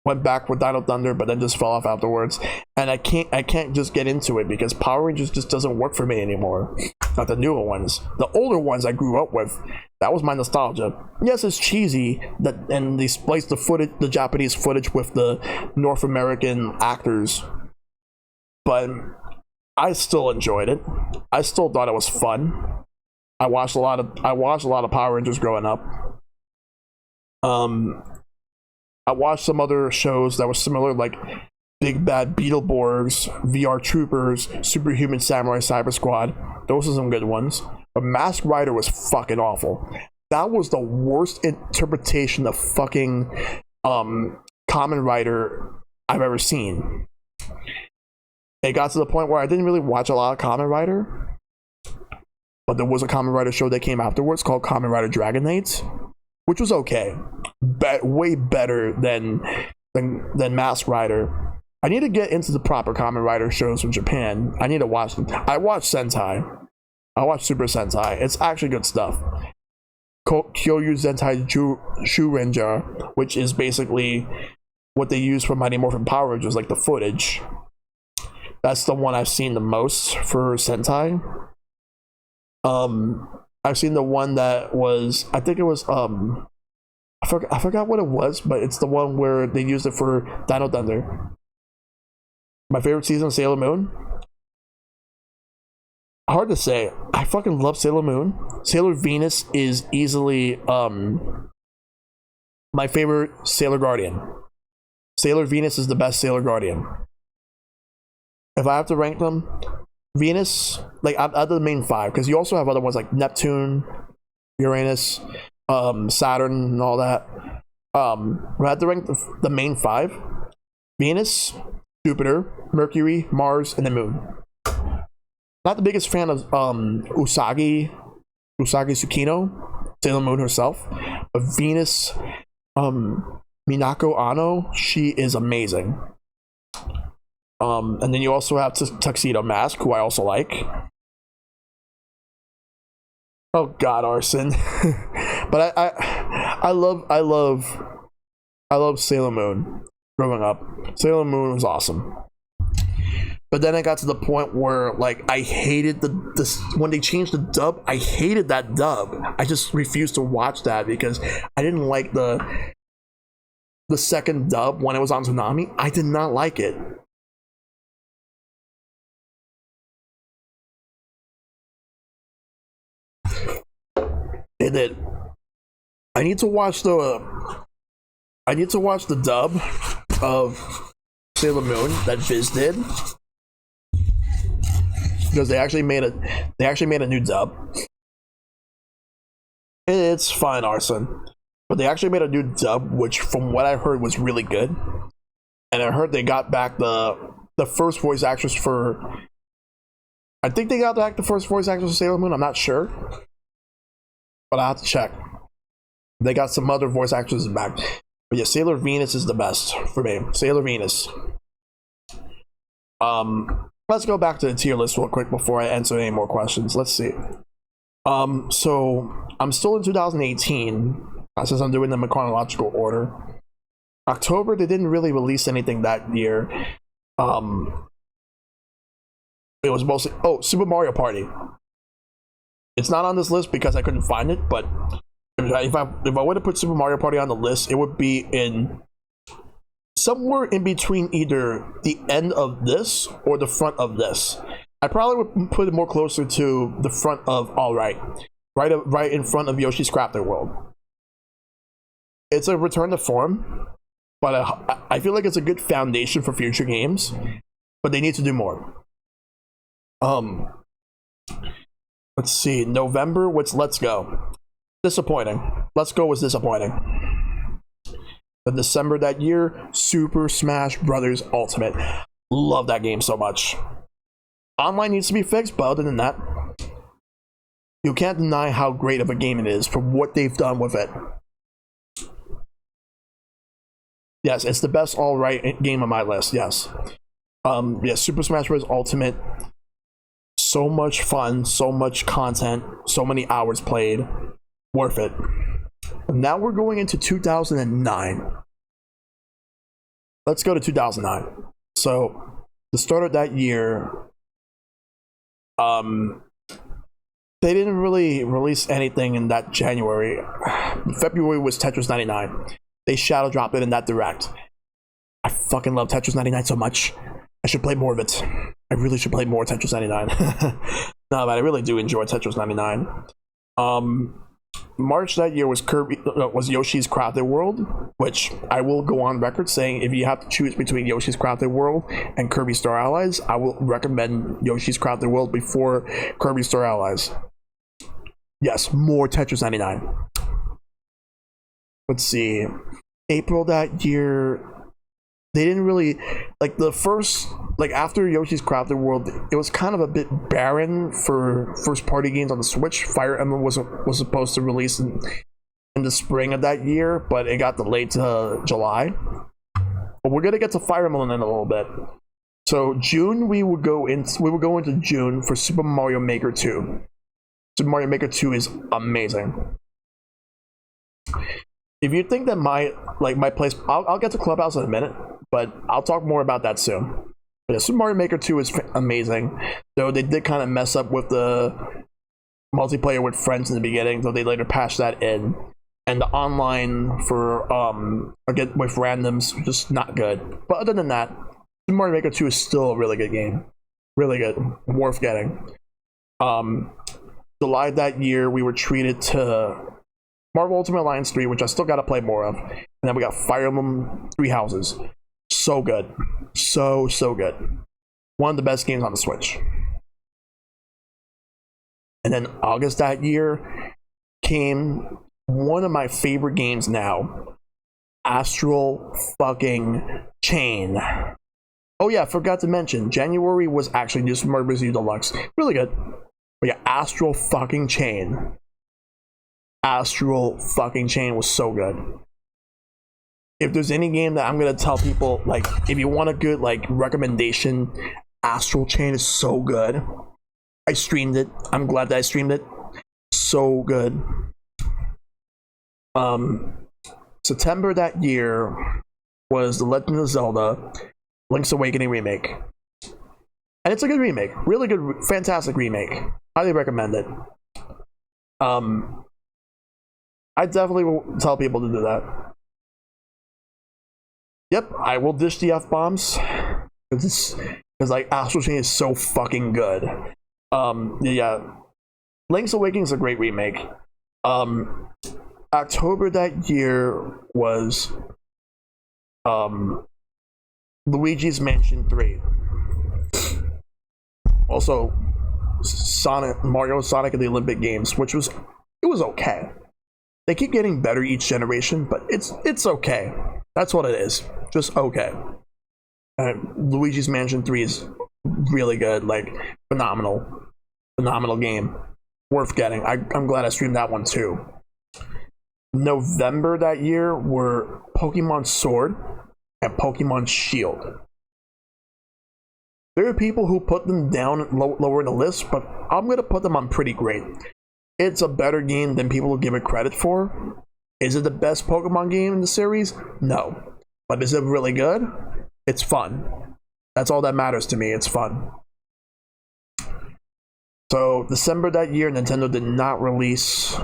Went back with Dino Thunder, but then just fell off afterwards. And I can't just get into it because Power Rangers just doesn't work for me anymore. Not the newer ones. The older ones I grew up with. That was my nostalgia. Yes, it's cheesy and they spliced the footage, the Japanese footage with the North American actors. But I still enjoyed it. I still thought it was fun. I watched a lot of Power Rangers growing up. I watched some other shows that were similar, like Big Bad Beetleborgs, VR Troopers, Superhuman Samurai Cyber Squad. Those are some good ones. But Masked Rider was fucking awful. That was the worst interpretation of fucking Kamen Rider I've ever seen. It got to the point where I didn't really watch a lot of Kamen Rider, but there was a Kamen Rider show that came afterwards called Kamen Rider Dragon Knights, which was okay, way better than Masked Rider. I need to get into the proper Kamen Rider shows from Japan. I need to watch them. I watched Sentai. I watched Super Sentai. It's actually good stuff. Kyoryu Zentai Shurenja, which is basically what they use for Mighty Morphin Power Rangers, like the footage. That's the one I've seen the most for Sentai. I've seen the one that was, I think it was, I forgot what it was, but it's the one where they used it for Dino Thunder. My favorite season, Sailor Moon. Hard to say. I fucking love Sailor Moon. Sailor Venus is easily my favorite Sailor Guardian. Sailor Venus is the best Sailor Guardian. If I have to rank them, Venus, like out of the main five, because you also have other ones like Neptune, Uranus, Saturn, and all that. If I have to rank the main five, Venus, Jupiter, Mercury, Mars, and the Moon. Not the biggest fan of Usagi Tsukino, Sailor Moon herself, but Venus, Minako Ano, she is amazing. And then you also have Tuxedo Mask, who I also like. Oh God, Arson. But I love Sailor Moon growing up. Sailor Moon was awesome. But then I got to the point where, like, I hated this when they changed the dub. I hated that dub. I just refused to watch that because I didn't like the second dub when it was on Toonami. I did not like it. It did. I need to watch the dub of Sailor Moon that Viz did, because they actually made a new dub. It's fine, Arson, but they actually made a new dub, which from what I heard was really good. And I heard they got back the first voice actress for. I think they got back the first voice actress for Sailor Moon. I'm not sure, but I have to check. They got some other voice actors back. But yeah, Sailor Venus is the best for me. Sailor Venus. Let's go back to the tier list real quick before I answer any more questions. Let's see. So I'm still in 2018, since I'm doing them in chronological order. October, they didn't really release anything that year. It was mostly Super Mario Party. It's not on this list because I couldn't find it, but if I were to put Super Mario Party on the list, it would be in somewhere in between either the end of this or the front of this. I probably would put it more closer to the front of right in front of Yoshi's Crafted World. It's a return to form, but I feel like it's a good foundation for future games, but they need to do more. Let's see, November, what's Let's Go? Disappointing. Let's Go was disappointing. In December that year, Super Smash Bros. Ultimate. Love that game so much. Online needs to be fixed, but other than that, you can't deny how great of a game it is for what they've done with it. Yes, it's the best all-right game on my list, yes. Yes, Super Smash Bros. Ultimate. So much fun, so much content, so many hours played. Worth it. Now we're going into 2009. Let's go to 2009. So, the start of that year, they didn't really release anything in that January. February was Tetris 99. They shadow dropped it in that direct. I fucking love Tetris 99 so much. I should play more of it. I really should play more Tetris 99. No, but I really do enjoy Tetris 99. March that year was Yoshi's Crafted World, which I will go on record saying if you have to choose between Yoshi's Crafted World and Kirby Star Allies, I will recommend Yoshi's Crafted World before Kirby Star Allies. Yes, more Tetris 99. Let's see. April that year, they didn't really, like the first, like after Yoshi's Crafted World, it was kind of a bit barren for first party games on the Switch. Fire Emblem was supposed to release in the spring of that year, but it got delayed to July. But we're gonna get to Fire Emblem in a little bit. So June, we would go into June for Super Mario Maker 2. Super Mario Maker 2 is amazing. If you think that my place, I'll get to Clubhouse in a minute, but I'll talk more about that soon. But yeah, Super Mario Maker 2 is amazing, though they did kind of mess up with the multiplayer with friends in the beginning, though they later patched that in. And the online for with randoms, just not good. But other than that, Super Mario Maker 2 is still a really good game. Really good. Worth getting. July that year, we were treated to Marvel Ultimate Alliance 3, which I still gotta play more of. And then we got Fire Emblem Three Houses. So good. So good. One of the best games on the Switch. And then August that year came one of my favorite games now. Astral fucking Chain. Oh yeah, I forgot to mention, January was actually New Super Mario Bros. U Deluxe. Really good. But yeah, Astral fucking Chain. Astral fucking Chain was so good. If there's any game that I'm gonna tell people, like, if you want a good like recommendation, Astral Chain is so good. I streamed it. I'm glad that I streamed it. So good. September that year was The Legend of Zelda Link's Awakening remake. And it's a good remake. Really good, fantastic remake. Highly recommend it. I definitely will tell people to do that. Yep, I will dish the F-bombs. Because like Astral Chain is so fucking good. Yeah. Link's Awakening is a great remake. October that year was Luigi's Mansion 3. Also Mario Sonic and the Olympic Games, which was okay. They keep getting better each generation, but it's okay. That's what it is. Just okay. Luigi's Mansion 3 is really good, like phenomenal game. Worth getting. I'm glad I streamed that one too. November that year were Pokemon Sword and Pokemon Shield. There are people who put them down lower in the list, but I'm going to put them on pretty great. It's a better game than people give it credit for. Is it the best Pokemon game in the series? No. But is it really good? It's fun. That's all that matters to me. It's fun. So December that year, Nintendo did not release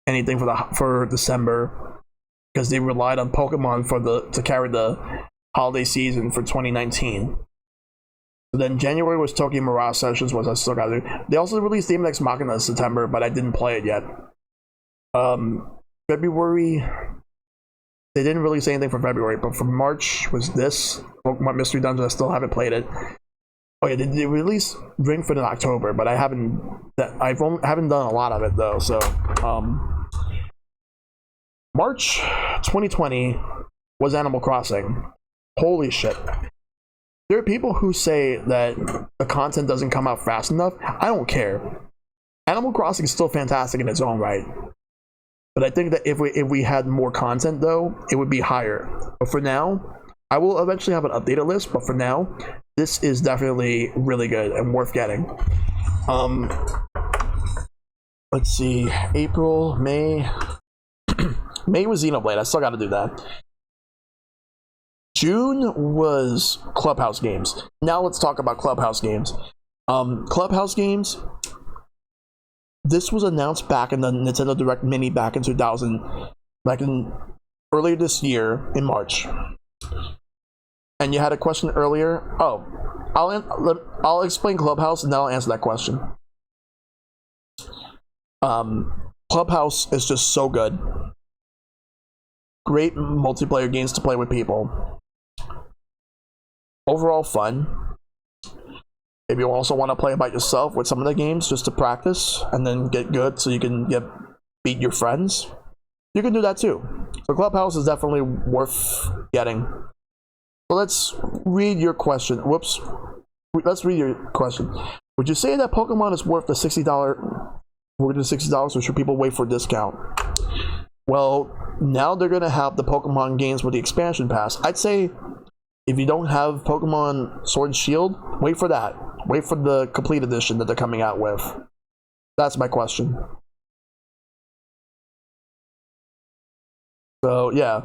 anything for December because they relied on Pokemon to carry the holiday season for 2019. So then January was Tokyo Mirage Sessions, which I still got to do. They also released Demon X Machina in September, but I didn't play it yet. February, they didn't release anything for February, but for March was this Pokemon Mystery Dungeon. I still haven't played it. Oh yeah, they released Ring Fit in October, but I haven't done a lot of it though. So March 2020 was Animal Crossing. Holy shit. There are people who say that the content doesn't come out fast enough. I don't care. Animal Crossing is still fantastic in its own right. But I think that if we had more content though, it would be higher. But for now, I will eventually have an updated list, but for now, this is definitely really good and worth getting. Um, let's see, April, May. May was Xenoblade. I still got to do that. June was Clubhouse games. Now let's talk about Clubhouse games. Clubhouse games. This was announced back in the Nintendo Direct Mini back in 2000, earlier this year in March. And you had a question earlier. Oh, I'll explain Clubhouse and then I'll answer that question. Clubhouse is just so good. Great multiplayer games to play with people. Overall fun. If you also want to play by yourself with some of the games just to practice and then get good so you can beat your friends, you can do that too. So Clubhouse is definitely worth getting. So let's read your question. Whoops. Let's read your question. Would you say that Pokemon is worth the $60? Or should people wait for a discount? Well, now they're gonna have the Pokemon games with the expansion pass. I'd say if you don't have Pokemon Sword and Shield, wait for that. Wait for the complete edition that they're coming out with. That's my question. So yeah,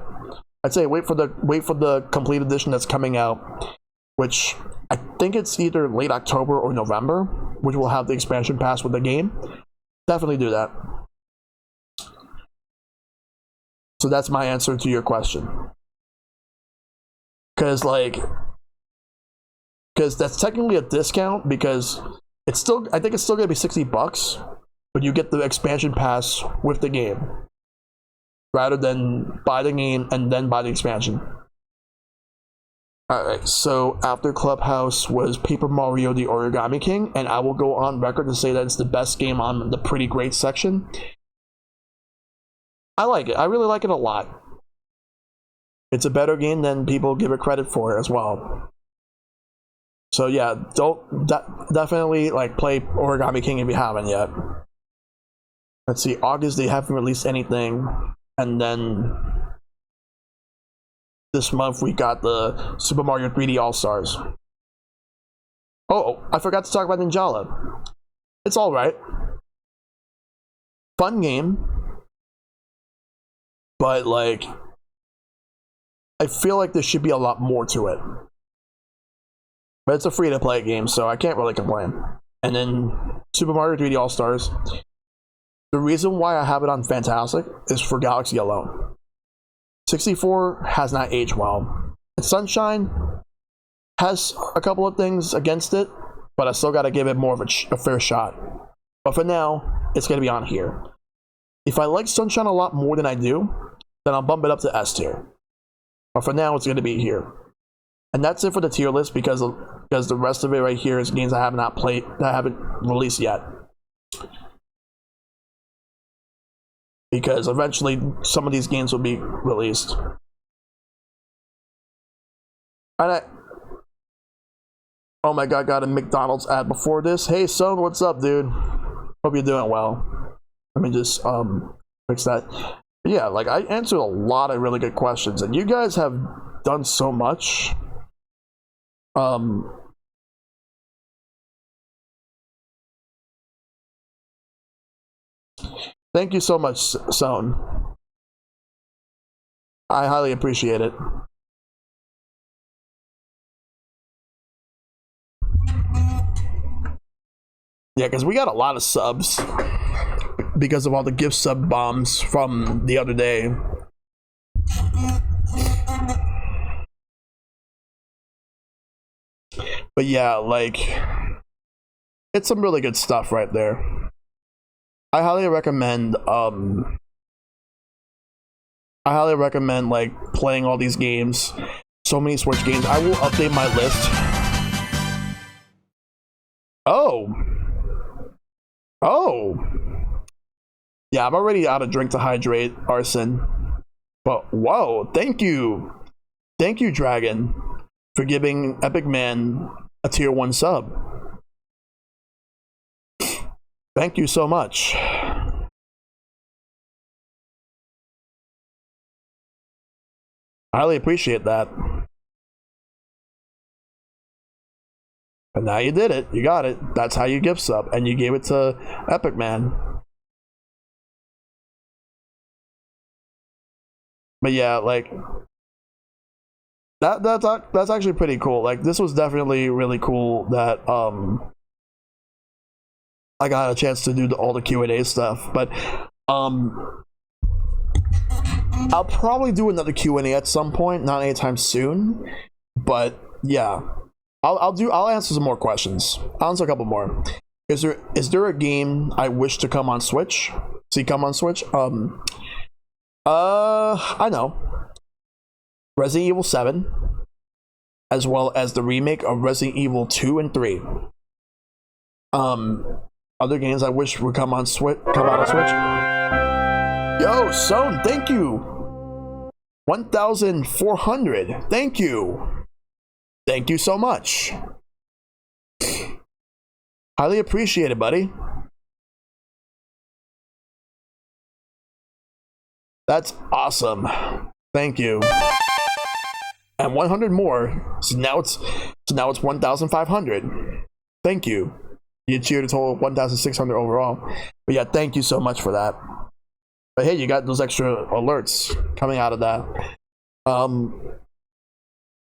I'd say wait for the complete edition that's coming out, which I think it's either late October or November, which will have the expansion pass with the game. Definitely do that. So that's my answer to your question. Because that's technically a discount because I think it's still gonna be $60, but you get the expansion pass with the game rather than buy the game and then buy the expansion. Alright, so after Clubhouse was Paper Mario the Origami King, and I will go on record to say that it's the best game on the pretty great section. I like it. I really like it a lot. It's a better game than people give it credit for as well. So yeah, definitely play Origami King if you haven't yet. Let's see, August they haven't released anything, and then this month we got the Super Mario 3D All-Stars. Oh, I forgot to talk about Ninjala. It's alright. Fun game. But I feel like there should be a lot more to it. But it's a free-to-play game, so I can't really complain. And then Super Mario 3D All-Stars. The reason why I have it on Fantastic is for Galaxy alone. 64 has not aged well. Sunshine has a couple of things against it, but I still got to give it more of a fair shot. But for now, it's going to be on here. If I like Sunshine a lot more than I do, then I'll bump it up to S tier. But for now, it's going to be here. And that's it for the tier list because the rest of it right here is games I have not played, that I haven't released yet. Because eventually some of these games will be released. And oh my god, got a McDonald's ad before this. Hey son, what's up, dude? Hope you're doing well. Let me just fix that. But yeah, I answered a lot of really good questions, and you guys have done so much. Thank you so much, Son. I highly appreciate it. Yeah, because we got a lot of subs because of all the gift sub bombs from the other day. But yeah, it's some really good stuff right there. I highly recommend playing all these games. So many Switch games. I will update my list. Oh. Yeah, I'm already out of drink to hydrate, Arson. But whoa, thank you. Thank you, Dragon, for giving Epic Man a tier 1 sub. Thank you so much. I highly appreciate that. And now you did it. You got it. That's how you gift sub, and you gave it to Epic Man. But yeah, like that's actually pretty cool. Like this was definitely really cool that I got a chance to do all the Q&A stuff. But I'll probably do another Q&A at some point, not anytime soon. But yeah, I'll answer some more questions. I'll answer a couple more. Is there a game I wish to come on Switch? See, come on Switch? I know. Resident Evil 7, as well as the remake of Resident Evil 2 and 3. Other games I wish would come out on Switch. Yo, Son, thank you. 1,400. Thank you. Thank you so much. Highly appreciate it, buddy. That's awesome. Thank you. And 100 more. So now it's 1,500. Thank you. You cheered a total of 1,600 overall. But yeah, thank you so much for that. But hey, you got those extra alerts coming out of that.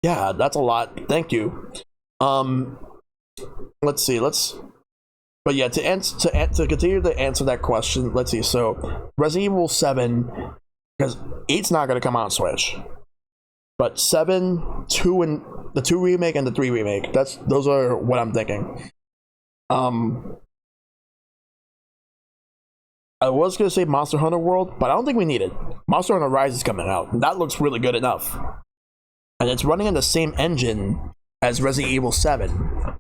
Yeah, that's a lot. Thank you. Let's see. But yeah, to continue to answer that question, let's see. So Resident Evil 7, because 8's not gonna come out on Switch. But 7, 2, and the 2 remake and the 3 remake. Those are what I'm thinking. I was gonna say Monster Hunter World, but I don't think we need it. Monster Hunter Rise is coming out. That looks really good enough. And it's running on the same engine as Resident Evil 7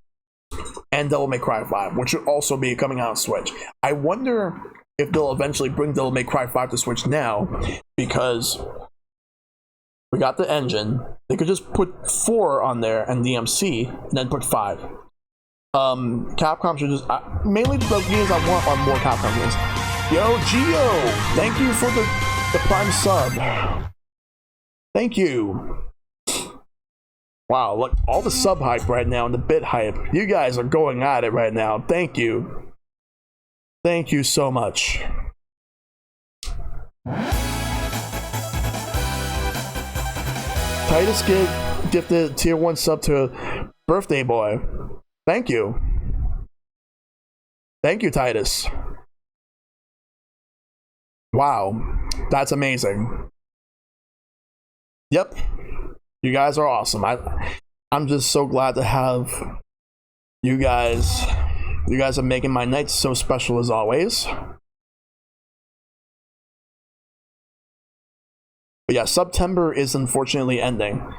and Devil May Cry 5, which should also be coming out on Switch. I wonder if they'll eventually bring Devil May Cry 5 to Switch now, because we got the engine. They could just put 4 on there and DMC, and then put 5. Capcom should just mainly the games I want are more Capcom games. Yo, Geo, thank you for the Prime sub. Thank you. Wow, look, all the sub hype right now and the bit hype. You guys are going at it right now. Thank you. Thank you so much. Titus gifted tier 1 sub to Birthday Boy. Thank you. Thank you, Titus. Wow, that's amazing. Yep. You guys are awesome. I'm just so glad to have you guys. You guys are making my nights so special as always. But yeah, September is unfortunately ending.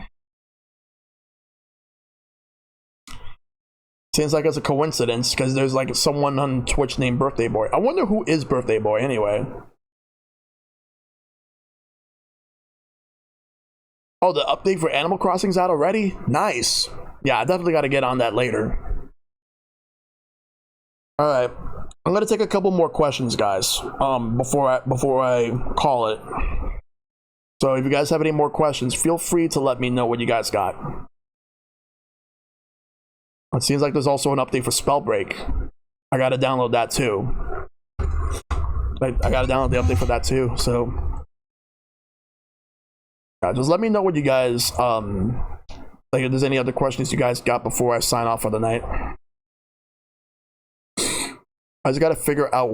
Seems like it's a coincidence because there's like someone on Twitch named Birthday Boy. I wonder who is Birthday Boy anyway. Oh, the update for Animal Crossing's out already? Nice. Yeah, I definitely got to get on that later. All right, I'm gonna take a couple more questions, guys. Before I call it. So if you guys have any more questions, feel free to let me know what you guys got. It seems like there's also an update for Spellbreak. I gotta download that too. I gotta download the update for that too. So just let me know what you guys like if there's any other questions you guys got before I sign off for the night. I just gotta figure out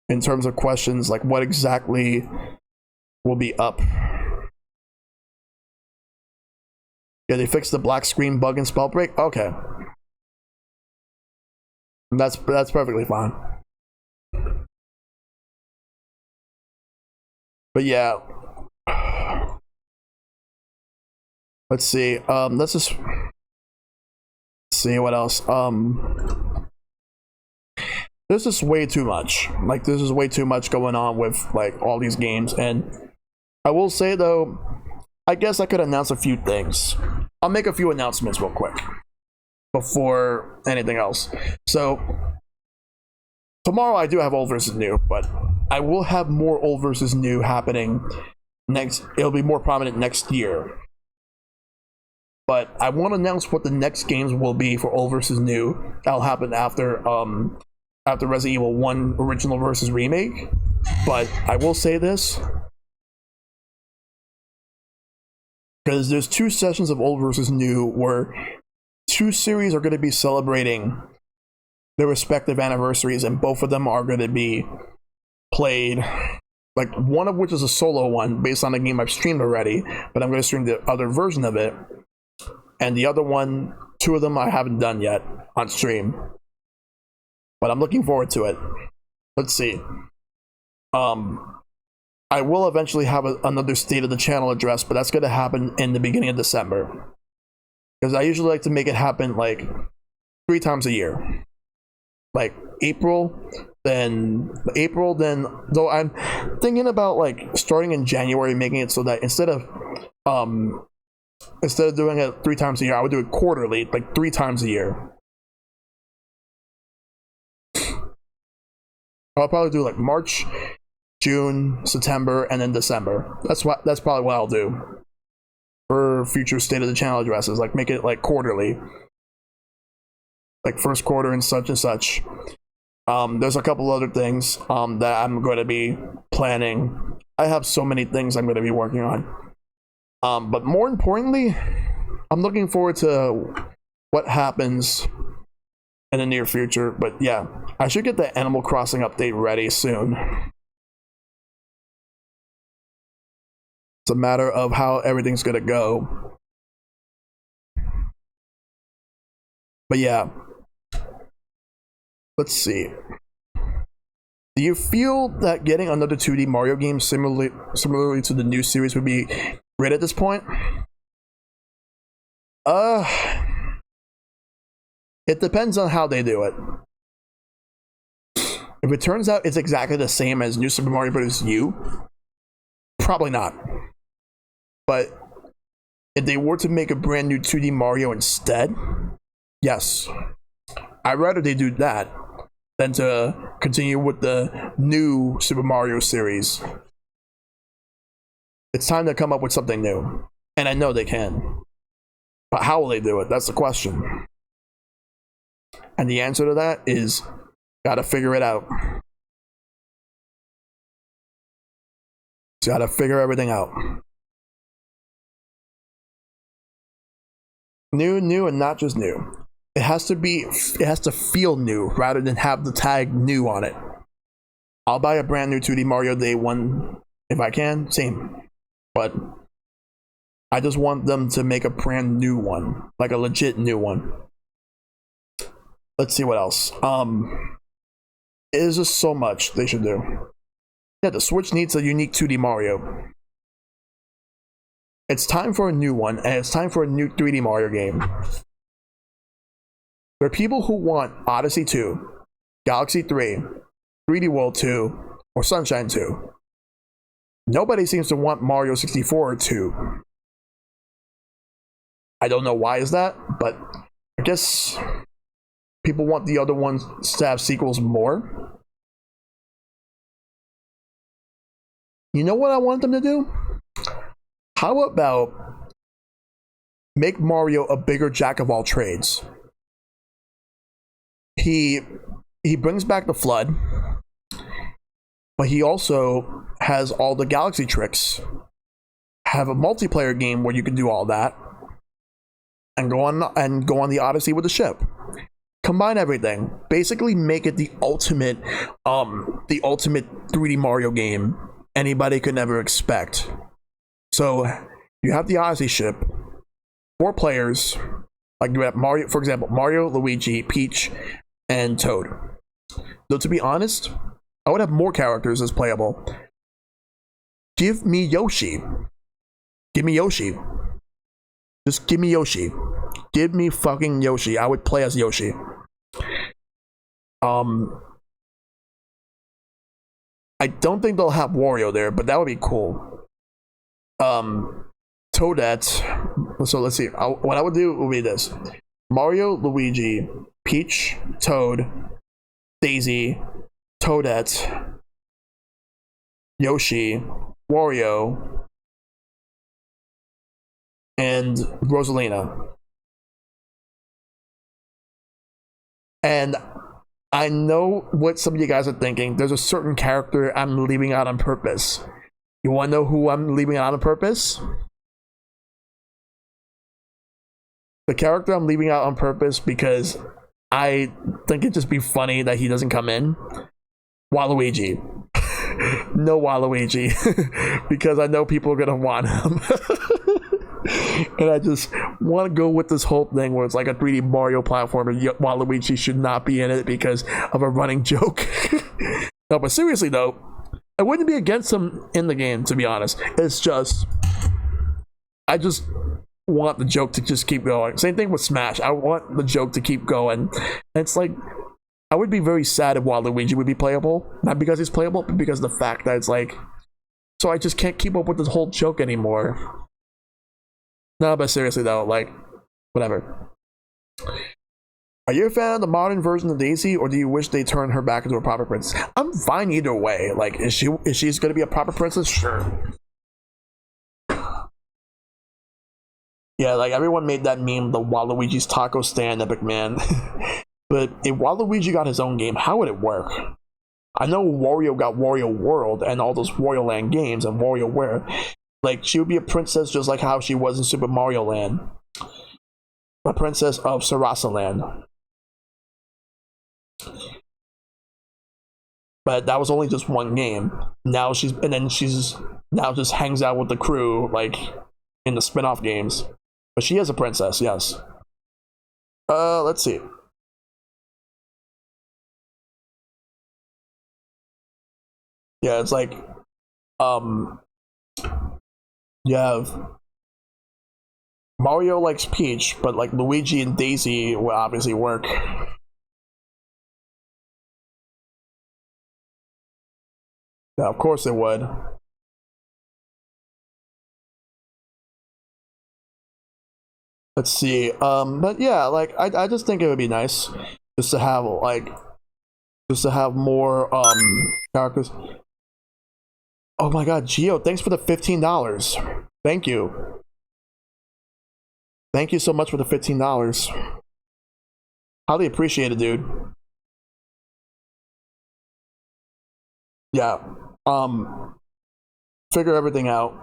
in terms of questions, like what exactly will be up. Yeah, they fixed the black screen bug in Spellbreak. Okay, that's perfectly fine. But yeah, let's see. Let's just see what else. This is way too much. Like, this is way too much going on with like all these games. And I will say though, I guess I could announce a few things. I'll make a few announcements real quick before anything else. So tomorrow I do have old versus new, but I will have more old versus new happening next. It'll be more prominent next year. but I won't announce what the next games will be for old versus new. That'll happen after Resident Evil 1 original versus remake. But I will say this, because there's 2 sessions of old versus new where 2 series are going to be celebrating their respective anniversaries, and both of them are going to be played, like one of which is a solo one based on a game I've streamed already, but I'm going to stream the other version of it, and the other one, 2 of them I haven't done yet on stream, but I'm looking forward to it. Let's see. I will eventually have another state of the channel address, but that's going to happen in the beginning of December, because I usually like to make it happen like 3 times a year, like April, then though I'm thinking about like starting in January, making it so that instead of doing it 3 times a year, I would do it quarterly, like 3 times a year. I'll probably do like March, June, September, and then December. That's probably what I'll do for future state of the channel addresses, like make it like quarterly, like first quarter and such. There's a couple other things that I'm going to be planning. I have so many things I'm going to be working on, but more importantly, I'm looking forward to what happens in the near future. But yeah, I should get the Animal Crossing update ready soon. It's a matter of how everything's gonna go. But yeah, let's see. Do you feel that getting another 2D Mario game similarly to the new series would be great at this point? It depends on how they do it. If it turns out it's exactly the same as New Super Mario Bros. U, probably not. But if they were to make a brand new 2D Mario instead, yes. I'd rather they do that than to continue with the new Super Mario series. It's time to come up with something new. And I know they can. But how will they do it? That's the question. And the answer to that is, gotta figure it out. Gotta figure everything out. New, and not just new. It has to feel new rather than have the tag new on it. I'll buy a brand new 2D Mario day one if I can, same. But I just want them to make a brand new one, like a legit new one. Let's see what else. It is just so much they should do. Yeah, the Switch needs a unique 2D Mario. It's time for a new one, and it's time for a new 3D Mario game. There are people who want Odyssey 2, Galaxy 3, 3D World 2, or Sunshine 2. Nobody seems to want Mario 64 or 2. I don't know why is that, but I guess people want the other ones to have sequels more. You know what I want them to do? How about make Mario a bigger jack of all trades? He brings back the FLUDD, but he also has all the galaxy tricks. Have a multiplayer game where you can do all that, and go on the Odyssey with the ship. Combine everything. Basically, make it the ultimate 3D Mario game anybody could never expect. So you have the Odyssey ship, 4 players. Like you have Mario, for example, Mario, Luigi, Peach, and Toad. Though to be honest, I would have more characters as playable. Give me Yoshi. Give me Yoshi. Just give me Yoshi. Give me fucking Yoshi. I would play as Yoshi. I don't think they'll have Wario there, but that would be cool. Toadette. So let's see. What I would do would be this: Mario, Luigi, Peach, Toad, Daisy, Toadette, Yoshi, Wario, and Rosalina. And I know what some of you guys are thinking. There's a certain character I'm leaving out on purpose. You want to know who I'm leaving out on purpose? The character I'm leaving out on purpose because I think it'd just be funny that he doesn't come in. Waluigi. No Waluigi. Because I know people are going to want him. And I just want to go with this whole thing where it's like a 3D Mario platform and Waluigi should not be in it because of a running joke. No, but seriously though, I wouldn't be against him in the game, to be honest. It's just, I just want the joke to just keep going. Same thing with Smash. I want the joke to keep going. And it's like, I would be very sad if Waluigi would be playable. Not because he's playable, but because of the fact that it's like, so I just can't keep up with this whole joke anymore. No, but seriously though, like, whatever. Are you a fan of the modern version of Daisy, or do you wish they turned her back into a proper princess? I'm fine either way. Like, is she's gonna be a proper princess? Sure. Yeah, like everyone made that meme, the Waluigi's taco stand epic, man. But if Waluigi got his own game, how would it work? I know Wario got Wario World and all those Wario Land games and WarioWare. Like, she would be a princess just like how she was in Super Mario Land. A princess of Sarasa Land. But that was only just one game. Now she's now just hangs out with the crew, like, in the spin-off games. But she is a princess, yes. Let's see. Yeah, it's like, you have Mario likes Peach, but like Luigi and Daisy will obviously work. Yeah, of course it would. Let's see. But yeah, like I just think it would be nice just to have more characters. Oh my god, Gio, thanks for the $15. Thank you. Thank you so much for the $15. Highly appreciate it, dude. Yeah. Figure everything out.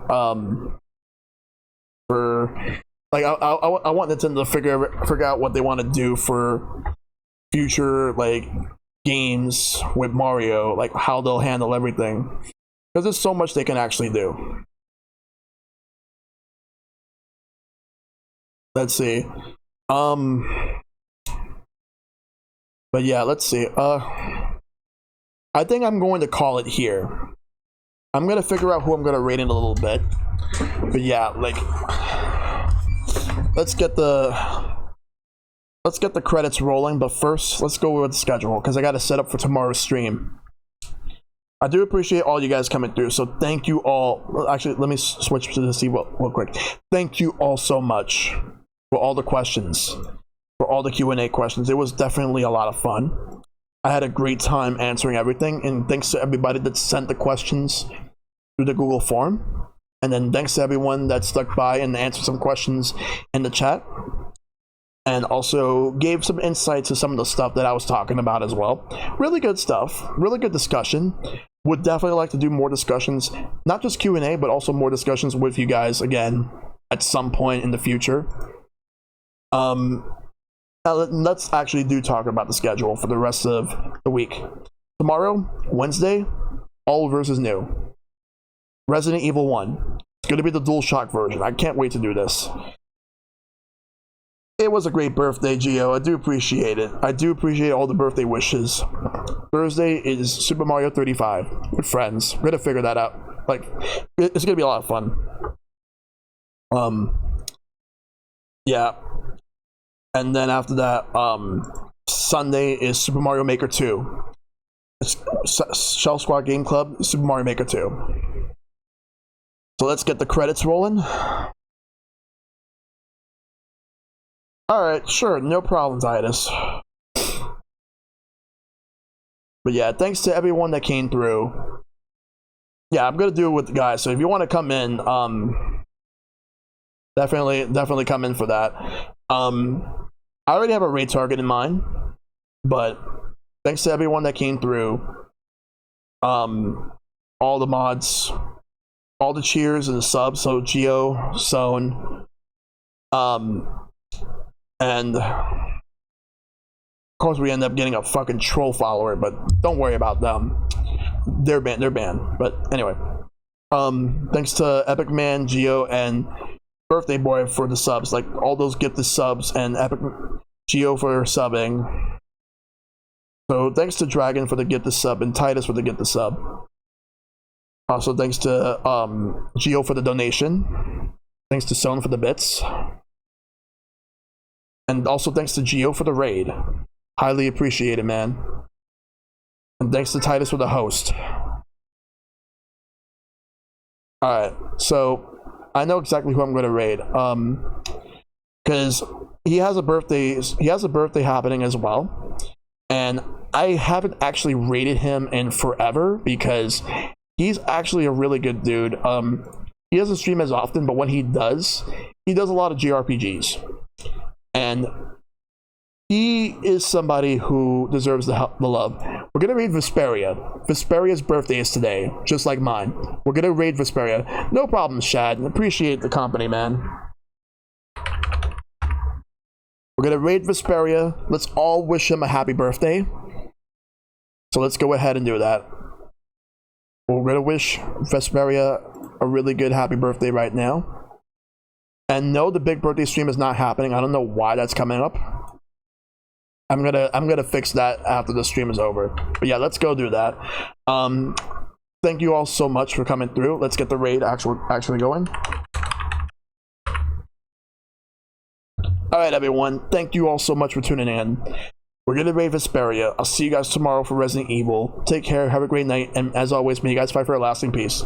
For like I want Nintendo to figure out what they want to do for future like games with Mario, like how they'll handle everything. Because there's so much they can actually do. Let's see. But yeah, let's see. I think I'm going to call it here. I'm gonna figure out who I'm gonna rate in a little bit. But yeah, like let's get the credits rolling, but first let's go with the schedule because I gotta set up for tomorrow's stream. I do appreciate all you guys coming through, so thank you all. Actually, let me switch to the C real quick. Thank you all so much for all the questions, for all the Q&A questions. It was definitely a lot of fun. I had a great time answering everything, and thanks to everybody that sent the questions through the Google form. And then thanks to everyone that stuck by and answered some questions in the chat. And also gave some insight to some of the stuff that I was talking about as well. Really good stuff. Really good discussion. Would definitely like to do more discussions. Not just Q&A, but also more discussions with you guys again at some point in the future. Now let's actually talk about the schedule for the rest of the week. Tomorrow, Wednesday, All versus New. Resident Evil 1. It's going to be the DualShock version. I can't wait to do this. It was a great birthday, Gio. I do appreciate it. I do appreciate all the birthday wishes. Thursday is Super Mario 35 with friends. We're gonna figure that out. Like, it's gonna be a lot of fun. Yeah. And then after that, Sunday is Super Mario Maker 2. It's Shell Squad Game Club, Super Mario Maker 2. So let's get the credits rolling. Alright, sure, no problem, Titus. But yeah, thanks to everyone that came through. Yeah, I'm gonna do it with the guys, so if you want to come in, Definitely come in for that. I already have a raid target in mind, but thanks to everyone that came through. All the mods, all the cheers and the subs. So Geo, Zone, and of course we end up getting a fucking troll follower, but don't worry about them. They're banned. But anyway, thanks to Epic Man, Geo, and Birthday Boy for the subs. Like all those gifted subs, and Epic Geo for subbing. So thanks to Dragon for the gifted sub and Titus for the gifted sub. Also thanks to Geo for the donation. Thanks to Son for the bits. And also thanks to Geo for the raid. Highly appreciated, man. And thanks to Titus for the host. Alright, so I know exactly who I'm gonna raid. Because he has a birthday happening as well. And I haven't actually rated him in forever because he's actually a really good dude. He doesn't stream as often, but when he does a lot of JRPGs. And he is somebody who deserves the love. We're gonna raid Vesperia. Vesperia's birthday is today, just like mine. We're gonna raid Vesperia. No problem, Shad. Appreciate the company, man. We're gonna raid Vesperia. Let's all wish him a happy birthday. So let's go ahead and do that. We're gonna wish Vesperia a really good happy birthday right now. And no, the big birthday stream is not happening. I don't know why that's coming up. I'm gonna fix that after the stream is over. But yeah, let's go do that. Thank you all so much for coming through. Let's get the raid actually going. Alright everyone, thank you all so much for tuning in. We're gonna raid Vesperia. I'll see you guys tomorrow for Resident Evil. Take care, have a great night, and as always, may you guys fight for a lasting peace.